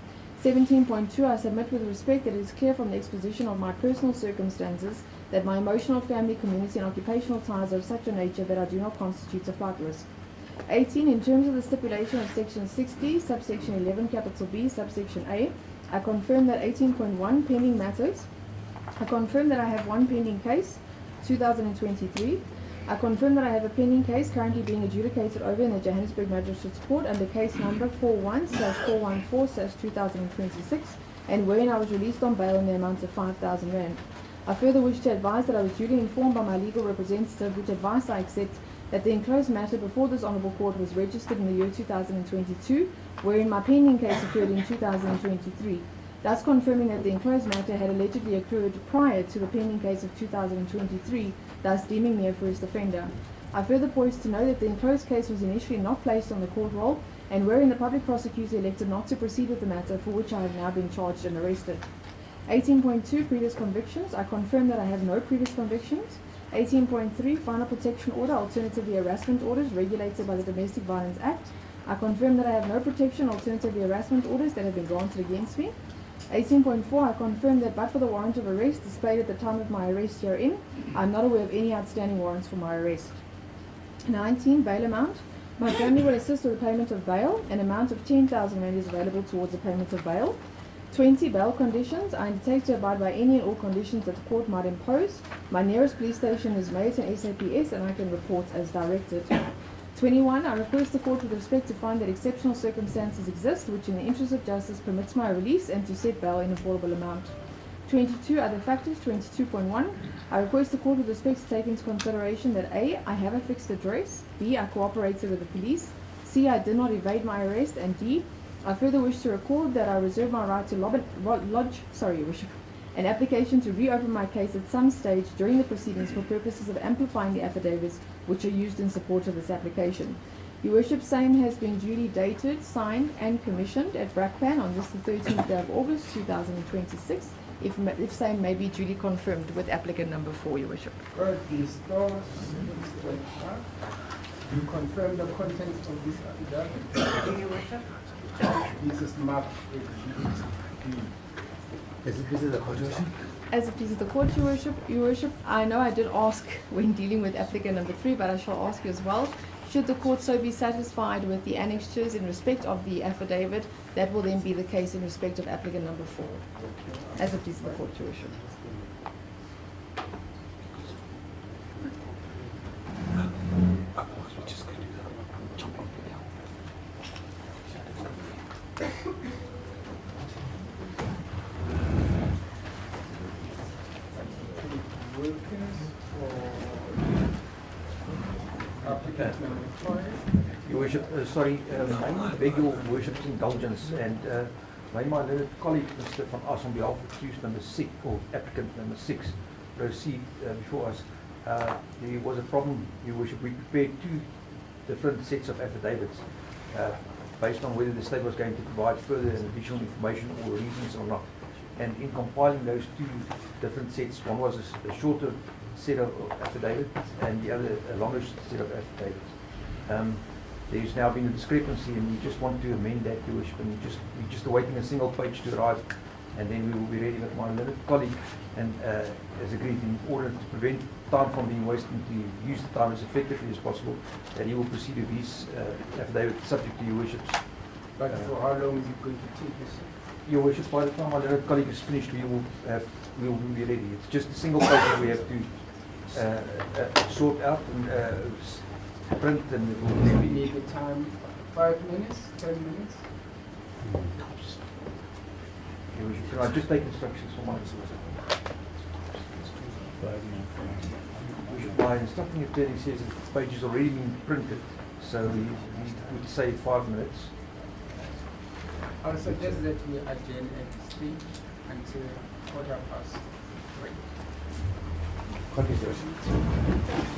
17.2, I submit with respect that it is clear from the exposition of my personal circumstances that my emotional, family, community and occupational ties are of such a nature that I do not constitute a flight risk. 18, in terms of the stipulation of section 60, subsection 11, capital B, subsection A, I confirm that 18.1 pending matters. I confirm that I have one pending case, 2023. I confirm that I have a pending case currently being adjudicated over in the Johannesburg Magistrate's Court under case number 41/414/2026, and wherein I was released on bail in the amount of 5,000 rand. I further wish to advise that I was duly informed by my legal representative, which advice I accept, that the enclosed matter before this Honourable Court was registered in the year 2022, wherein my pending case occurred in 2023, thus confirming that the enclosed matter had allegedly occurred prior to the pending case of 2023, thus deeming me a first offender. I further poise to know that the enclosed case was initially not placed on the court roll, and wherein the public prosecutor elected not to proceed with the matter, for which I have now been charged and arrested. 18.2, previous convictions. I confirm that I have no previous convictions. 18.3, final protection order, alternatively harassment orders regulated by the Domestic Violence Act. I confirm that I have no protection, alternatively harassment orders that have been granted against me. 18.4, I confirm that but for the warrant of arrest displayed at the time of my arrest herein, I am not aware of any outstanding warrants for my arrest. 19, bail amount. My family will assist with the payment of bail. An amount of 10,000 rand is available towards the payment of bail. 20, bail conditions. I undertake to abide by any and all conditions that the court might impose. My nearest police station is Mayton SAPS, and I can report as directed. 21, I request the court with respect to find that exceptional circumstances exist which in the interest of justice permits my release and to set bail in a affordable amount. 22 other factors. 22.1. I request the court with respect to take into consideration that A, I have a fixed address, B, I cooperated with the police, C, I did not evade my arrest, and D, I further wish to record that I reserve my right to lodge, Your Worship, an application to reopen my case at some stage during the proceedings for purposes of amplifying the affidavits which are used in support of this application. Your Worship, same has been duly dated, signed and commissioned at Brakpan on this the 13th day of August 2026. If same may be duly confirmed with applicant number 4, Your Worship. Right, Ms. Dawes, you confirm the contents of this affidavit? Your Worship. This is marked Exhibit B. Is it busy the court, Your Worship? As it pleases the court, Your Worship. Your Worship, I know I did ask when dealing with applicant number 3, but I shall ask you as well. Should the court so be satisfied with the annexures in respect of the affidavit, that will then be the case in respect of applicant number 4. As it pleases the court, Your Worship. Your Worship, sorry, I beg your Worship's indulgence, and may my learned colleague, Mr. Van As, on behalf of accused number 6, or applicant number 6, proceed before us. There was a problem, Your Worship. We prepared 2 different sets of affidavits based on whether the state was going to provide further and additional information or reasons or not. And in compiling those 2 different sets, one was a shorter set of affidavits and the other a longer set of affidavits. There's now been a discrepancy, and we just want to amend that, Your Worship, and we're just awaiting a single page to arrive, and then we will be ready with my learned colleague, and as agreed, in order to prevent time from being wasted and to use the time as effectively as possible, that he will proceed with his affidavit subject to Your Worship's. But for how long is it going to take us? Your Worship, by the time my learned colleague is finished, we will be ready. It's just a single page that we have to sort out and print, and it will We need the time, 5 minutes, 10 minutes? Your Worship, can I just take instructions for my My instructing attorney says that the page has already been printed, so he would say 5 minutes. I would suggest that we adjourn at this stage until 3:15.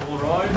All right.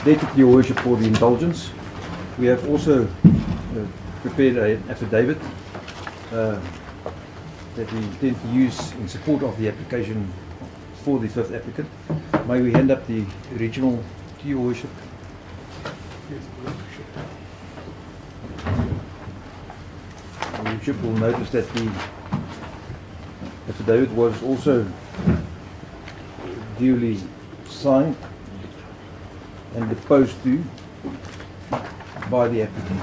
indebted to your worship for the indulgence. We have also prepared an affidavit that we intend to use in support of the application for the fifth applicant. May we hand up the original to your worship? Your worship will notice that the affidavit was also duly signed and deposed to by the applicant.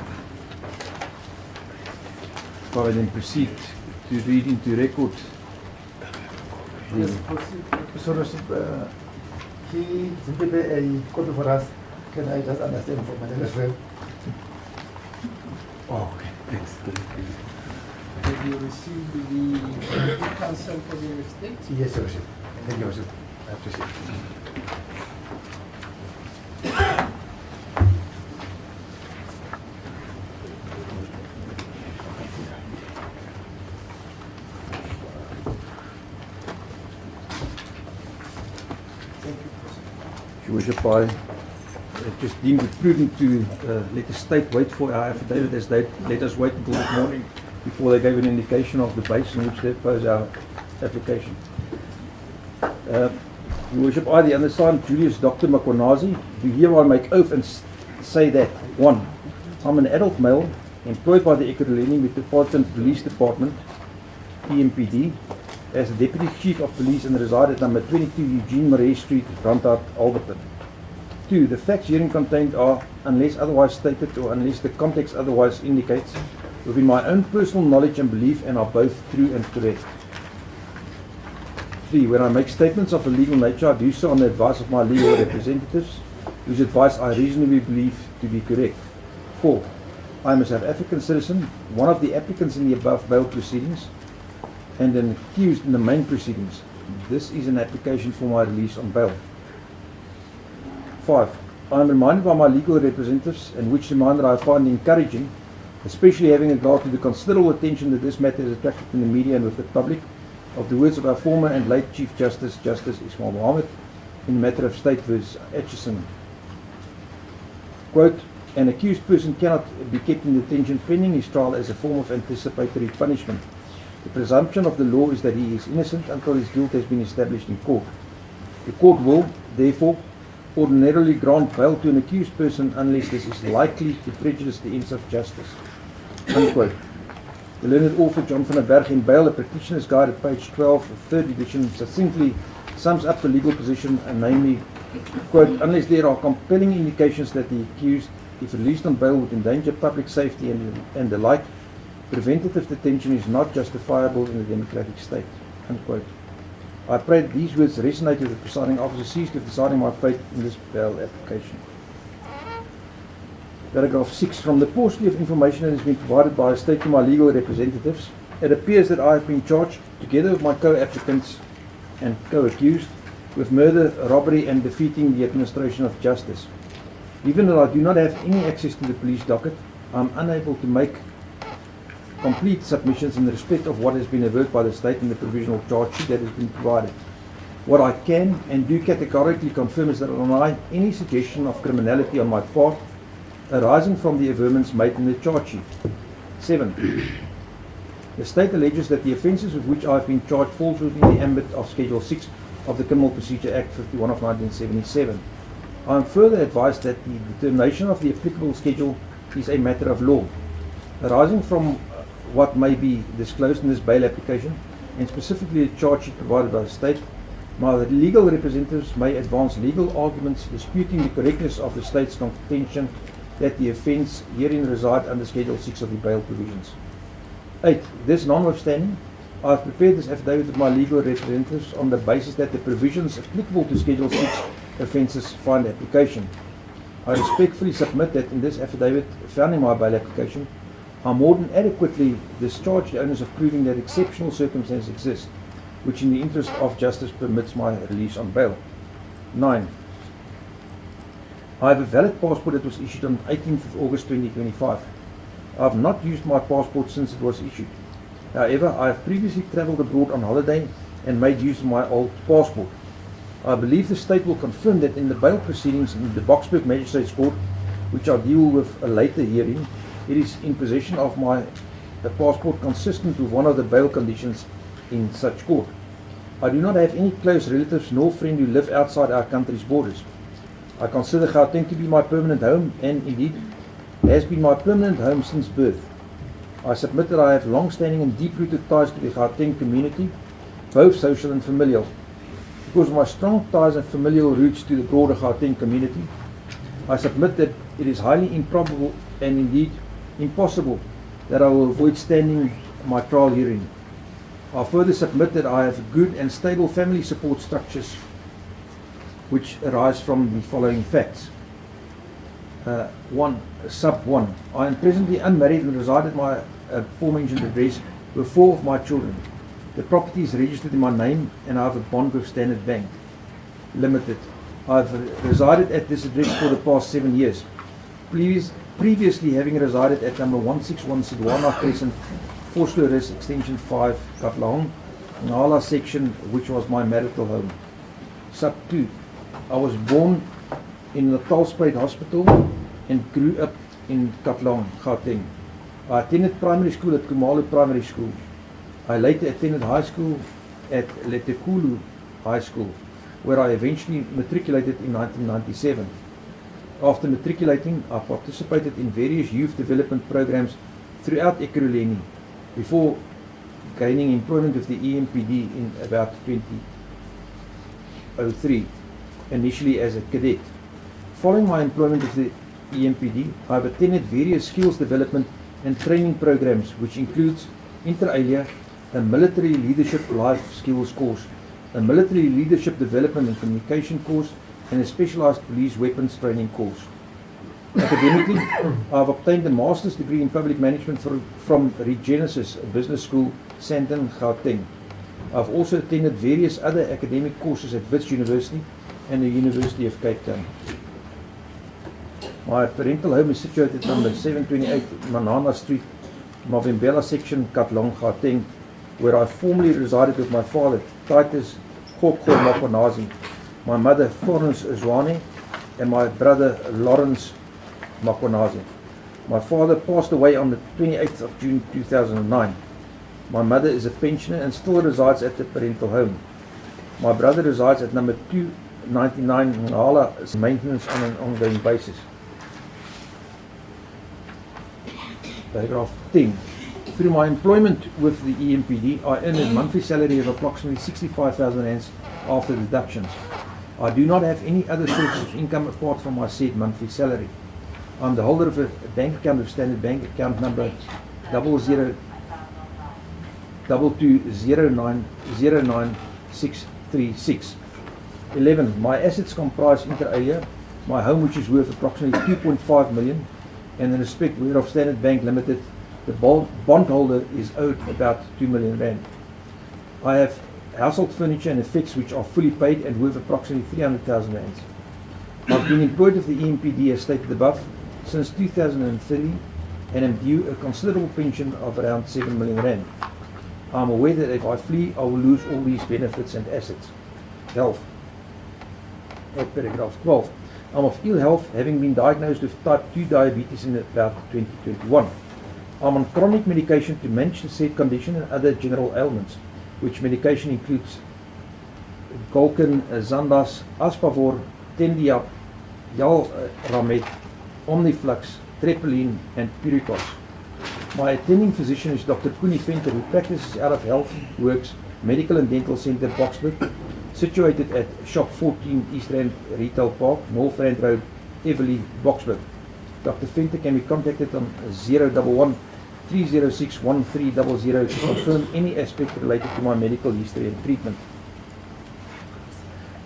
If I then proceed to read into record Yes, the proceed. So, he simply a copy for us. Can I just understand from my as well? oh, okay, thanks. Have you received the counsel for the estate? Yes, Your Worship. Thank you, Your Worship. I appreciate it. Your Worship, I just deemed it prudent to let the state wait for our affidavit, as they let us wait until this morning before they gave an indication of the base on which they oppose our application. Your Worship, I, the undersigned Julius Dr. Mkhwanazi, do hereby make oath and say that 1. I'm an adult male employed by the Ekurhuleni Metropolitan Police Department, EMPD, as the Deputy Chief of Police and reside at number 22 Eugene Marais Street, Brandhart, Alberton. 2. The facts herein contained are, unless otherwise stated or unless the context otherwise indicates, within my own personal knowledge and belief, and are both true and correct. 3. When I make statements of a legal nature, I do so on the advice of my legal representatives, whose advice I reasonably believe to be correct. 4. I am a South African citizen, one of the applicants in the above bail proceedings, and an accused in the main proceedings. This is an application for my release on bail. 5. I am reminded by my legal representatives, and which reminder I find encouraging, especially having regard to the considerable attention that this matter has attracted in the media and with the public, of the words of our former and late Chief Justice, Justice Ismail Mohammed, in the matter of State vs. Atchison. Quote, an accused person cannot be kept in detention pending his trial as a form of anticipatory punishment. The presumption of the law is that he is innocent until his guilt has been established in court. The court will, therefore, ordinarily grant bail to an accused person unless this is likely to prejudice the ends of justice. Unquote. The learned author John van der Berg in Bail, a Practitioner's Guide at page 12 of 3rd edition, succinctly sums up the legal position, and namely, quote, unless there are compelling indications that the accused, if released on bail, would endanger public safety and the like, preventative detention is not justifiable in a democratic state. Unquote. I pray that these words resonate with the presiding officer seized with deciding my fate in this bail application. Paragraph 6. From the paucity of information that has been provided by a state to my legal representatives, it appears that I have been charged, together with my co-applicants and co-accused, with murder, robbery and defeating the administration of justice. Even though I do not have any access to the police docket, I am unable to make complete submissions in respect of what has been averred by the state in the provisional charge sheet that has been provided. What I can and do categorically confirm is that I deny any suggestion of criminality on my part arising from the averments made in the charge sheet. 7. The state alleges that the offences with which I have been charged falls within the ambit of Schedule 6 of the Criminal Procedure Act 51 of 1977. I am further advised that the determination of the applicable schedule is a matter of law, arising from what may be disclosed in this bail application, and specifically the charge sheet provided by the state. My legal representatives may advance legal arguments disputing the correctness of the state's contention that the offence herein reside under Schedule 6 of the bail provisions. 8. This notwithstanding, I have prepared this affidavit with my legal representatives on the basis that the provisions applicable to Schedule 6 offences find application. I respectfully submit that in this affidavit found in my bail application, I more than adequately discharge the onus of proving that exceptional circumstances exist, which in the interest of justice permits my release on bail. 9. I have a valid passport that was issued on 18th of August 2025. I have not used my passport since it was issued. However, I have previously travelled abroad on holiday and made use of my old passport. I believe the state will confirm that in the bail proceedings in the Boksburg Magistrates Court, which I deal with a later hearing, it is in possession of my passport consistent with one of the bail conditions in such court. I do not have any close relatives nor friends who live outside our country's borders. I consider Gauteng to be my permanent home, and indeed has been my permanent home since birth. I submit that I have long-standing and deep-rooted ties to the Gauteng community, both social and familial. Because of my strong ties and familial roots to the broader Gauteng community, I submit that it is highly improbable and indeed impossible that I will avoid standing my trial hearing. I further submit that I have good and stable family support structures which arise from the following facts. 1. I am presently unmarried and reside at my aforementioned address with 4 of my children. The property is registered in my name and I have a bond with Standard Bank Limited. I have resided at this address for the past 7 years. Previously having resided at number 161 Sidwana Crescent, Forslowris Extension 5, Katlehong, Nala section, which was my marital home. Sub 2. I was born in the Natalspruit Hospital and grew up in Katlehong, Gauteng. I attended primary school at Kumalo Primary School. I later attended high school at Letekulu High School, where I eventually matriculated in 1997. After matriculating, I participated in various youth development programs throughout Ekurhuleni before gaining employment with the EMPD in about 2003, initially as a cadet. Following my employment with the EMPD, I have attended various skills development and training programs, which includes inter alia, a military leadership life skills course, a military leadership development and communication course, and a specialized police weapons training course. Academically, I have obtained a master's degree in public management from Regenesis Business School, Sandton, Gauteng. I have also attended various other academic courses at Wits University and the University of Cape Town. My parental home is situated at number 728 Manana Street, Mavimbela section, Katlehong, Gauteng, where I formerly resided with my father, Titus Mkhwanazi, my mother, Florence Zwane, and my brother, Lawrence Mkhwanazi. My father passed away on the 28th of June 2009. My mother is a pensioner and still resides at the parental home. My brother resides at number 299 Ngala, maintenance on an ongoing basis. Paragraph 10. Through my employment with the EMPD, I earn a monthly salary of approximately 65,000 rands after deductions. I do not have any other sources of income apart from my said monthly salary. I am the holder of a bank account with Standard Bank, account number 002209099636. 11. My assets comprise inter alia, my home, which is worth approximately 2.5 million, and in respect whereof Standard Bank Limited, the bondholder, is owed about 2 million rand. I have household furniture and effects which are fully paid and worth approximately 300,000 rands. I've been employed with the EMPD as stated above since 2003 and am due a considerable pension of around 7 million rand. I am aware that if I flee, I will lose all these benefits and assets. Health. At paragraph 12. I am of ill health, having been diagnosed with type 2 diabetes in about 2021. I am on chronic medication to manage the said condition and other general ailments, which medication includes Golkin, Zandas, Aspavor, Tendiap, Yalramed, Omniflux, Trepoline, and Puricos. My attending physician is Dr. Kuni Venter, who practices out of Health Works Medical and Dental Center, Boksburg, situated at Shop 14 East Rand Retail Park, North Rand Road, Everly, Boksburg. Dr. Venter can be contacted on 011 306 1300 to confirm any aspect related to my medical history and treatment.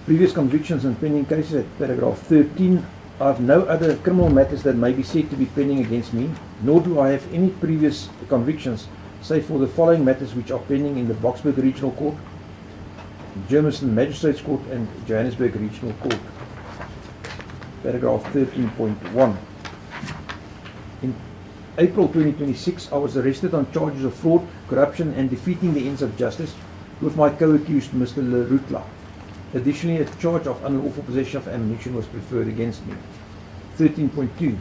Previous convictions and pending cases at paragraph 13. I have no other criminal matters that may be said to be pending against me, nor do I have any previous convictions, save for the following matters which are pending in the Boksburg Regional Court, Germiston Magistrates Court, and Johannesburg Regional Court. Paragraph 13.1. In April 2026, I was arrested on charges of fraud, corruption, and defeating the ends of justice with my co-accused Mr. Lerutla. Additionally, a charge of unlawful possession of ammunition was preferred against me. 13.2.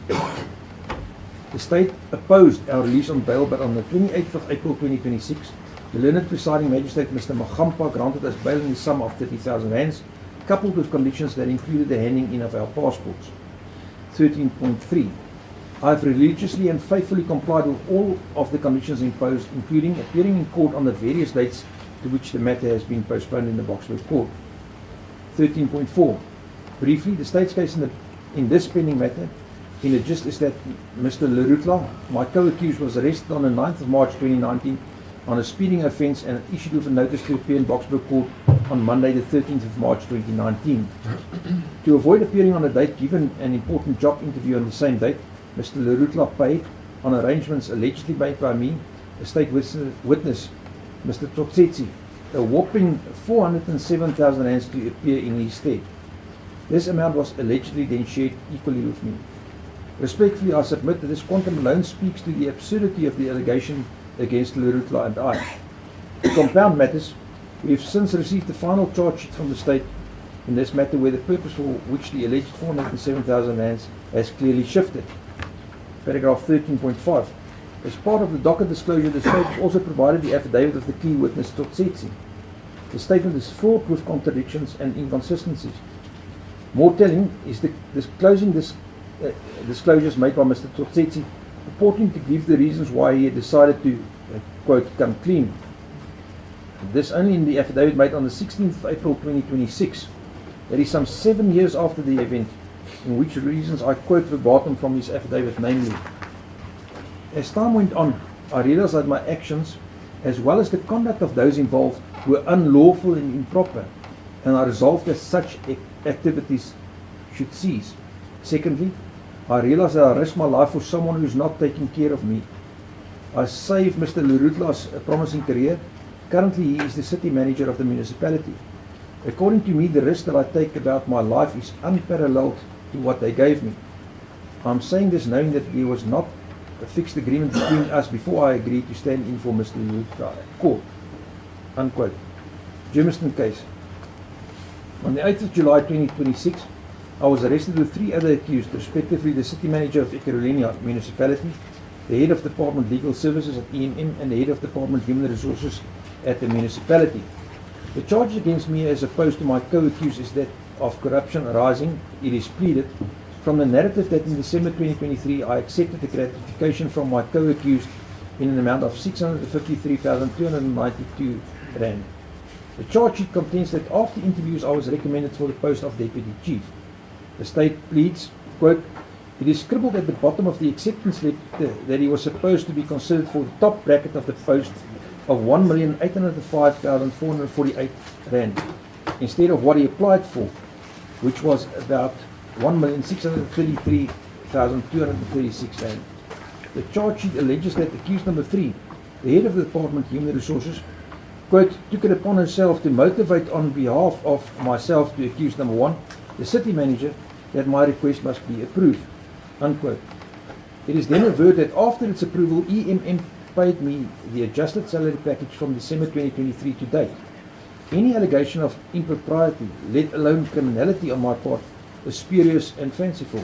The state opposed our release on bail, but on the 28th of April 2026, the learned presiding magistrate, Mr. Mkhwanazi, granted us bail in the sum of 30,000 rands, coupled with conditions that included the handing in of our passports. 13.3. I have religiously and faithfully complied with all of the conditions imposed, including appearing in court on the various dates to which the matter has been postponed in the Boksburg court. 13.4. Briefly, the state's case in this pending matter, in the gist, is that Mr. Lerutla, my co-accused, was arrested on the 9th of March 2019 on a speeding offence and issued with a notice to appear in Boksburg court on Monday the 13th of March 2019. To avoid appearing on a date given an important job interview on the same date, Mr. Lerutla paid, on arrangements allegedly made by me, a state witness, Mr. Tsotsetsi, a whopping 407,000 rands to appear in his stead. This amount was allegedly then shared equally with me. Respectfully, I submit that this quantum alone speaks to the absurdity of the allegation against Lerutla and I. To compound matters, we have since received the final charge sheet from the state in this matter, where the purpose for which the alleged 407,000 rands has clearly shifted. Paragraph 13.5. As part of the docket disclosure, the state also provided the affidavit of the key witness Tsotsetsi. The statement is fraught with contradictions and inconsistencies. More telling is the disclosing disclosures made by Mr. Tsotsetsi, purporting to give the reasons why he had decided to, quote, come clean. This only in the affidavit made on the 16th of April 2026. That is some 7 years after the event, in which reasons I quote verbatim from his affidavit, namely, as time went on, I realized that my actions, as well as the conduct of those involved, were unlawful and improper, and I resolved that such activities should cease. Secondly, I realized that I risked my life for someone who is not taking care of me. I saved Mr. Lerutla's promising career. Currently, he is the city manager of the municipality. According to me, the risk that I take about my life is unparalleled to what they gave me. I'm saying this knowing that there was not a fixed agreement between us before I agreed to stand in for Mr. Lerutla at court. Unquote. Germiston case. On the 8th of July 2026, I was arrested with 3 other accused, respectively the city manager of Ekurhuleni municipality, the head of Department Legal Services at EMM, and the head of Department Human Resources at the municipality. The charge against me, as opposed to my co-accused, is that of corruption arising, it is pleaded, from the narrative that in December 2023 I accepted the gratification from my co-accused in an amount of 653,292 rand. The charge sheet contains that after interviews I was recommended for the post of Deputy Chief. The state pleads, quote, it is scribbled at the bottom of the acceptance letter that he was supposed to be considered for the top bracket of the post of 1,805,448 rand, instead of what he applied for, which was about 1,633,236 rand. The charge sheet alleges that accused number 3, the head of the Department of Human Resources, quote, took it upon herself to motivate on behalf of myself to accuse number 1, the city manager, that my request must be approved, unquote. It is then averred that after its approval, EMM paid me the adjusted salary package from December 2023 to date. Any allegation of impropriety, let alone criminality on my part, is spurious and fanciful.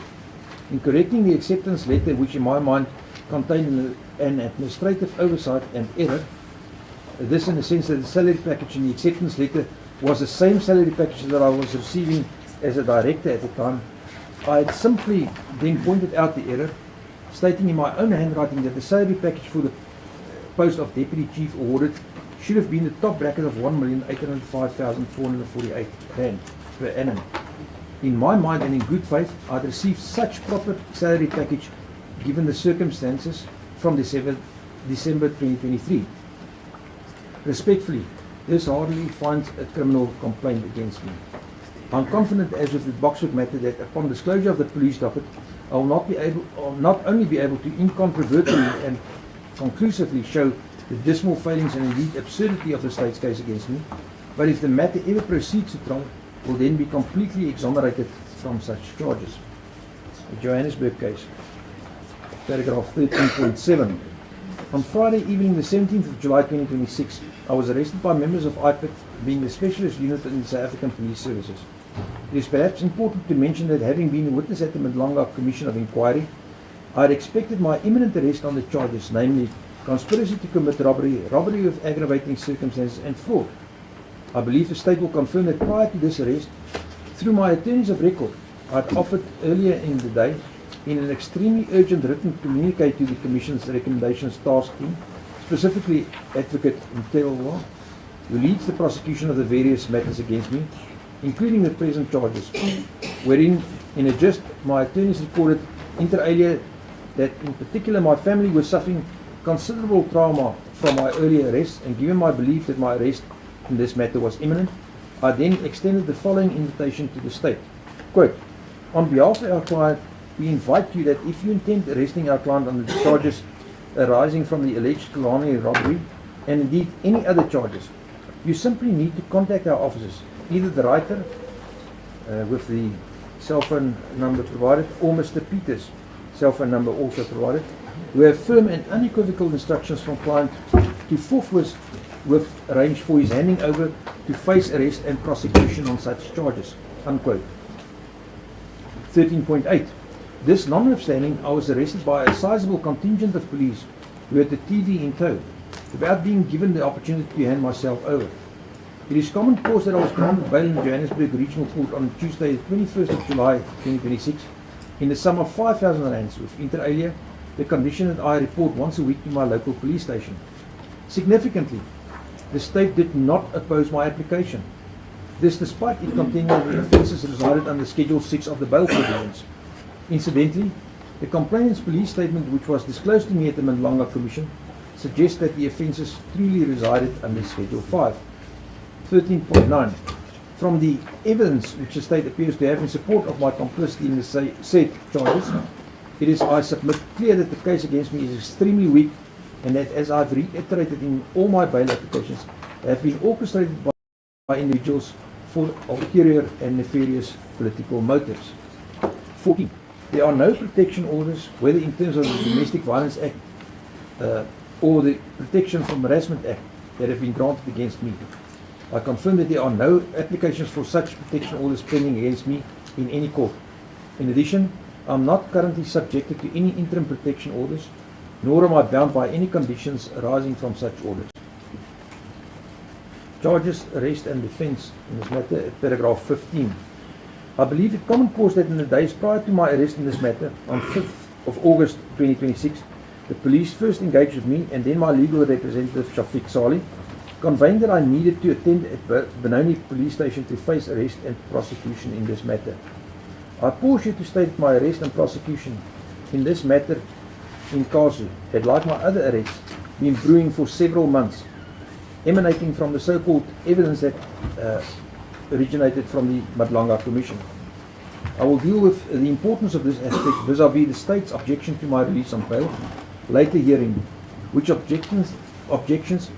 In correcting the acceptance letter, which in my mind contained an administrative oversight and error, this in the sense that the salary package in the acceptance letter was the same salary package that I was receiving as a director at the time, I had simply then pointed out the error, stating in my own handwriting that the salary package for the post of Deputy Chief awarded should have been the top bracket of 1,805,448 rand per annum. In my mind and in good faith, I had received such proper salary package given the circumstances from December 2023. Respectfully, this hardly finds a criminal complaint against me. I am confident, as with the Boksburg matter, that upon disclosure of the police docket, I will not only be able to incontrovertibly and conclusively show the dismal failings and indeed absurdity of the state's case against me, but if the matter ever proceeds to trial, will then be completely exonerated from such charges. The Johannesburg case, paragraph 13.7. On Friday evening, the 17th of July 2026, I was arrested by members of IPIT, being the specialist unit in the South African Police Services. It is perhaps important to mention that having been a witness at the Madlanga Commission of Inquiry, I had expected my imminent arrest on the charges, namely conspiracy to commit robbery, robbery with aggravating circumstances and fraud. I believe the state will confirm that prior to this arrest, through my attorneys of record, I had offered earlier in the day in an extremely urgent written communique to the Commission's recommendations task team, specifically Advocate Mtelwa, who leads the prosecution of the various matters against me, including the present charges, wherein in a gist my attorneys recorded inter alia that in particular my family was suffering considerable trauma from my earlier arrest, and given my belief that my arrest in this matter was imminent, I then extended the following invitation to the state. Quote, on behalf of our client, we invite you that if you intend arresting our client on the charges arising from the alleged Ekurhuleni robbery, and indeed any other charges, you simply need to contact our officers, either the writer with the cell phone number provided, or Mr. Peters' cell phone number also provided, who have firm and unequivocal instructions from client to forthwith arrange for his handing over to face arrest and prosecution on such charges. Unquote. 13.8. This notwithstanding, I was arrested by a sizable contingent of police who had the TV in tow, without being given the opportunity to hand myself over. It is common cause that I was granted bail in Johannesburg Regional Court on Tuesday, the 21st of July 2026, in the sum of 5,000 rands, with inter alia the condition that I report once a week to my local police station. Significantly, the state did not oppose my application. This despite it contending that the offences resided under Schedule 6 of the bail provisions. Incidentally, the complainant's police statement, which was disclosed to me at the Madlanga Commission, suggests that the offences truly resided under Schedule 5. 13.9. From the evidence which the state appears to have in support of my complicity in the said charges, it is, I submit, clear that the case against me is extremely weak, and that, as I've reiterated in all my bail applications, have been orchestrated by individuals for ulterior and nefarious political motives. 14. There are no protection orders, whether in terms of the Domestic Violence Act or the Protection from Harassment Act, that have been granted against me. I confirm that there are no applications for such protection orders pending against me in any court. In addition, I am not currently subjected to any interim protection orders, nor am I bound by any conditions arising from such orders. Charges, arrest and defence in this matter, paragraph 15. I believe it common cause that in the days prior to my arrest in this matter, on 5th of August 2026, the police first engaged with me and then my legal representative Shafiq Salih, conveying that I needed to attend at Benoni Police Station to face arrest and prosecution in this matter. I pause here to state that my arrest and prosecution in this matter in Kazu had, like my other arrests, been brewing for several months, emanating from the so-called evidence that originated from the Madlanga Commission. I will deal with the importance of this aspect vis-à-vis the state's objection to my release on bail, later hearing, which objections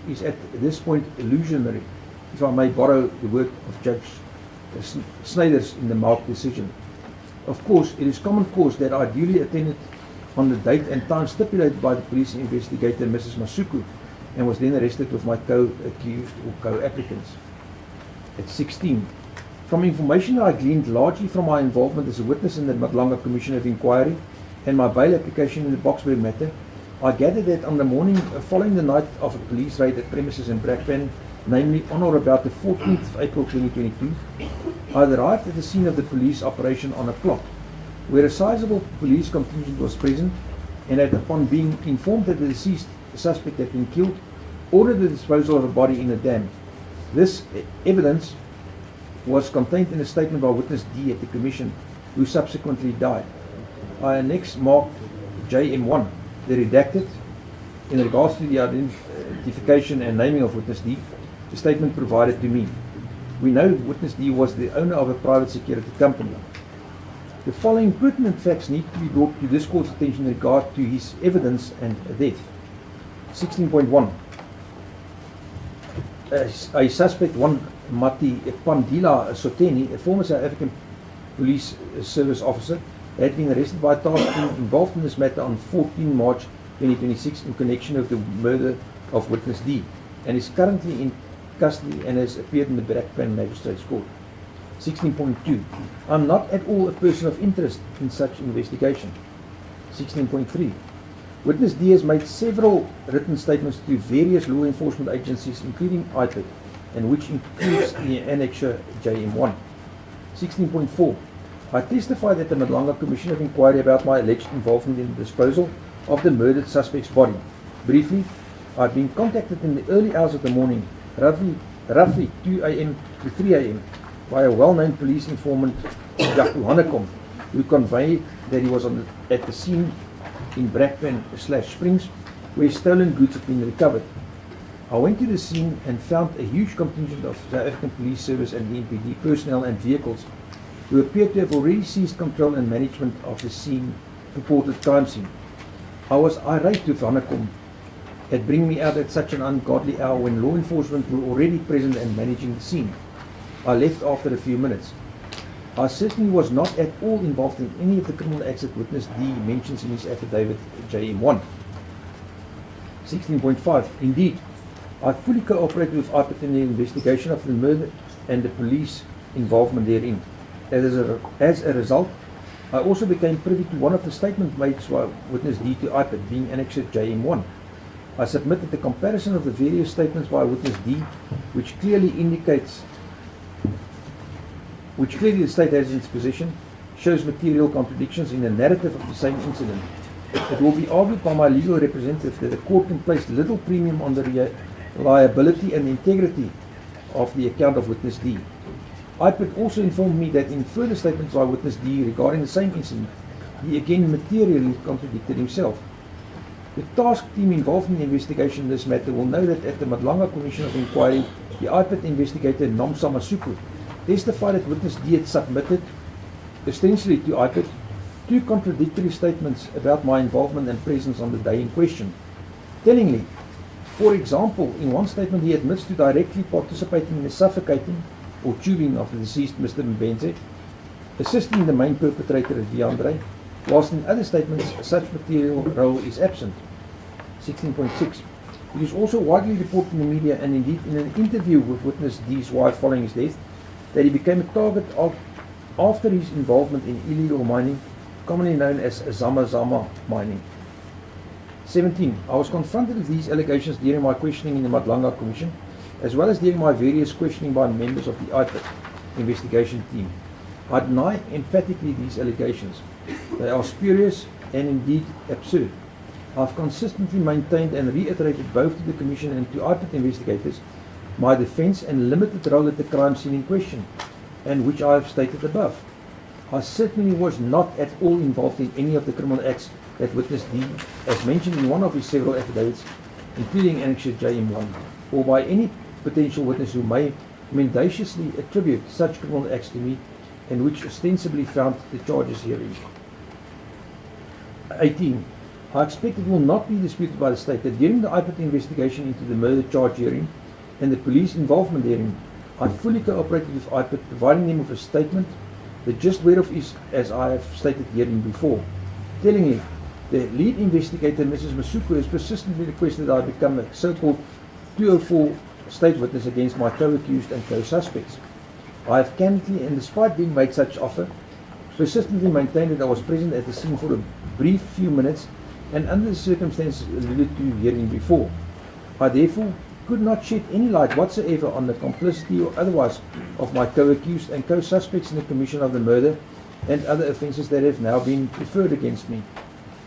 is at this point illusionary, if I may borrow the word of Judge Snyder's in the marked decision. Of course, it is common cause that I duly attended on the date and time stipulated by the police investigator Mrs. Masuku, and was then arrested with my co-accused or co-applicants. At 16. From information that I gleaned largely from my involvement as a witness in the Madlanga Commission of Inquiry and my bail application in the Boksburg matter, I gathered that on the morning following the night of a police raid at premises in Brakpan, namely on or about the 14th of April 2022, I had arrived at the scene of the police operation on a clock, where a sizable police contingent was present, and that upon being informed that the deceased suspect had been killed, ordered the disposal of a body in a dam. This evidence was contained in a statement by witness D at the Commission, who subsequently died. I next marked JM1, the redacted, in regards to the identification and naming of witness D, the statement provided to me. We know witness D was the owner of a private security company. The following pertinent facts need to be brought to this court's attention in regard to his evidence and death. 16.1. A suspect, one Mati Pandila Soteni, a former South African Police Service officer, had been arrested by a task team involved in this matter on 14 March 2026 in connection with the murder of witness D, and is currently in custody and has appeared in the Brakpan Magistrate's Court. 16.2. I'm not at all a person of interest in such investigation. 16.3. Witness D has made several written statements to various law enforcement agencies, including IPID, and which includes the annexure JM1. 16.4. I testified at the Madlanga Commission of Inquiry about my alleged involvement in the disposal of the murdered suspect's body. Briefly, I've been contacted in the early hours of the morning, roughly 2 a.m. to 3 a.m., by a well-known police informant, Ekurhuleni, who conveyed that he was at the scene in Brakpan/Springs, where stolen goods had been recovered. I went to the scene and found a huge contingent of South African Police Service and the NPD personnel and vehicles who appeared to have already seized control and management of the scene, purported crime scene. I was irate with Hannekom at bringing me out at such an ungodly hour when law enforcement were already present and managing the scene. I left after a few minutes. I certainly was not at all involved in any of the criminal acts that witness D mentions in his affidavit JM1. 16.5. Indeed, I fully cooperated with IPID in the investigation of the murder and the police involvement therein. As a result, I also became privy to one of the statements made by witness D to IPID, being annexed JM1. I submitted the comparison of the various statements by witness D, which clearly the state has in its possession, shows material contradictions in the narrative of the same incident. It will be argued by my legal representative that the court can place little premium on the reliability and integrity of the account of witness D. IPID also informed me that in further statements by witness D regarding the same incident, he again materially contradicted himself. The task team involved in the investigation in this matter will know that at the Madlanga Commission of Inquiry, the IPID investigator Nomsa Masuku testified that witness D had submitted, ostensibly to IPID, 2 contradictory statements about my involvement and presence on the day in question. Tellingly, for example, in one statement he admits to directly participating in the suffocating or tubing of the deceased Mr. Mbenze, assisting the main perpetrator at Viandre, whilst in other statements such material role is absent. 16.6. It is also widely reported in the media and indeed in an interview with witness D's wife following his death that he became a target after his involvement in illegal mining, commonly known as Zama mining. 17. I was confronted with these allegations during my questioning in the Madlanga Commission, as well as during my various questioning by members of the IPID investigation team. I deny emphatically these allegations. They are spurious and indeed absurd. I have consistently maintained and reiterated both to the Commission and to IPID investigators my defence and limited role at the crime scene in question, and which I have stated above. I certainly was not at all involved in any of the criminal acts that witness D, as mentioned in one of his several affidavits, including Annexure JM1, or by any potential witness who may mendaciously attribute such criminal acts to me, and which ostensibly found the charges herein. 18. I expect it will not be disputed by the state that during the IPID investigation into the murder charge herein and the police involvement therein, I fully cooperated with IPID, providing them with a statement, the gist whereof is as I have stated herein before. Tellingly, the lead investigator, Mrs. Masuku, has persistently requested that I become a so-called 204 state witness against my co-accused and co-suspects. I have candidly, and despite being made such offer, persistently maintained that I was present at the scene for a brief few minutes and under the circumstances alluded to herein before. I therefore could not shed any light whatsoever on the complicity or otherwise of my co-accused and co-suspects in the commission of the murder and other offences that have now been preferred against me.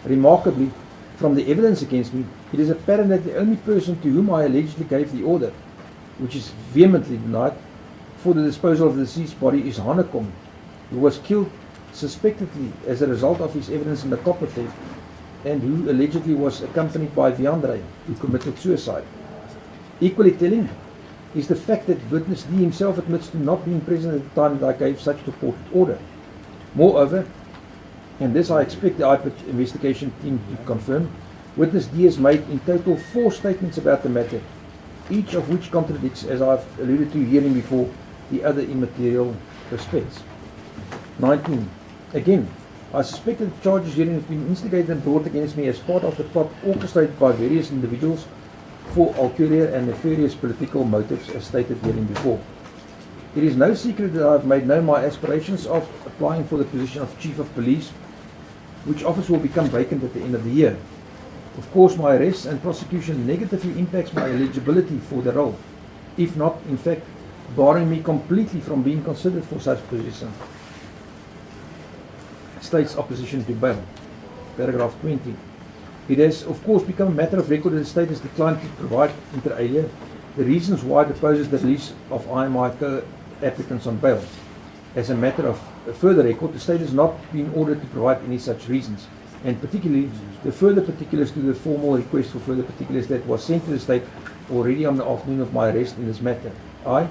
Remarkably, from the evidence against me, it is apparent that the only person to whom I allegedly gave the order, which is vehemently denied, for the disposal of the deceased body is Hannekom, who was killed suspectedly as a result of his evidence in the copper theft, and who allegedly was accompanied by Viandre, who committed suicide. Equally telling is the fact that witness D himself admits to not being present at the time that I gave such purported order. Moreover, and this I expect the IPID investigation team to confirm, witness D has made in total 4 statements about the matter, each of which contradicts, as I have alluded to herein before, the other immaterial respects. 19. Again, I suspect that the charges herein have been instigated and brought against me as part of the plot orchestrated by various individuals for ulterior and nefarious political motives as stated herein before. It is no secret that I have made known my aspirations of applying for the position of Chief of Police, which office will become vacant at the end of the year. Of course, my arrest and prosecution negatively impacts my eligibility for the role, if not, in fact, barring me completely from being considered for such position. State's opposition to bail. Paragraph 20. It has, of course, become a matter of record that the state has declined to provide, inter alia, the reasons why it opposes the release of IMI co-applicants on bail. As a matter of further record, the state has not been ordered to provide any such reasons, and particularly the further particulars to the formal request for further particulars that was sent to the state already on the afternoon of my arrest in this matter. I,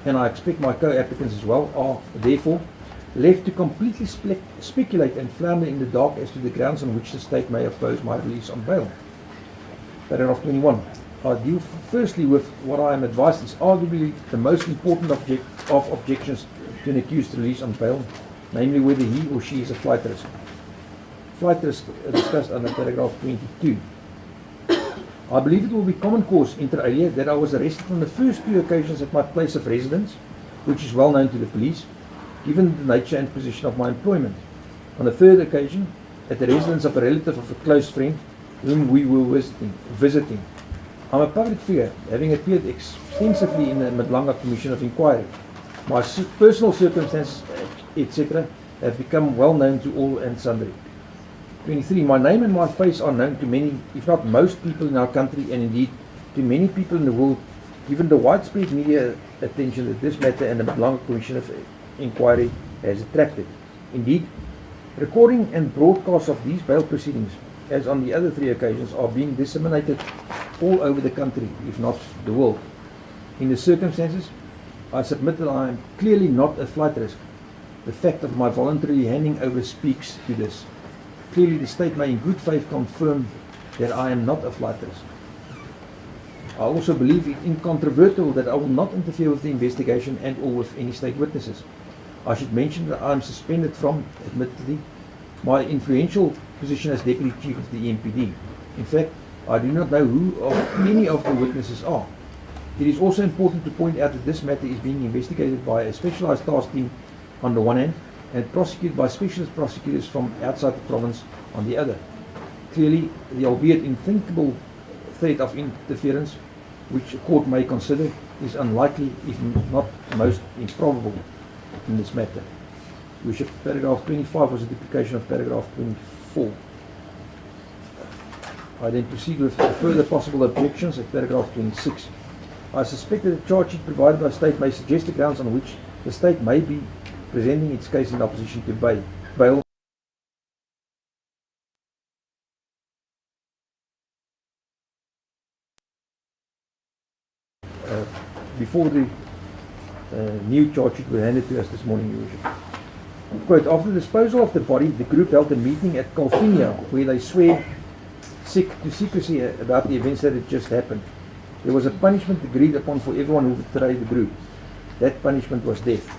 and I expect my co-applicants as well, are therefore left to completely speculate and flounder in the dark as to the grounds on which the state may oppose my release on bail. Paragraph 21. I deal firstly with what I am advised is arguably the most important of objections to an accused release on bail, namely whether he or she is a flight risk. Flight risk discussed under paragraph 22. I believe it will be common cause, inter alia, that I was arrested on the first 2 occasions at my place of residence, which is well known to the police, given the nature and position of my employment. On the 3rd occasion, at the residence of a relative of a close friend, whom we were visiting. I'm a public figure, having appeared extensively in the Madlanga Commission of Inquiry. My personal circumstances, etc., have become well known to all and sundry. 23. My name and my face are known to many, if not most people in our country, and indeed to many people in the world, given the widespread media attention that this matter and the Madlanga Commission of Inquiry has attracted. Indeed, recording and broadcasts of these bail proceedings, as on the other 3 occasions, are being disseminated all over the country, if not the world. In the circumstances, I submit that I am clearly not a flight risk. The fact of my voluntarily handing over speaks to this. Clearly, the state may in good faith confirm that I am not a flight risk. I also believe it incontrovertible that I will not interfere with the investigation and or with any state witnesses. I should mention that I am suspended from, admittedly, my influential position as Deputy Chief of the EMPD. In fact, I do not know who any of the witnesses are. It is also important to point out that this matter is being investigated by a specialized task team on the one hand, and prosecuted by specialist prosecutors from outside the province on the other. Clearly, the albeit unthinkable threat of interference, which a court may consider, is unlikely, if not most improbable, in this matter. Which paragraph 25 was a duplication of paragraph 24. I then proceed with further possible objections at paragraph 26. I suspect that the charge sheet provided by the state may suggest the grounds on which the state may be presenting its case in opposition to bail. Before the new charge sheet was handed to us this morning, Your Worship. Quote, after the disposal of the body, the group held a meeting at Calvinia where they swear to secrecy about the events that had just happened. There was a punishment agreed upon for everyone who betrayed the group. That punishment was death.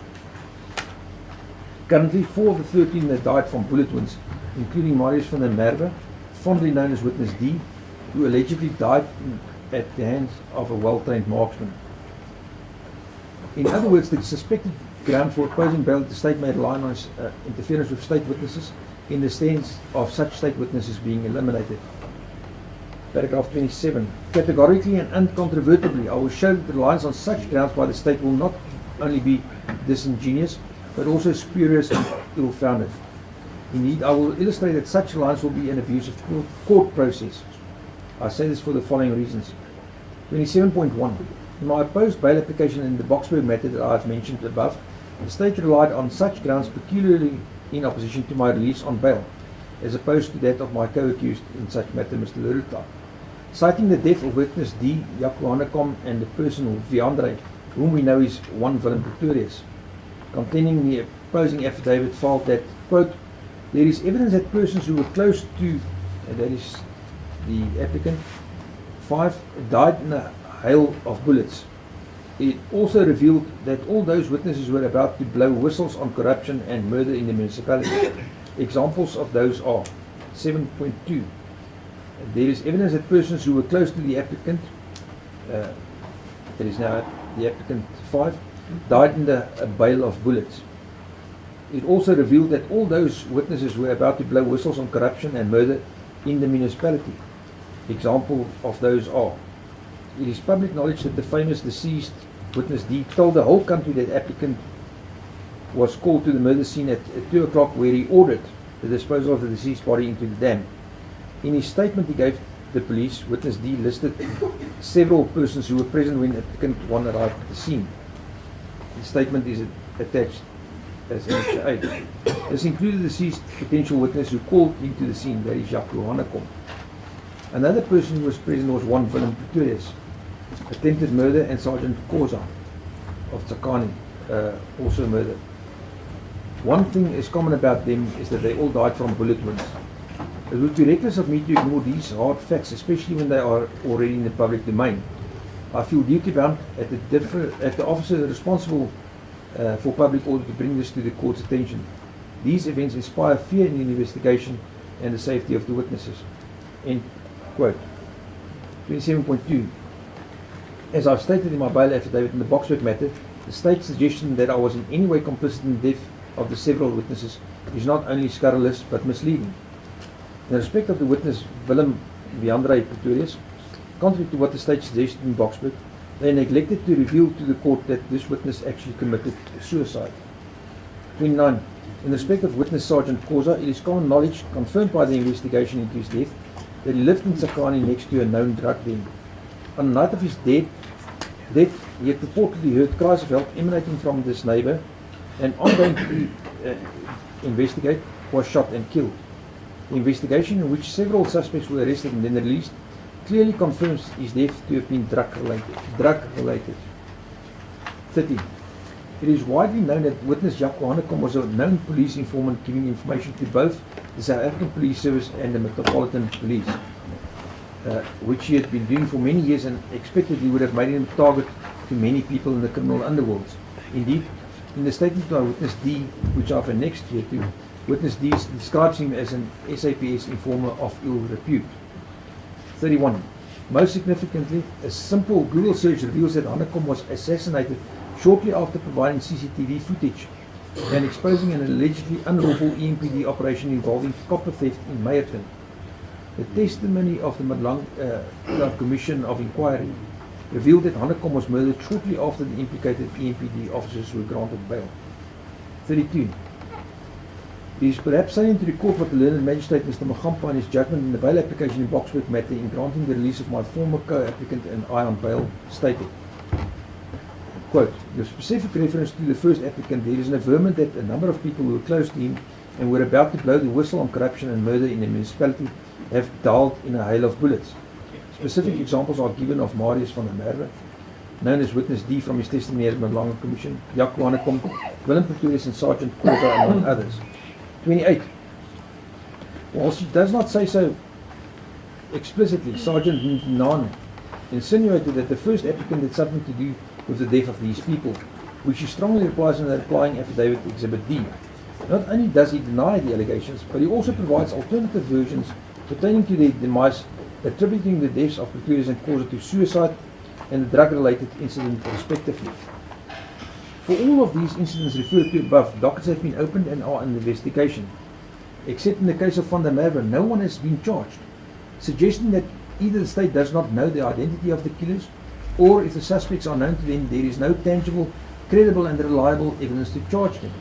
Currently, 4 of the 13 that died from bullet wounds, including Marius van der Merwe, fondly known as Witness D, who allegedly died at the hands of a well-trained marksman. In other words, the suspected ground for opposing bail, the state may rely on interference with state witnesses in the sense of such state witnesses being eliminated. Paragraph 27. Categorically and uncontrovertibly, I will show that the reliance on such grounds by the state will not only be disingenuous, but also spurious and ill-founded. Indeed, I will illustrate that such reliance will be an abuse of court process. I say this for the following reasons. 27.1. In my opposed bail application in the Boksburg matter that I have mentioned above, the state relied on such grounds peculiarly in opposition to my release on bail, as opposed to that of my co-accused in such matter, Mr. Leruta. Citing the death of witness D, Jacob and the person Viandre, whom we know is one Willem Pretorius, containing the opposing affidavit filed that, quote, there is evidence that persons who were close to, and that is the applicant, 5, died in a hail of bullets. It also revealed that all those witnesses were about to blow whistles on corruption and murder in the municipality. Examples of those are 7.2. There is evidence that persons who were close to the applicant that is now the applicant 5, died under a bale of bullets. It also revealed that all those witnesses were about to blow whistles on corruption and murder in the municipality. Example of those are: it is public knowledge that the famous deceased witness D told the whole country that applicant was called to the murder scene at 2 o'clock, where he ordered the disposal of the deceased body into the dam. In his statement he gave the police, witness D listed several persons who were present when applicant 1 arrived at the scene. The statement is attached as Annexure 8. This included the deceased potential witness who called into the scene, that is Ekurhuleni. Another person who was present was 1 Willem Pretorius, attempted murder, and Sergeant Koza of Tsakani, also murdered. One thing is common about them is that they all died from bullet wounds. It would be reckless of me to ignore these hard facts, especially when they are already in the public domain. I feel duty bound at the officer responsible for public order to bring this to the court's attention. These events inspire fear in the investigation and the safety of the witnesses. End quote. 27.2. As I've stated in my bail affidavit in the Boksburg matter, the state's suggestion that I was in any way complicit in the death of the several witnesses is not only scurrilous but misleading. In respect of the witness Willem Pretorius, contrary to what the state suggested in Boksburg, they neglected to reveal to the court that this witness actually committed suicide. 29. In respect of witness Sergeant Koza, it is common knowledge, confirmed by the investigation into his death, that he lived in Tsakani next to a known drug den. On the night of his death, he had reportedly heard cries of help emanating from this neighbour, and on going to investigate, was shot and killed. The investigation, in which several suspects were arrested and then released, clearly confirms his death to have been drug-related. 30. It is widely known that witness Ekurhuleni was a known police informant giving information to both the South African Police Service and the Metropolitan Police, which he had been doing for many years and expectedly would have made him a target to many people in the criminal underworlds. Indeed, in the statement by witness D, which I've annexed here to, witness D describes him as an SAPS informer of ill repute. 31. Most significantly, a simple Google search reveals that Hanekom was assassinated shortly after providing CCTV footage and exposing an allegedly unlawful EMPD operation involving copper theft in Meyerton. The testimony of the Madlang Commission of Inquiry revealed that Hanekom was murdered shortly after the implicated EMPD officers were granted bail. 32. It is perhaps salient to record what the learned magistrate Mr. Mkhwanazi in his judgment in the bail application in Boksburg matter in granting the release of my former co-applicant and I on bail stated. Quote, the specific reference to the first applicant, there is an averment that a number of people who were close to him and were about to blow the whistle on corruption and murder in the municipality have died in a hail of bullets. Specific examples are given of Marius van der Merwe, known as witness D from his testimony at the Madlang Commission, Ekurhuleni, Willem Pretorius and Sergeant Koza, among others. 28. While she does not say so explicitly, Sergeant Nan insinuated that the first applicant had something to do with the death of these people, which he strongly replies in the replying affidavit Exhibit D. Not only does he deny the allegations, but he also provides alternative versions pertaining to their demise, attributing the deaths of Pretorius and Koza to suicide and the drug-related incident respectively. For all of these incidents referred to above, dockets have been opened and are in investigation. Except in the case of Van der Merwe, no one has been charged, suggesting that either the state does not know the identity of the killers, or if the suspects are known to them, there is no tangible, credible and reliable evidence to charge them.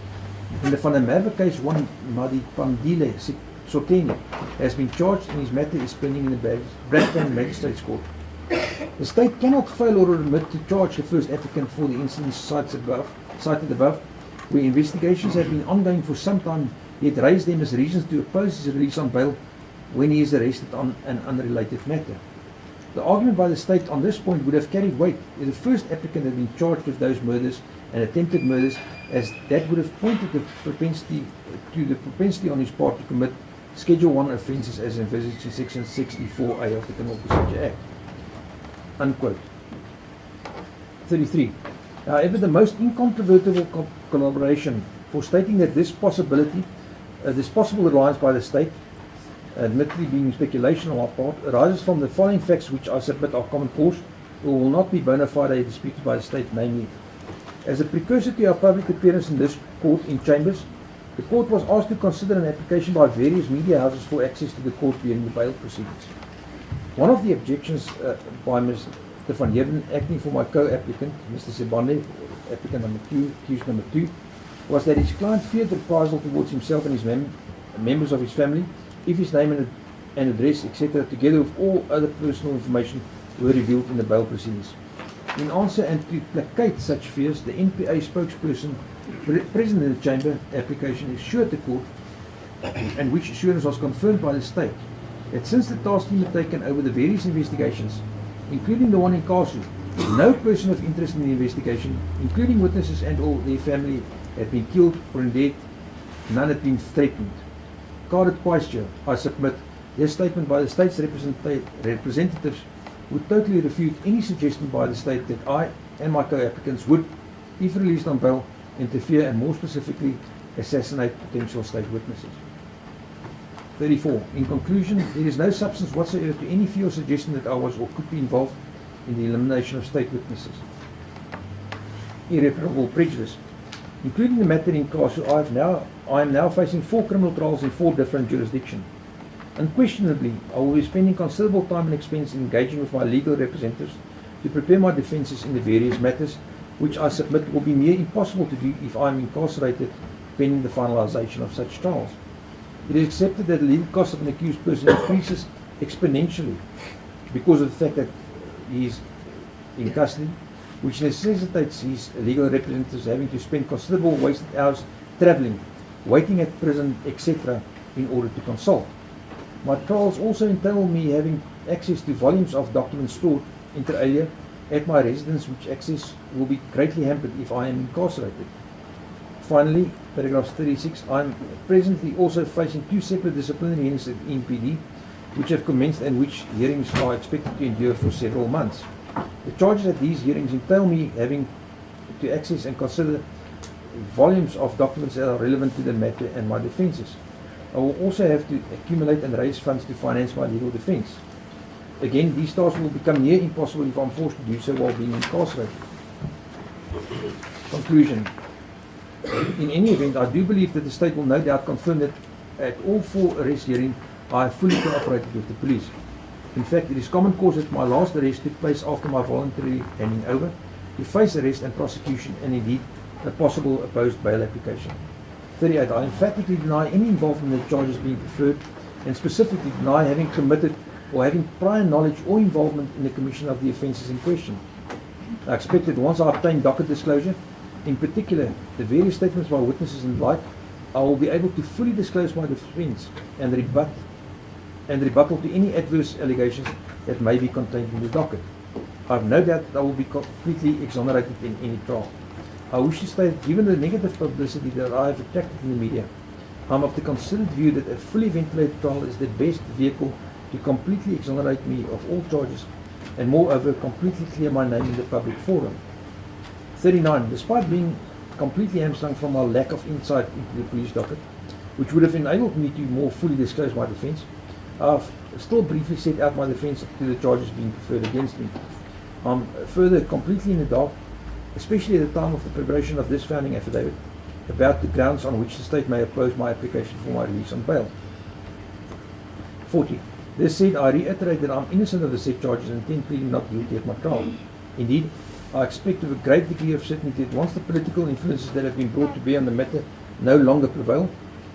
In the Van der Merwe case, one Madipandile Soteni has been charged and his matter is pending in the Brakpan Magistrate's Court. The state cannot fail or omit to charge the first applicant for the incidents cited above, where investigations have been ongoing for some time, yet raise them as reasons to oppose his release on bail when he is arrested on an unrelated matter. The argument by the state on this point would have carried weight if the first applicant had been charged with those murders and attempted murders, as that would have pointed to the propensity on his part to commit Schedule 1 offences as envisaged in Section 64A of the Criminal Procedure Act. Unquote. 33. However, the most incontrovertible collaboration for stating that this possible reliance by the state, admittedly being speculation on our part, arises from the following facts which I submit are common cause or will not be bona fide disputed by the state, namely, as a precursor to our public appearance in this court in chambers, the court was asked to consider an application by various media houses for access to the court during the bail proceedings. One of the objections by Mr. Van Heerden, acting for my co-applicant, Mr. Sebande, applicant number 2, accused number 2, was that his client feared reprisal towards himself and his members of his family if his name and address, etc., together with all other personal information, were revealed in the bail proceedings. In answer and to placate such fears, the NPA spokesperson present in the chamber application assured the court, and which assurance was confirmed by the state, that since the task team had taken over the various investigations, including the one in Kasu, no person of interest in the investigation, including witnesses and all their family, had been killed or indeed none had been threatened. Carded question, I submit, this statement by the state's representatives would totally refute any suggestion by the state that I and my co-applicants would, if released on bail, interfere and more specifically assassinate potential state witnesses. 34. In conclusion, there is no substance whatsoever to any fear or suggestion that I was or could be involved in the elimination of state witnesses. Irreparable prejudice. Including the matter in Kasu, I am now facing 4 criminal trials in 4 different jurisdictions. Unquestionably, I will be spending considerable time and expense in engaging with my legal representatives to prepare my defences in the various matters, which I submit will be near impossible to do if I am incarcerated pending the finalisation of such trials. It is accepted that the legal cost of an accused person increases exponentially because of the fact that he is in custody, which necessitates his legal representatives having to spend considerable wasted hours travelling, waiting at prison, etc., in order to consult. My trials also entail me having access to volumes of documents stored inter alia at my residence, which access will be greatly hampered if I am incarcerated. Finally, paragraph 36, I am presently also facing 2 separate disciplinary hearings at NPD, which have commenced and which hearings are expected to endure for several months. The charges at these hearings entail me having to access and consider volumes of documents that are relevant to the matter and my defences. I will also have to accumulate and raise funds to finance my legal defence. Again, these tasks will become near impossible if I am forced to do so while being incarcerated. Conclusion. In any event, I do believe that the state will no doubt confirm that at all 4 arrest hearings I have fully cooperated with the police. In fact, it is common cause that my last arrest took place after my voluntary handing over to face arrest and prosecution and indeed a possible opposed bail application. 38. I emphatically deny any involvement in the charges being preferred and specifically deny having committed or having prior knowledge or involvement in the commission of the offences in question. I expect that once I obtain docket disclosure, in particular the various statements by witnesses and the like, I will be able to fully disclose my defence and rebuttal to any adverse allegations that may be contained in the docket. I have no doubt that I will be completely exonerated in any trial. I wish to state, given the negative publicity that I have attracted in the media, I am of the considered view that a fully ventilated trial is the best vehicle to completely exonerate me of all charges and moreover completely clear my name in the public forum. 39. Despite being completely hamstrung from my lack of insight into the police docket, which would have enabled me to more fully disclose my defence, I have still briefly set out my defence to the charges being preferred against me. I am further completely in the dark, especially at the time of the preparation of this founding affidavit, about the grounds on which the state may oppose my application for my release on bail. 40. This said, I reiterate that I am innocent of the said charges and intend pleading not guilty at my trial. Indeed, I expect with a great degree of certainty that once the political influences that have been brought to bear on the matter no longer prevail,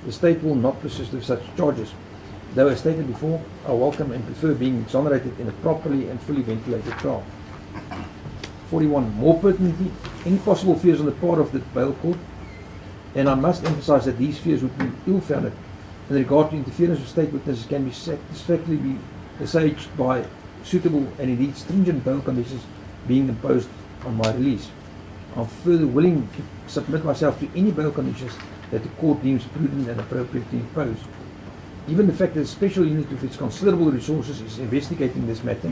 the state will not persist with such charges. Though as stated before, I welcome and prefer being exonerated in a properly and fully ventilated trial. 41. More pertinently, any possible fears on the part of the bail court, and I must emphasise that these fears would be ill-founded in regard to interference with state witnesses, can be satisfactorily be assuaged by suitable and indeed stringent bail conditions being imposed on my release. I am further willing to submit myself to any bail conditions that the court deems prudent and appropriate to impose. Given the fact that a special unit with its considerable resources is investigating this matter,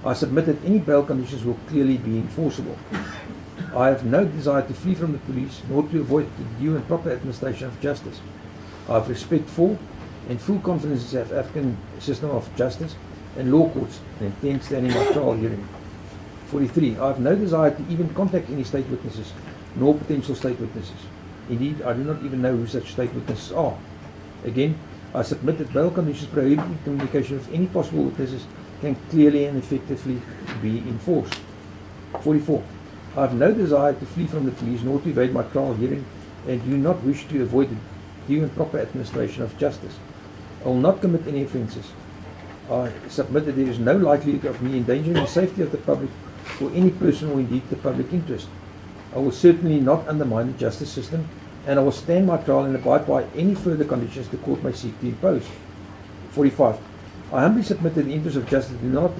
I submit that any bail conditions will clearly be enforceable. I have no desire to flee from the police, nor to avoid the due and proper administration of justice. I have respect for and full confidence in the South African system of justice and law courts and intend standing my trial hearing. 43. I have no desire to even contact any state witnesses, nor potential state witnesses. Indeed, I do not even know who such state witnesses are. Again, I submit that bail conditions prohibiting communication with any possible witnesses can clearly and effectively be enforced. 44. I have no desire to flee from the police nor to evade my trial hearing, and do not wish to avoid the due and proper administration of justice. I will not commit any offences. I submit that there is no likelihood of me endangering the safety of the public or any person or indeed the public interest. I will certainly not undermine the justice system, and I will stand my trial and abide by any further conditions the court may seek to impose. 45. I humbly submit that the interests of justice do not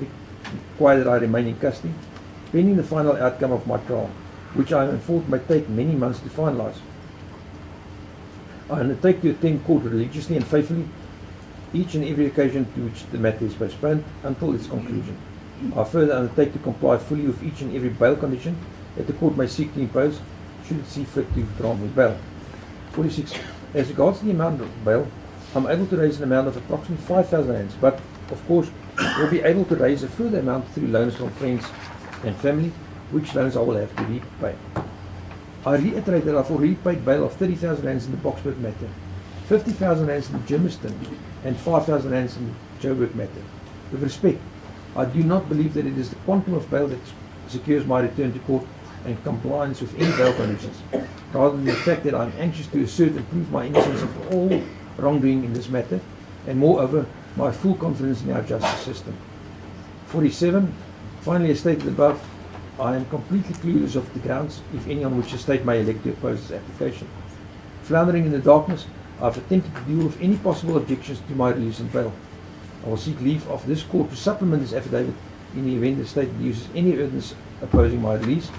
require that I remain in custody, pending the final outcome of my trial, which I am informed may take many months to finalise. I undertake to attend court religiously and faithfully each and every occasion to which the matter is postponed until its conclusion. I further undertake to comply fully with each and every bail condition that the court may seek to impose, should it see fit to grant me bail. 46. As regards the amount of bail, I am able to raise an amount of approximately 5,000 rands, but of course will be able to raise a further amount through loans from friends and family, which loans I will have to repay. I reiterate that I have already paid bail of 30,000 rands in the Boksburg matter, 50,000 rands in the Germiston, and 5,000 rands in the Joburg matter. With respect, I do not believe that it is the quantum of bail that secures my return to court and compliance with any bail conditions, rather than the fact that I am anxious to assert and prove my innocence of all wrongdoing in this matter, and moreover, my full confidence in our justice system. 47. Finally, as stated above, I am completely clueless of the grounds, if any, on which the state may elect to oppose this application. Floundering in the darkness, I have attempted to deal with any possible objections to my release and bail. I will seek leave of this court to supplement this affidavit in the event the state uses any evidence opposing my release,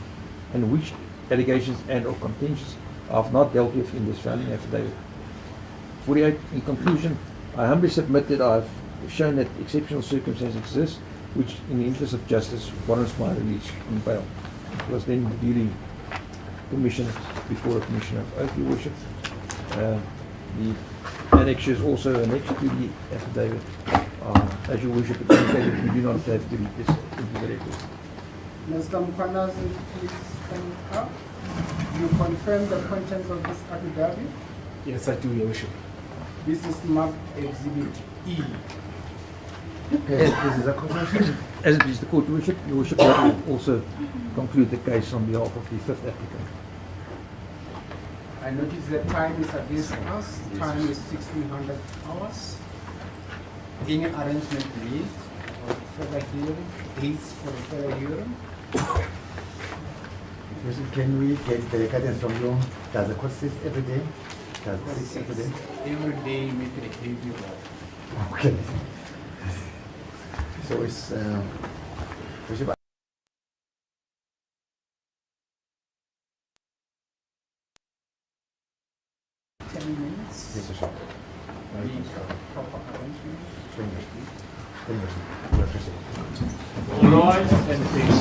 and which allegations and or contentions I have not dealt with in this founding affidavit. 48. In conclusion, I humbly submit that I have shown that exceptional circumstances exist, which in the interest of justice warrants my release on bail. It was then duly commissioned before a commissioner of oath, Your Worship. The annexures also annexed to the affidavit. As Your Worship indicated, we do not have to read this into the record. Mr. Mkhwanazi, please stand up. You confirm the contents of this affidavit? Yes, I do, Your Worship. This is marked Exhibit E. This is a confirmation. As it is the court, Your Worship will also conclude the case on behalf of the fifth applicant. I notice the time is against us. Time is 1600 hours. Any arrangement made for further hearing? Dates for further hearing? Can we get the guidance from you? Does the court sit every day? Does it sit every day? Every day, make it a heavy work. Okay. So it's Worship, 10 minutes. yes, Worship. Need proper arrangement. 20 minutes, please. 20 minutes. We appreciate it. All right, and please.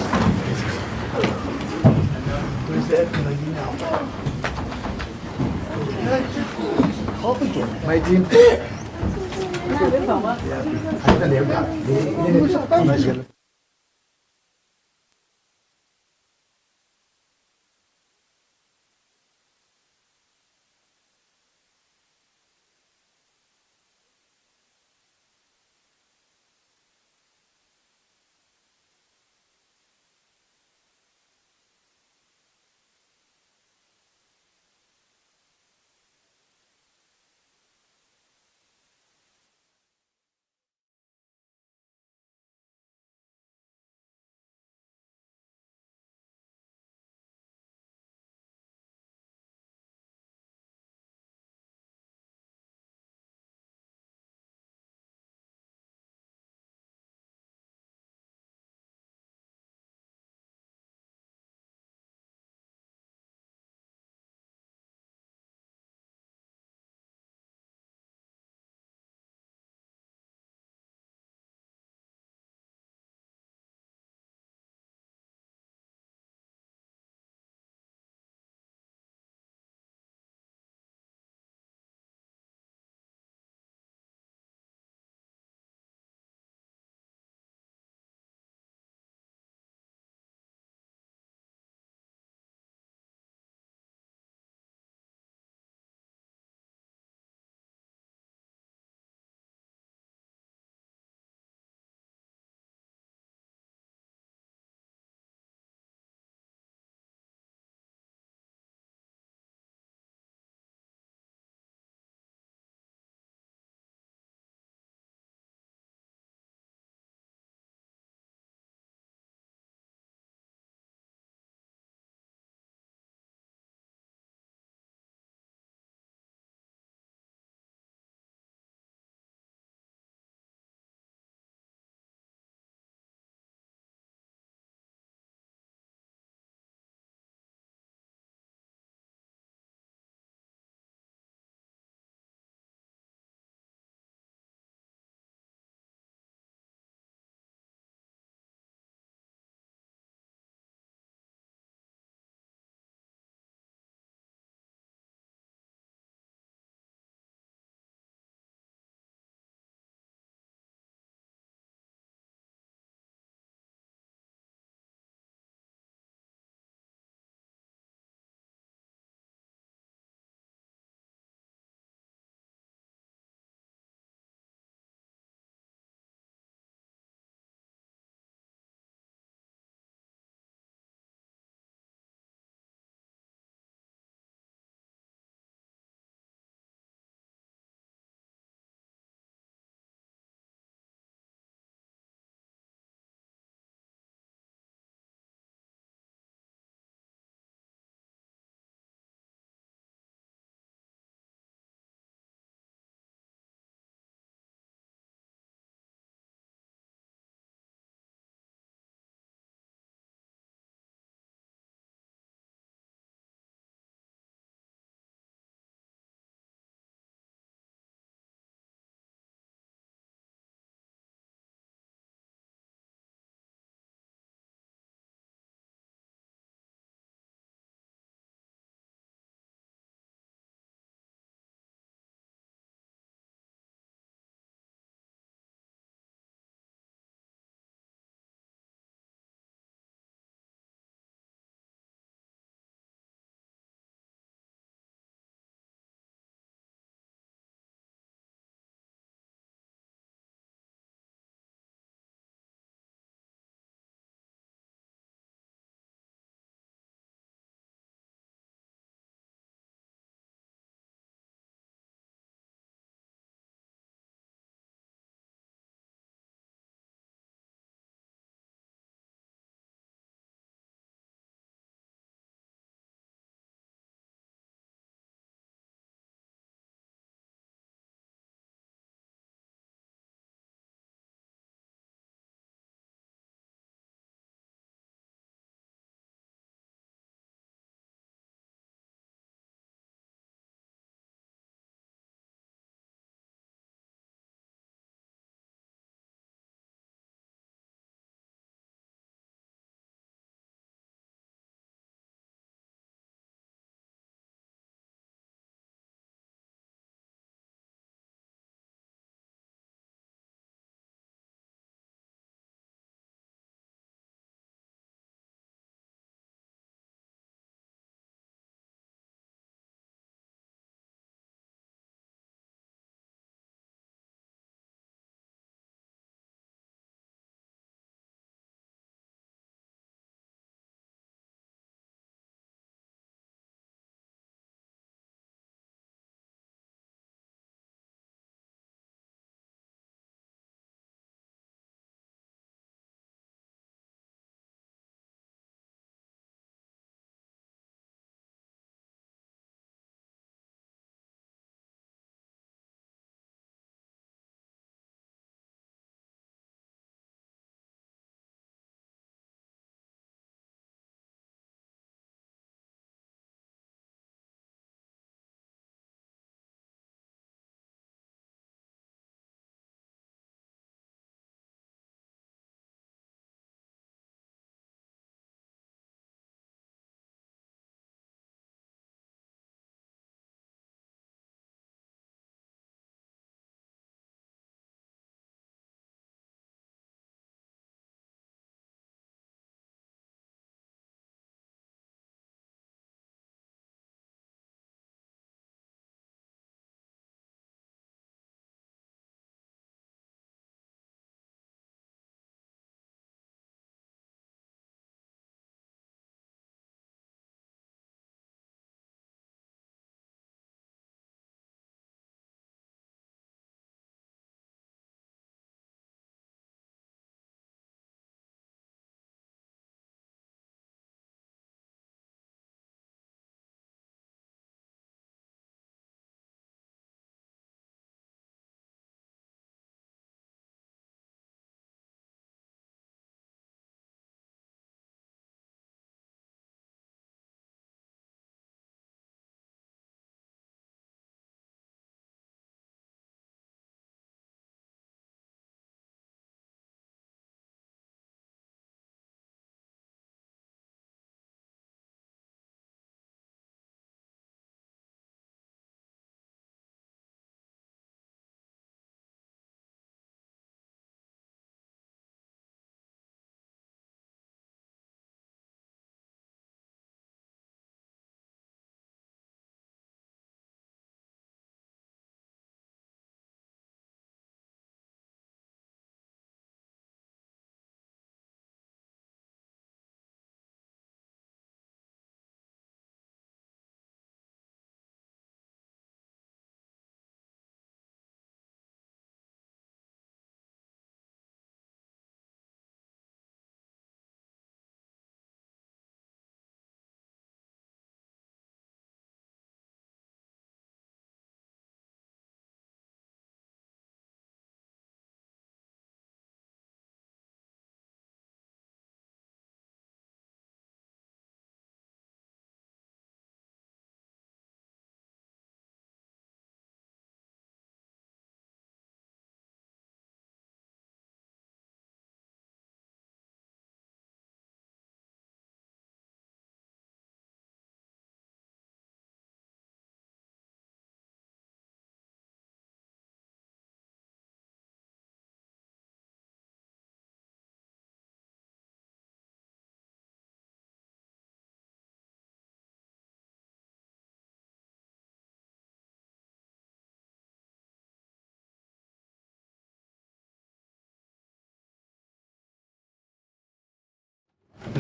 Where's that? Can I get now? My team. Yeah.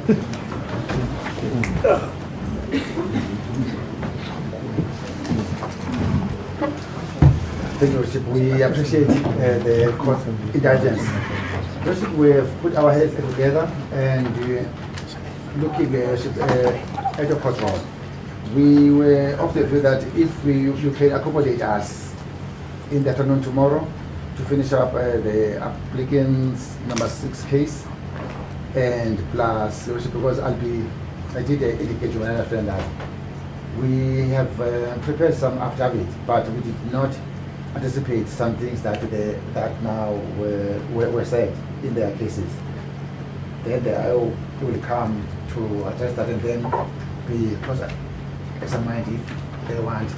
Thank you, Worship. We appreciate the court's indulgence. Worship, we have put our heads together and looking at the court room. We were of the view that if you can accommodate us in the afternoon tomorrow to finish up the applicant's number 6 case, and plus, Worship, because I did indicate when I understand that we have prepared some affidavit, but we did not anticipate some things that now were said in their cases. Then they will come to address that and then be examined if they want.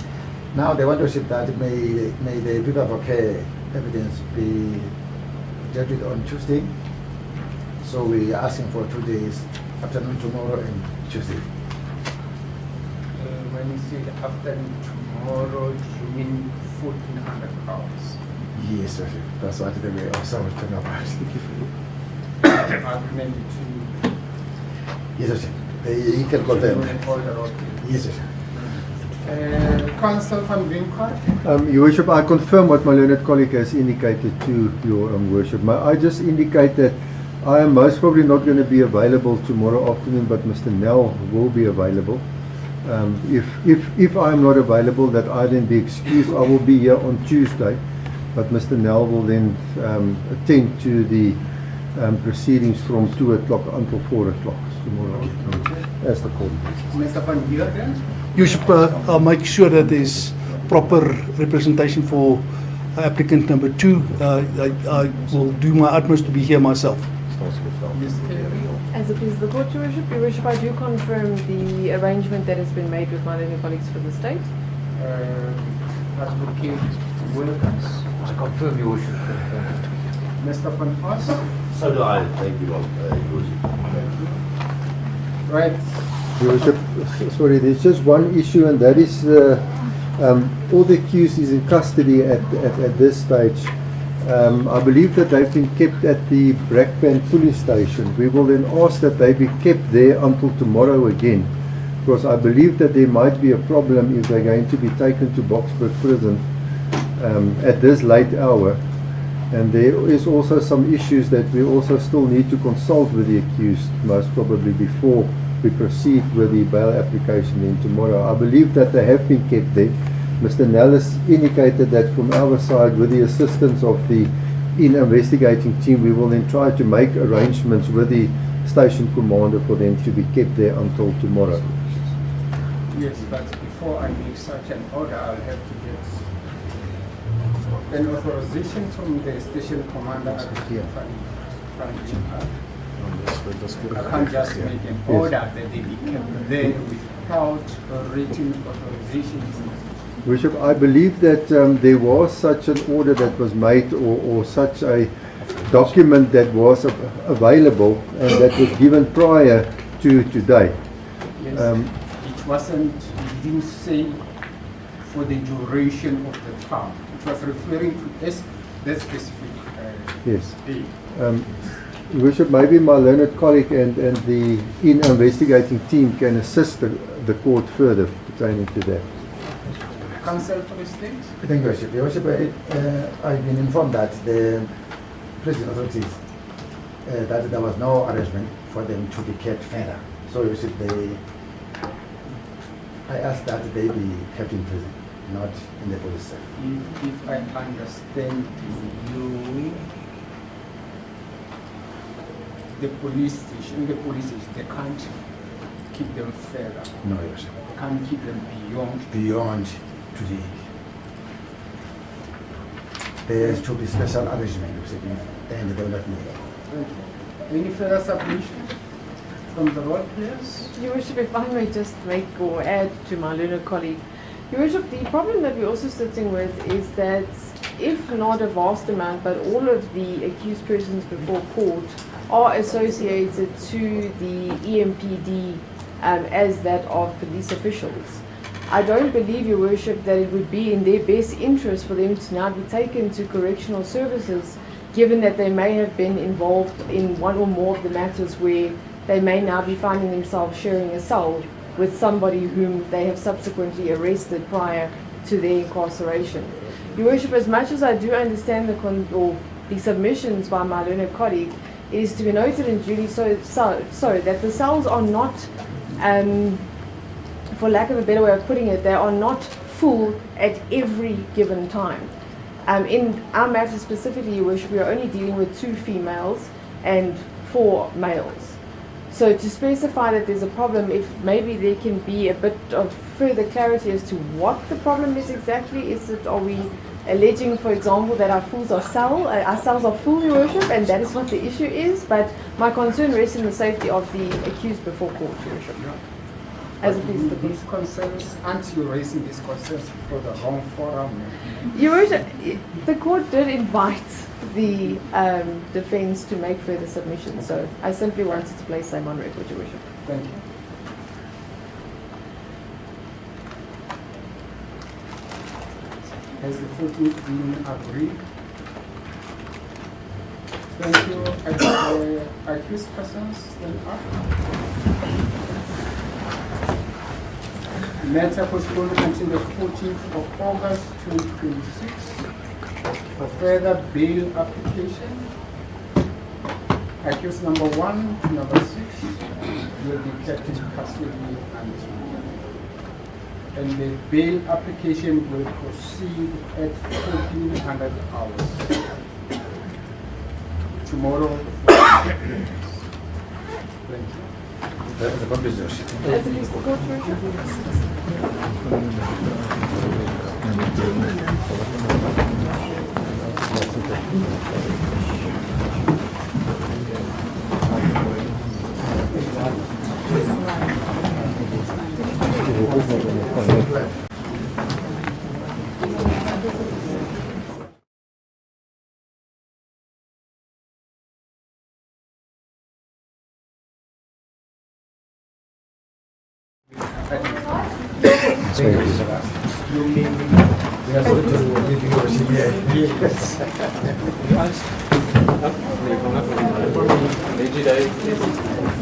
Now they want to ship that may the people of care evidence be dealt with on Tuesday. So we are asking for 2 days, afternoon tomorrow and Tuesday. When you say the afternoon tomorrow, you mean 1400 hours? Yes, sir. That's what they were also talking about. Argument to Yes, sir. You can confirm. Yes, sir. Council van Winkart? Your Worship, I confirm what my learned colleague has indicated to your Worship. I just indicate that I am most probably not going to be available tomorrow afternoon, but Mr. Nell will be available. If I am not available, that I then be excused. I will be here on Tuesday, but Mr. Nell will then attend to the proceedings from 2 o'clock until 4 o'clock tomorrow afternoon, as the court. Mr. van Heerden? You should I'll make sure that there's proper representation for applicant number 2. I will do my utmost to be here myself. As it is the court, Your Worship, I do confirm the arrangement that has been made with my learned colleagues for the state. Advocate Wilkins? I confirm, Your Worship. Mr. van Os? So do I. Thank you, Your Worship. Right. Your Worship, sorry, there's just one issue, and that is all the accused is in custody at this stage. I believe that they've been kept at the Brakpan police station. We will then ask that they be kept there until tomorrow again, because I believe that there might be a problem if they're going to be taken to Boksburg prison at this late hour. And there is also some issues that we also still need to consult with the accused, most probably before we proceed with the bail application then tomorrow. I believe that they have been kept there. Mr. Nellis indicated that from our side, with the assistance of the investigating team, we will then try to make arrangements with the station commander for them to be kept there until tomorrow. Yes, but before I make such an order, I'll have to get an authorization from the station commander at the I can't just make an order that they be kept there without a written authorization. Bishop, I believe that there was such an order that was made, or such a document that was available and that was given prior to today. Yes, it wasn't, it didn't say for the duration of the term. It was referring to that specific yes. day. Bishop, maybe my learned colleague and the investigating team can assist the court further pertaining to that. Counsel for the state? Thank you, Worship. Your Worship, I've been informed that the prison authorities, that there was no arrangement for them to be kept further. So, Your Worship, I asked that they be kept in prison, not in the police cell. If I understand you, the police station, they can't keep them further. No, Your Worship. They can't keep them beyond today. There should be special arrangement, and they will not need it. Any further submissions from the role players? Your Worship, if I may just make or add to my learned colleague. Your Worship, the problem that we're also sitting with is that if not a vast amount, but all of the accused persons before court are associated to the EMPD as that of police officials. I don't believe, Your Worship, that it would be in their best interest for them to now be taken to correctional services, given that they may have been involved in one or more of the matters where they may now be finding themselves sharing a cell with somebody whom they have subsequently arrested prior to their incarceration. Your Worship, as much as I do understand the submissions by my learned colleague, it is to be noted in duly so that the cells are not, for lack of a better way of putting it, they are not full at every given time. In our matter specifically, Your Worship, we are only dealing with 2 females and 4 males. So to specify that there's a problem, if maybe there can be a bit of further clarity as to what the problem is exactly. Are we alleging, for example, that our cells are full, Your Worship, and that is what the issue is? But my concern rests in the safety of the accused before court, Your Worship. As opposed to these concerns, aren't you raising these concerns for the wrong forum? Your Worship, the court did invite the defense to make further submissions, so I simply wanted to place them on record, Your Worship. Thank you. Has the 14th been agreed? Thank you. Accused persons stand up. Matter postponed until the 14th of August 2026 for further bail application. Accused number 1 to number 6 will be kept in custody and the bail application will proceed at 1400 hours. Tomorrow. Thank you. As it is the court, Your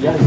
Yes.